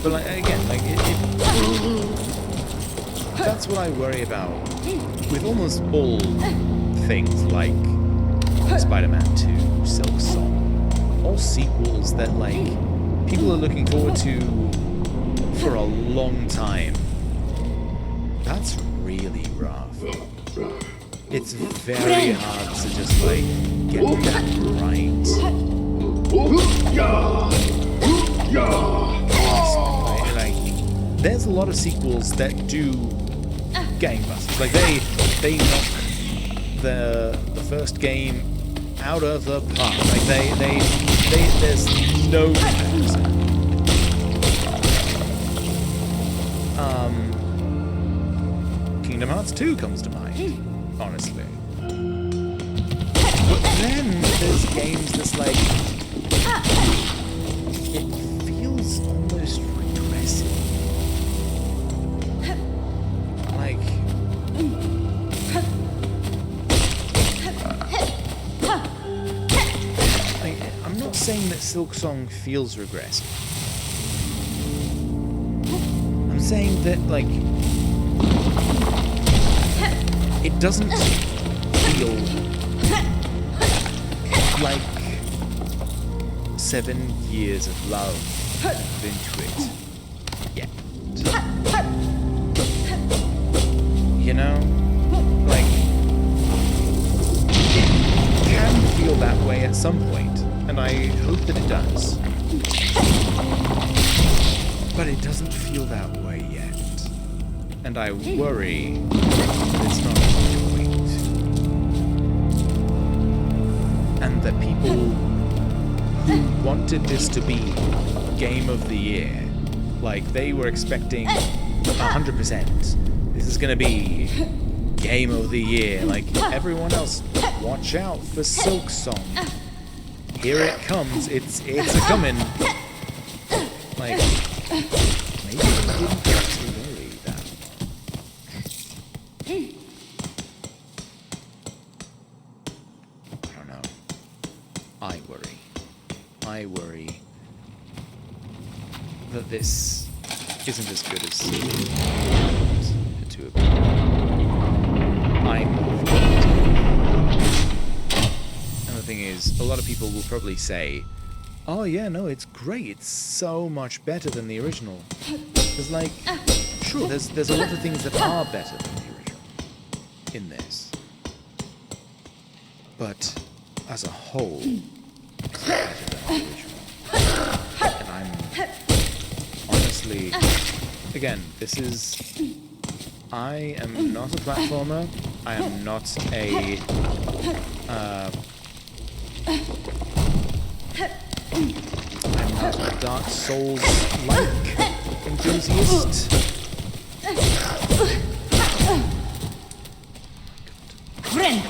But like, again, like that's what I worry about with almost all things like Spider-Man 2, Silksong, all sequels that like people are looking forward to for a long time. That's really rough. It's very hard to just like get that right. Like, there's a lot of sequels that do gangbusters. Like they knock the first game out of the park. Like they there's no comparison. Kingdom Hearts 2 comes to mind, honestly. But then there's games that's like, it feels almost regressive. Like, I'm not saying that Silksong feels regressive. I'm saying that, like, it doesn't feel like 7 years of love put into it yet. You know? Like, it can feel that way at some point, and I hope that it does. But it doesn't feel that way yet. And I worry that it's not going to. And that people who wanted this to be Game of the Year, like they were expecting 100%, this is going to be Game of the Year, like everyone else, watch out for Silksong. Here it comes, it's a-coming. Like, maybe I didn't have to worry that much. I don't know. I worry that this isn't as good as the two of them. I'm and the thing is, a lot of people will probably say, oh yeah, no, it's great. It's so much better than the original. There's like, sure, there's a lot of things that are better than the original in this. But as a whole, it's better than the original. And I'm honestly, again, I am not a platformer. I am not a I'm not a Dark Souls-like enthusiast. Friend.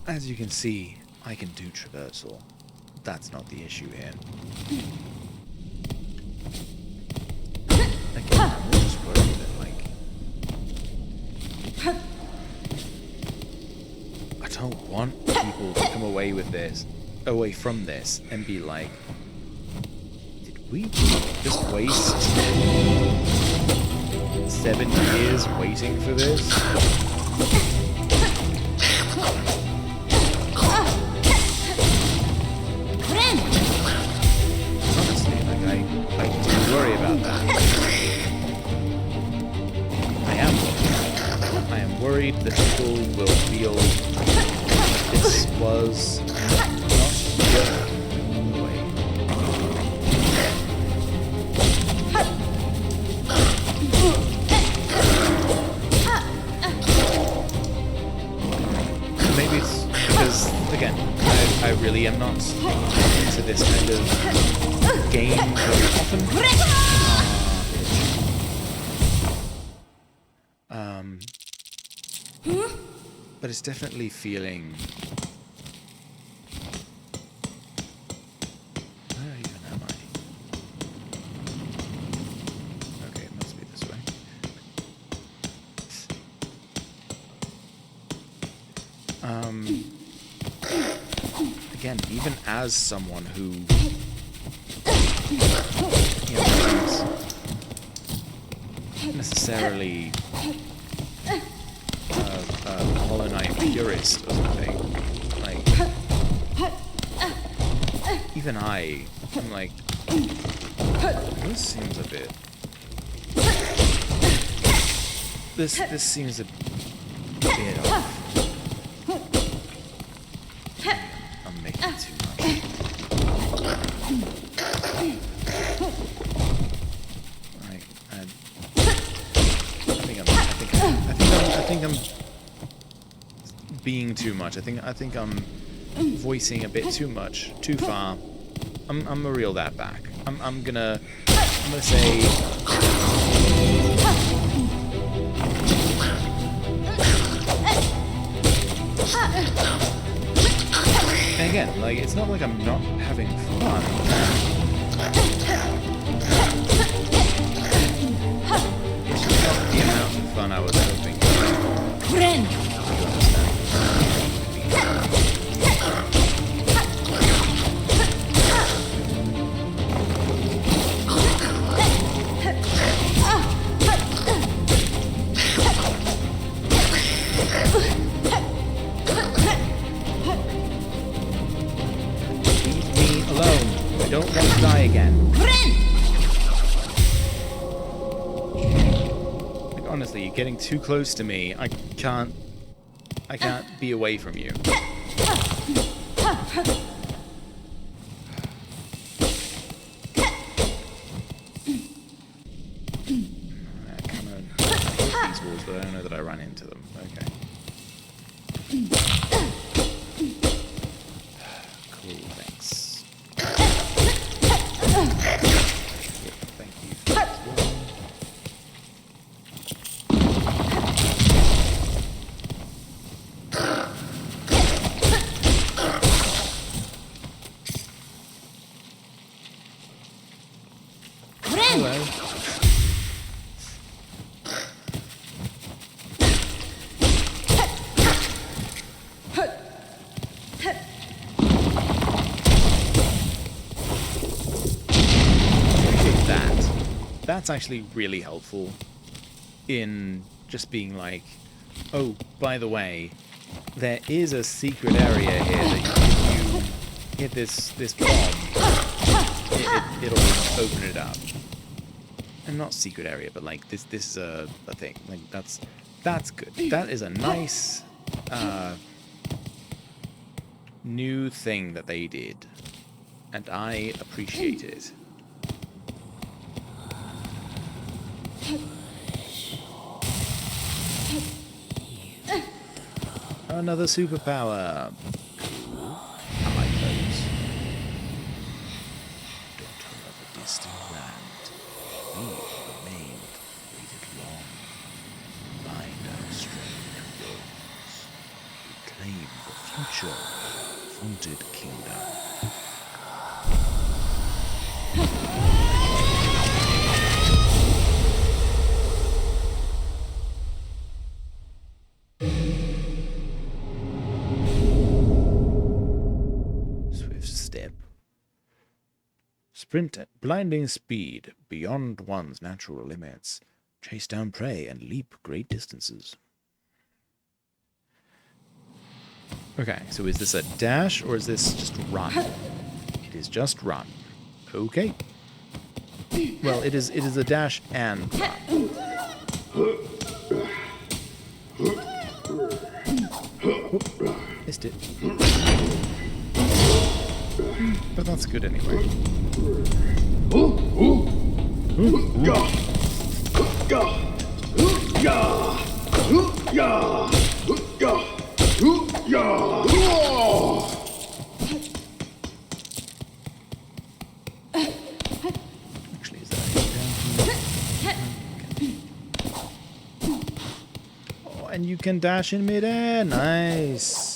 As you can see, I can do traversal. That's not the issue here. Again, I'm just worried that, like, I don't want people to come away from this, and be like, did we just waste 7 years waiting for this? I do worry about that. I am worried that people will feel this was not the way. Maybe it's because, again, I really am not into this kind of game very often. But it's definitely feeling... Where even am I? Okay, it must be this way. Again, even as someone who... isn't necessarily a Hollow Knight purist or something. Like, even I'm like, this seems a bit. This seems a bit off. I'm making too much. I think I'm being too much. I think I'm voicing a bit too much, too far. I'm gonna reel that back. I'm gonna say. And again, like, it's not like I'm not having fun. It's just not the amount of fun I was hoping. Friend. Leave me alone. I don't want to die again. Like, honestly, you're getting too close to me. I can't be away from you. Come on. I hate these walls, but I don't know that I ran into them. Okay. Cool, thanks. Thank you for this wall. Hello. that's actually really helpful in just being like, oh, by the way, there is a secret area here that if you hit this bomb, it'll open it up. And not secret area, but like this is a thing. Like that's good. That is a nice new thing that they did, and I appreciate it. Another superpower. Cool. I like those. Daughter of a distant land, we remained, waited long. Bind our strange wounds. Reclaim the future of haunted kingdom. Sprint at blinding speed, beyond one's natural limits. Chase down prey and leap great distances. Okay, so is this a dash or is this just run? It is just run. Okay. Well, it is a dash and run. Whoop, missed it. But that's good anyway. Actually, is that oh, and you can dash in midair. Nice.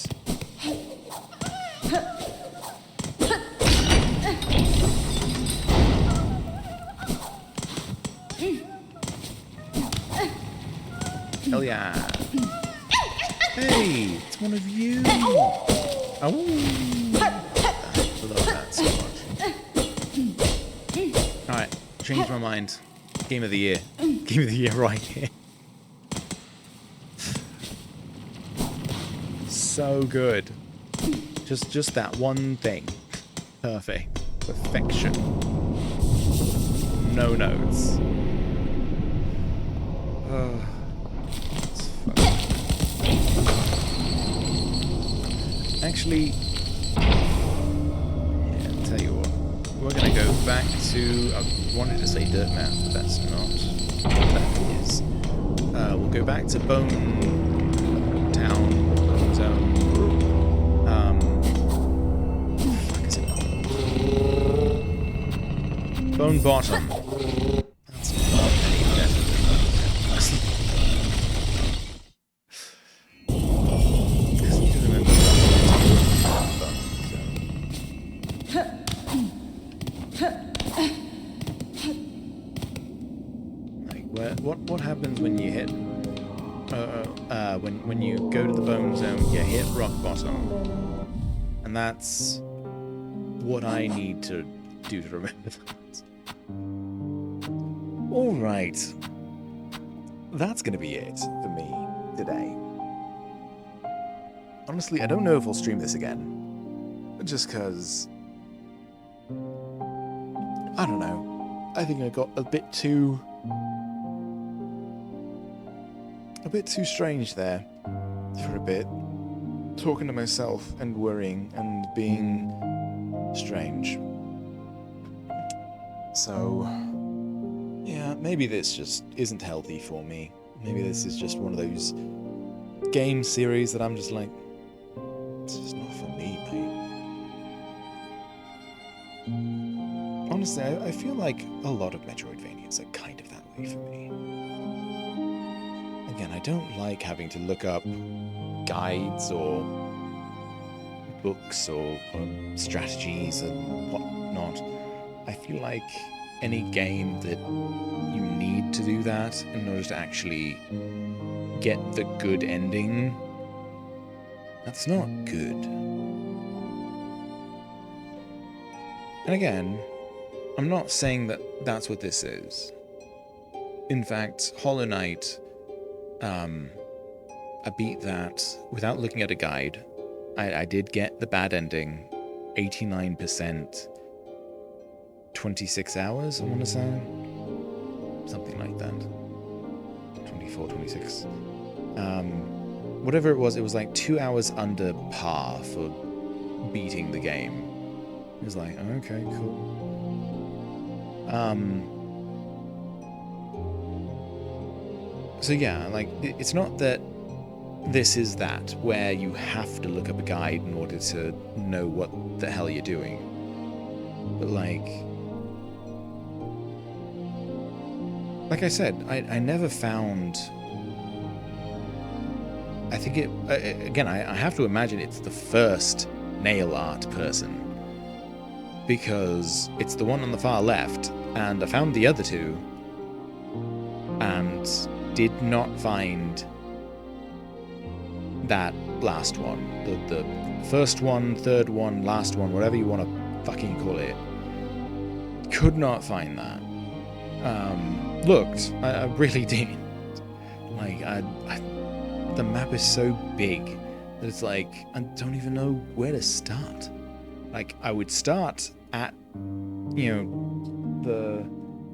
Hell yeah. Hey, it's one of you. Oh. I love that so much. Alright, change my mind. Game of the year. Game of the year right here. So good. Just that one thing. Perfect. Perfection. No notes. Actually, yeah, I'll tell you what. We're going to go back to... I wanted to say Dirt Man, but that's not what that is. We'll go back to Bone Town, Bone Zone. What the fuck is it called? Bone Bottom. That's not any better than that. I need to remember what happens when you hit when you go to the bone zone, you hit rock bottom, and that's what I need to do to remember that. All right, that's gonna be it for me today. Honestly, I don't know if I'll stream this again, just because I don't know. I think I got a bit too strange there for a bit, talking to myself and worrying and being strange. So yeah, maybe this just isn't healthy for me. Maybe this is just one of those game series that I'm just like, it's just not for me, mate. Honestly, I feel like a lot of Metroidvanias are kind of that way for me. Again, I don't like having to look up guides or books or strategies and whatnot. I feel like any game that you need to do that in order to actually get the good ending, that's not good. And again, I'm not saying that that's what this is. In fact, Hollow Knight, I beat that without looking at a guide. I did get the bad ending, 89%, 26 hours, I want to say. Something like that. 24, 26. Whatever it was like 2 hours under par for beating the game. It was like, okay, cool. So yeah, like, it's not that this is that, where you have to look up a guide in order to know what the hell you're doing. But like I said, I never found... I think it... again, I have to imagine it's the first nail art person. Because it's the one on the far left, and I found the other two, and did not find that last one. The first one, third one, last one, whatever you want to fucking call it. Could not find that. Looked. I really did. Like, the map is so big that it's like, I don't even know where to start. Like, I would start at, you know,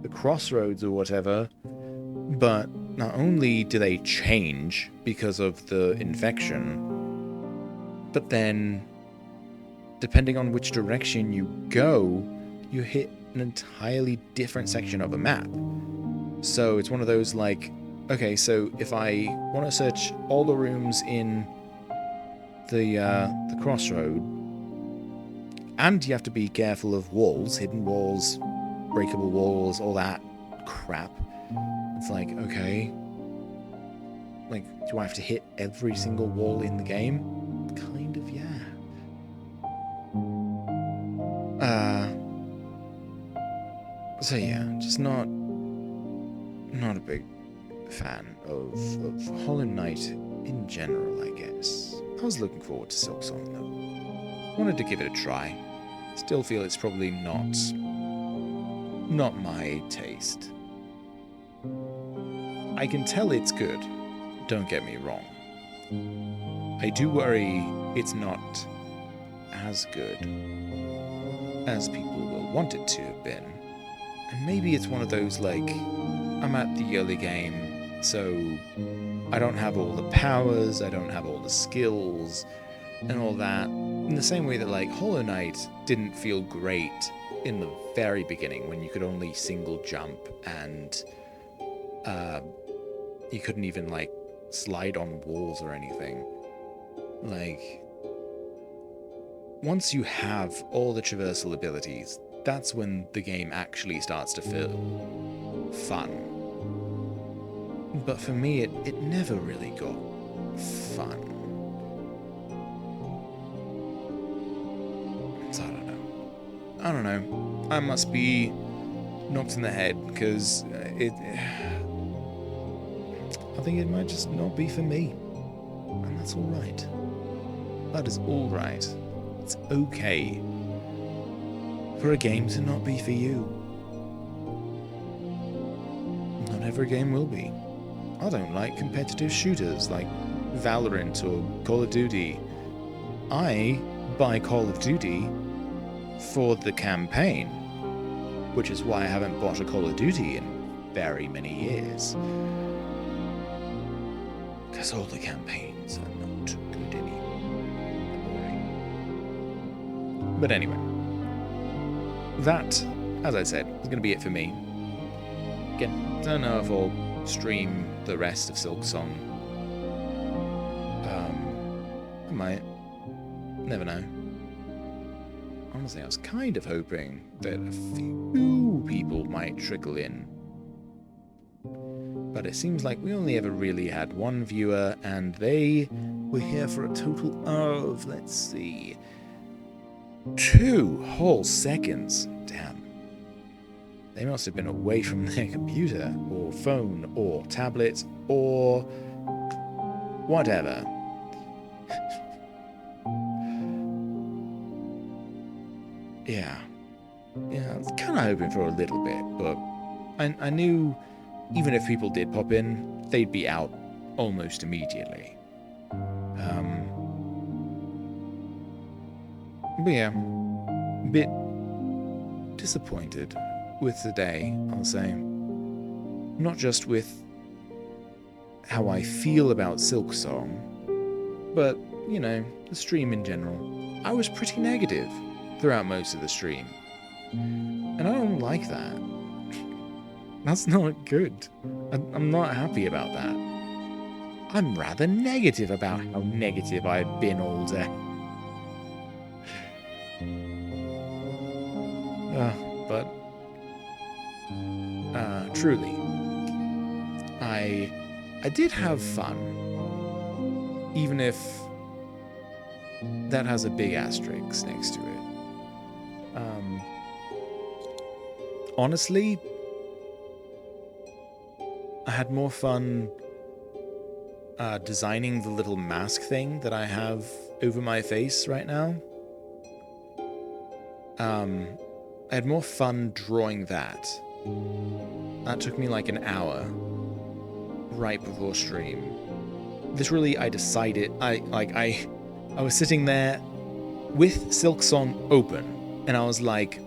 the crossroads or whatever, but not only do they change because of the infection, but then, depending on which direction you go, you hit an entirely different section of a map. So it's one of those like, okay, so if I want to search all the rooms in the crossroad, and you have to be careful of walls, hidden walls, breakable walls, all that crap. It's like, okay, like, do I have to hit every single wall in the game? Kind of, yeah. So yeah, just not a big fan of Hollow Knight in general, I guess. I was looking forward to Silksong though. Wanted to give it a try. Still feel it's probably not my taste. I can tell it's good, don't get me wrong. I do worry it's not as good as people will want it to have been. And maybe it's one of those, like, I'm at the early game, so I don't have all the powers, I don't have all the skills, and all that. In the same way that, like, Hollow Knight didn't feel great in the very beginning, when you could only single jump, and you couldn't even, like, slide on walls or anything. Like, once you have all the traversal abilities, that's when the game actually starts to feel fun. But for me, it never really got fun. So I don't know. I must be knocked in the head, because I think it might just not be for me. And that's alright. That is alright. It's okay for a game to not be for you. Not every game will be. I don't like competitive shooters like Valorant or Call of Duty. I buy Call of Duty for the campaign, which is why I haven't bought a Call of Duty in very many years. Because all the campaigns are not good anymore. Boring. But anyway, that, as I said, is going to be it for me. Again, don't know if I'll stream the rest of Silksong. I might. Never know. Honestly, I was kind of hoping that a few people might trickle in. But it seems like we only ever really had one viewer, and they were here for a total of, let's see, 2 whole seconds. Damn. They must have been away from their computer, or phone, or tablet, or whatever. Yeah, I was kind of hoping for a little bit, but I knew even if people did pop in, they'd be out almost immediately. But yeah, a bit disappointed with the day, I'll say. Not just with how I feel about Silksong, but, you know, the stream in general. I was pretty negative throughout most of the stream. And I don't like that. That's not good. I'm not happy about that. I'm rather negative about how negative I've been all day. Truly, I did have fun, even if that has a big asterisk next to it. Honestly, I had more fun designing the little mask thing that I have over my face right now. I had more fun drawing that. That took me like an hour right before stream. Literally, I decided I was sitting there with Silksong open, and I was like,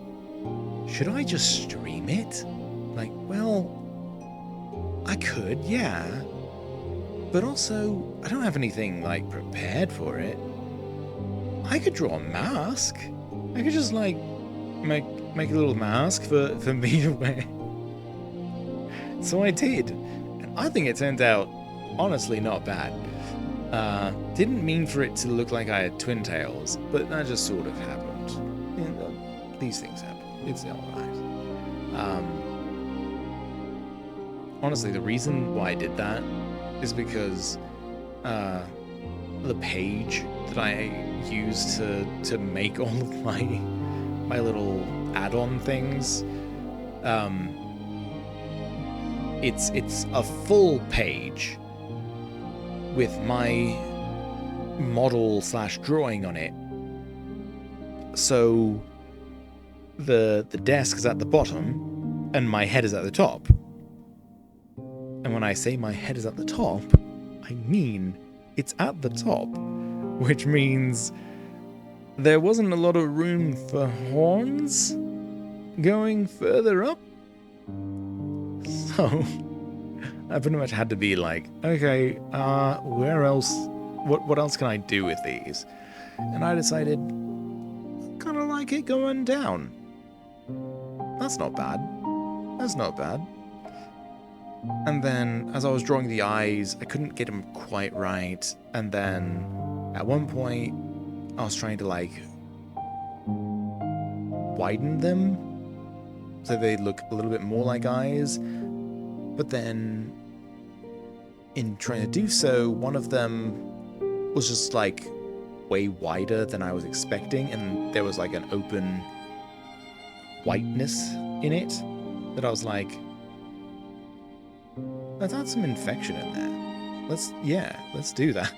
should I just stream it? Like, well, I could, yeah. But also, I don't have anything like prepared for it. I could draw a mask. I could just like make a little mask for me to wear. So I did. And I think it turned out honestly not bad. Didn't mean for it to look like I had twin tails, but that just sort of happened. You know, these things happen. It's alright. Honestly, the reason why I did that is because the page that I used to make all of my little add-on things, it's a full page with my model / drawing on it. So the desk is at the bottom and my head is at the top. And when I say my head is at the top, I mean it's at the top, which means there wasn't a lot of room for horns going further up. So I pretty much had to be like, okay, where else? What else can I do with these? And I decided, kind of like it going down. That's not bad. That's not bad. And then, as I was drawing the eyes, I couldn't get them quite right. And then, at one point, I was trying to, like, widen them so they look a little bit more like eyes. But then, in trying to do so, one of them was just, like, way wider than I was expecting. And there was, like, an open whiteness in it that I was like, let's add some infection in there. Let's do that.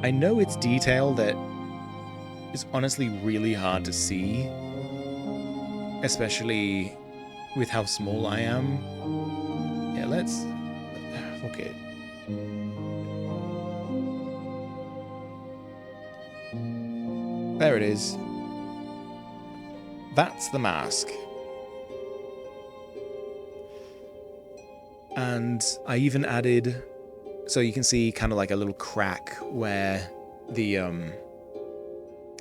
I know it's detail that is honestly really hard to see, especially with how small I am. Yeah, let's... Okay. There it is. That's the mask. And I even added, so you can see kind of like a little crack where the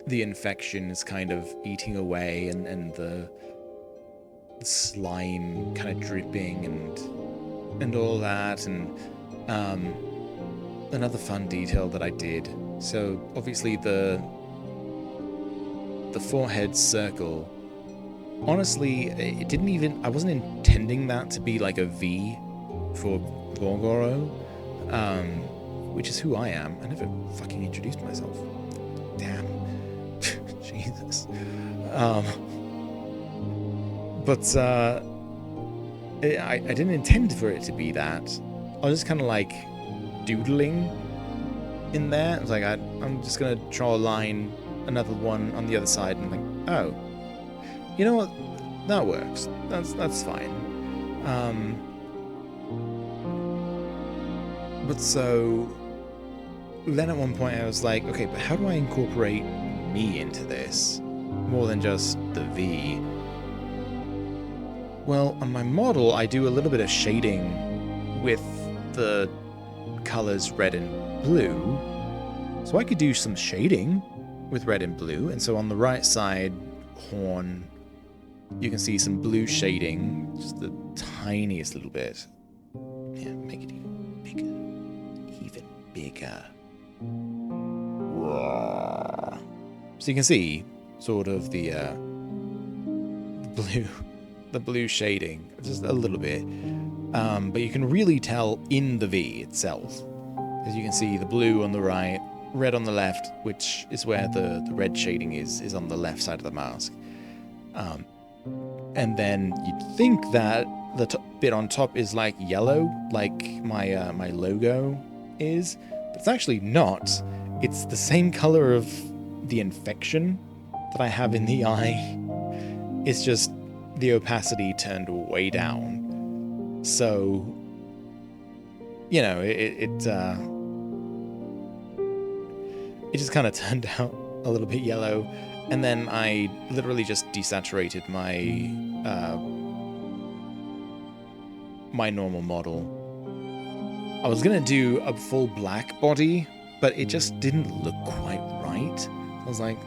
infection is kind of eating away and the slime kind of dripping and all that. And another fun detail that I did. So obviously the forehead circle, honestly, it didn't even, I wasn't intending that to be like a V for Vorgoro, which is who I am. I never fucking introduced myself. Damn. Jesus. But I didn't intend for it to be that. I was just kind of like doodling in there. I was like, I'm just gonna draw a line, another one on the other side, and like, oh, you know what? That works. That's fine. But so then at one point I was like, okay, but how do I incorporate me into this more than just the V? Well, on my model, I do a little bit of shading with the colors red and blue. So I could do some shading with red and blue. And so on the right side horn, you can see some blue shading, just the tiniest little bit. Yeah, make it even bigger. Even bigger. So you can see sort of the blue shading, just a little bit. But you can really tell in the V itself. As you can see, the blue on the right, red on the left, which is where the red shading is on the left side of the mask. And then you'd think that the bit on top is like yellow, like my my logo is, but it's actually not. It's the same color of the infection that I have in the eye. It's just the opacity turned way down. So, you know, it just kind of turned out a little bit yellow. And then I literally just desaturated my my normal model. I was gonna do a full black body, but it just didn't look quite right. I was like,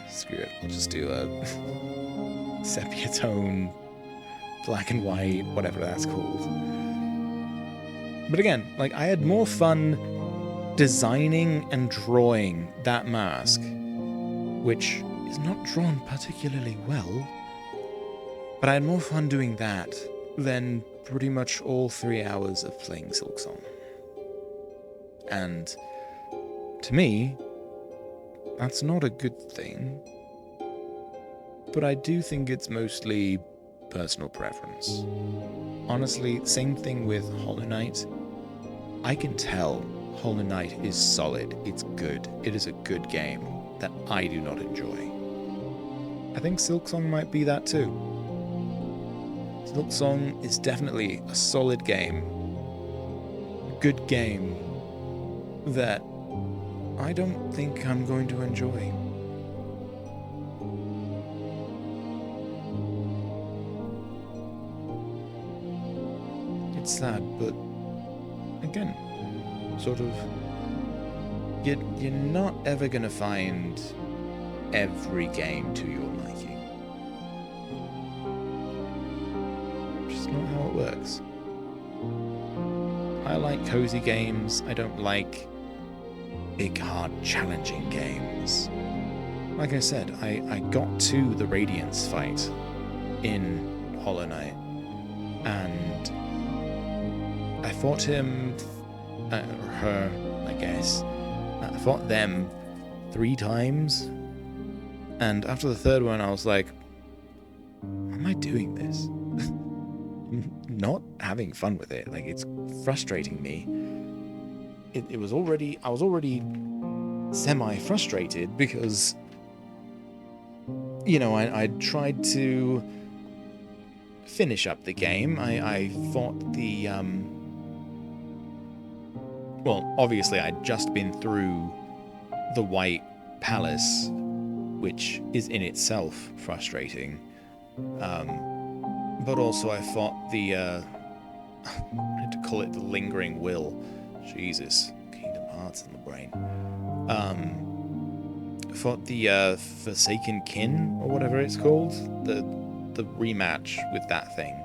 screw it. I'll just do a sepia tone, black and white, whatever that's called. But again, like, I had more fun designing and drawing that mask, which is not drawn particularly well, but I had more fun doing that than pretty much all 3 hours of playing Silksong. And to me, that's not a good thing, but I do think it's mostly personal preference. Honestly, same thing with Hollow Knight. I can tell Hollow Knight is solid, it's good, it is a good game that I do not enjoy. I think Silksong might be that too. Silksong is definitely a solid game, a good game that I don't think I'm going to enjoy. It's sad, but again, sort of, you're not ever gonna find every game to your liking. Just not how it works. I like cozy games. I don't like big, hard, challenging games. Like I said, I got to the Radiance fight in Hollow Knight, and I fought him, or her, I guess. I fought them 3 times, and after the third one, I was like, why am I doing this? Not having fun with it. Like, it's frustrating me. I was already semi-frustrated because, you know, I tried to finish up the game. I fought the, well, obviously I'd just been through the White Palace, which is in itself frustrating. But also I fought the, I had to call it the Lingering Will. Jesus, Kingdom Hearts in the brain. Fought the Forsaken Kin, or whatever it's called. The rematch with that thing.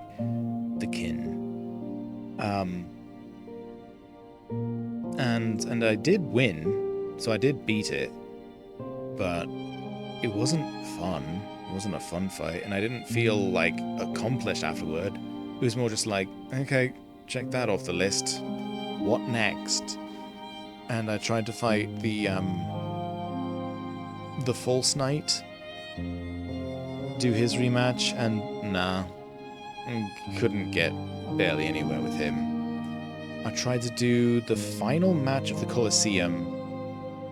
The Kin. And I did win, so I did beat it, but it wasn't fun. It wasn't a fun fight, and I didn't feel, like, accomplished afterward. It was more just like, okay, check that off the list. What next? And I tried to fight the False Knight, do his rematch, and nah, couldn't get barely anywhere with him. I tried to do the final match of the Colosseum,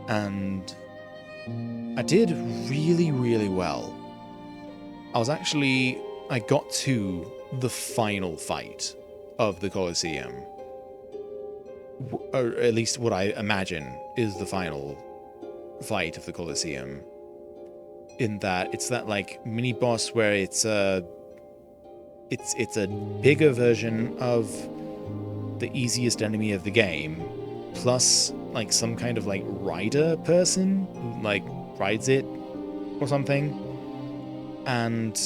and I did really, really well. I got to the final fight of the Colosseum. or at least what I imagine is the final fight of the Colosseum. In that it's that like mini boss where it's a bigger version of the easiest enemy of the game, plus like some kind of like rider person who like rides it or something. And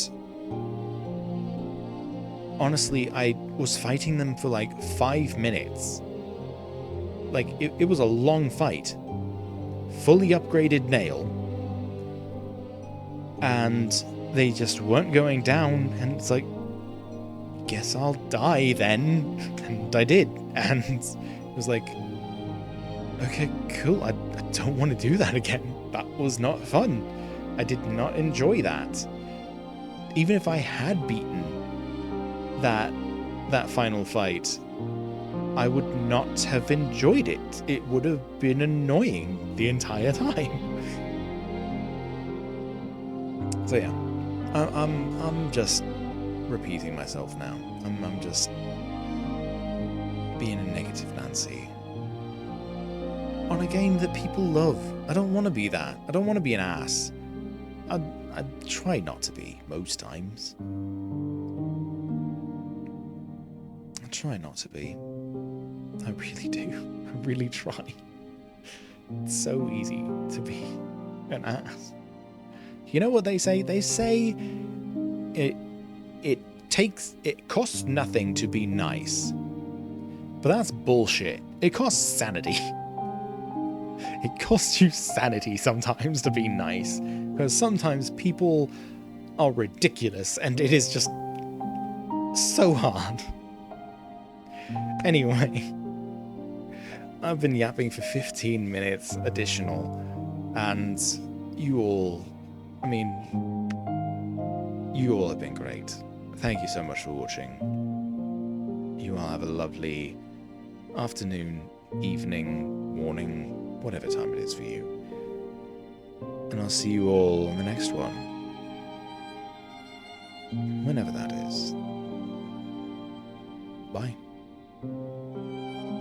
honestly, I was fighting them for like 5 minutes. Like it was a long fight. Fully upgraded nail. And they just weren't going down, and it's like, guess I'll die then. And I did. And it was like, okay, cool. I don't want to do that again. That was not fun. I did not enjoy that. Even if I had beaten that final fight, I would not have enjoyed it. It would have been annoying the entire time. So yeah, I'm just repeating myself now. I'm just being a negative Nancy on a game that people love. I don't want to be that. I don't want to be an ass. I try not to be most times. I try not to be. I really do. I really try. It's so easy to be an ass. You know what they say? They say it costs nothing to be nice. But that's bullshit. It costs sanity. It costs you sanity sometimes to be nice. Because sometimes people are ridiculous and it is just so hard. Anyway, I've been yapping for 15 minutes additional, and you all have been great. Thank you so much for watching. You all have a lovely afternoon, evening, morning, whatever time it is for you. And I'll see you all on the next one. Whenever that is. Bye.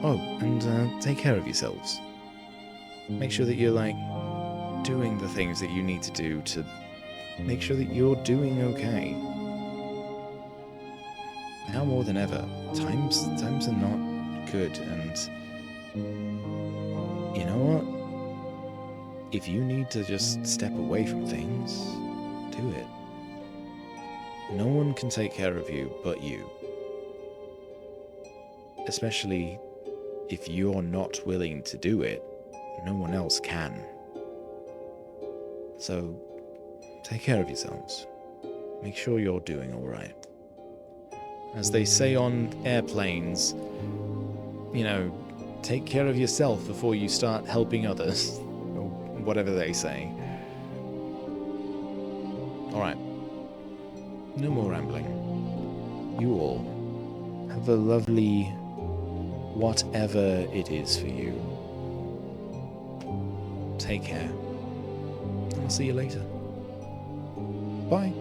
Oh, and take care of yourselves. Make sure that you're, like, doing the things that you need to do to make sure that you're doing okay. Now more than ever, times are not good, and you know what? If you need to just step away from things, do it. No one can take care of you but you. Especially if you're not willing to do it, no one else can. So, take care of yourselves. Make sure you're doing alright. As they say on airplanes, you know, take care of yourself before you start helping others. Or whatever they say. Alright. No more rambling. You all have a lovely whatever it is for you. Take care. I'll see you later. Bye.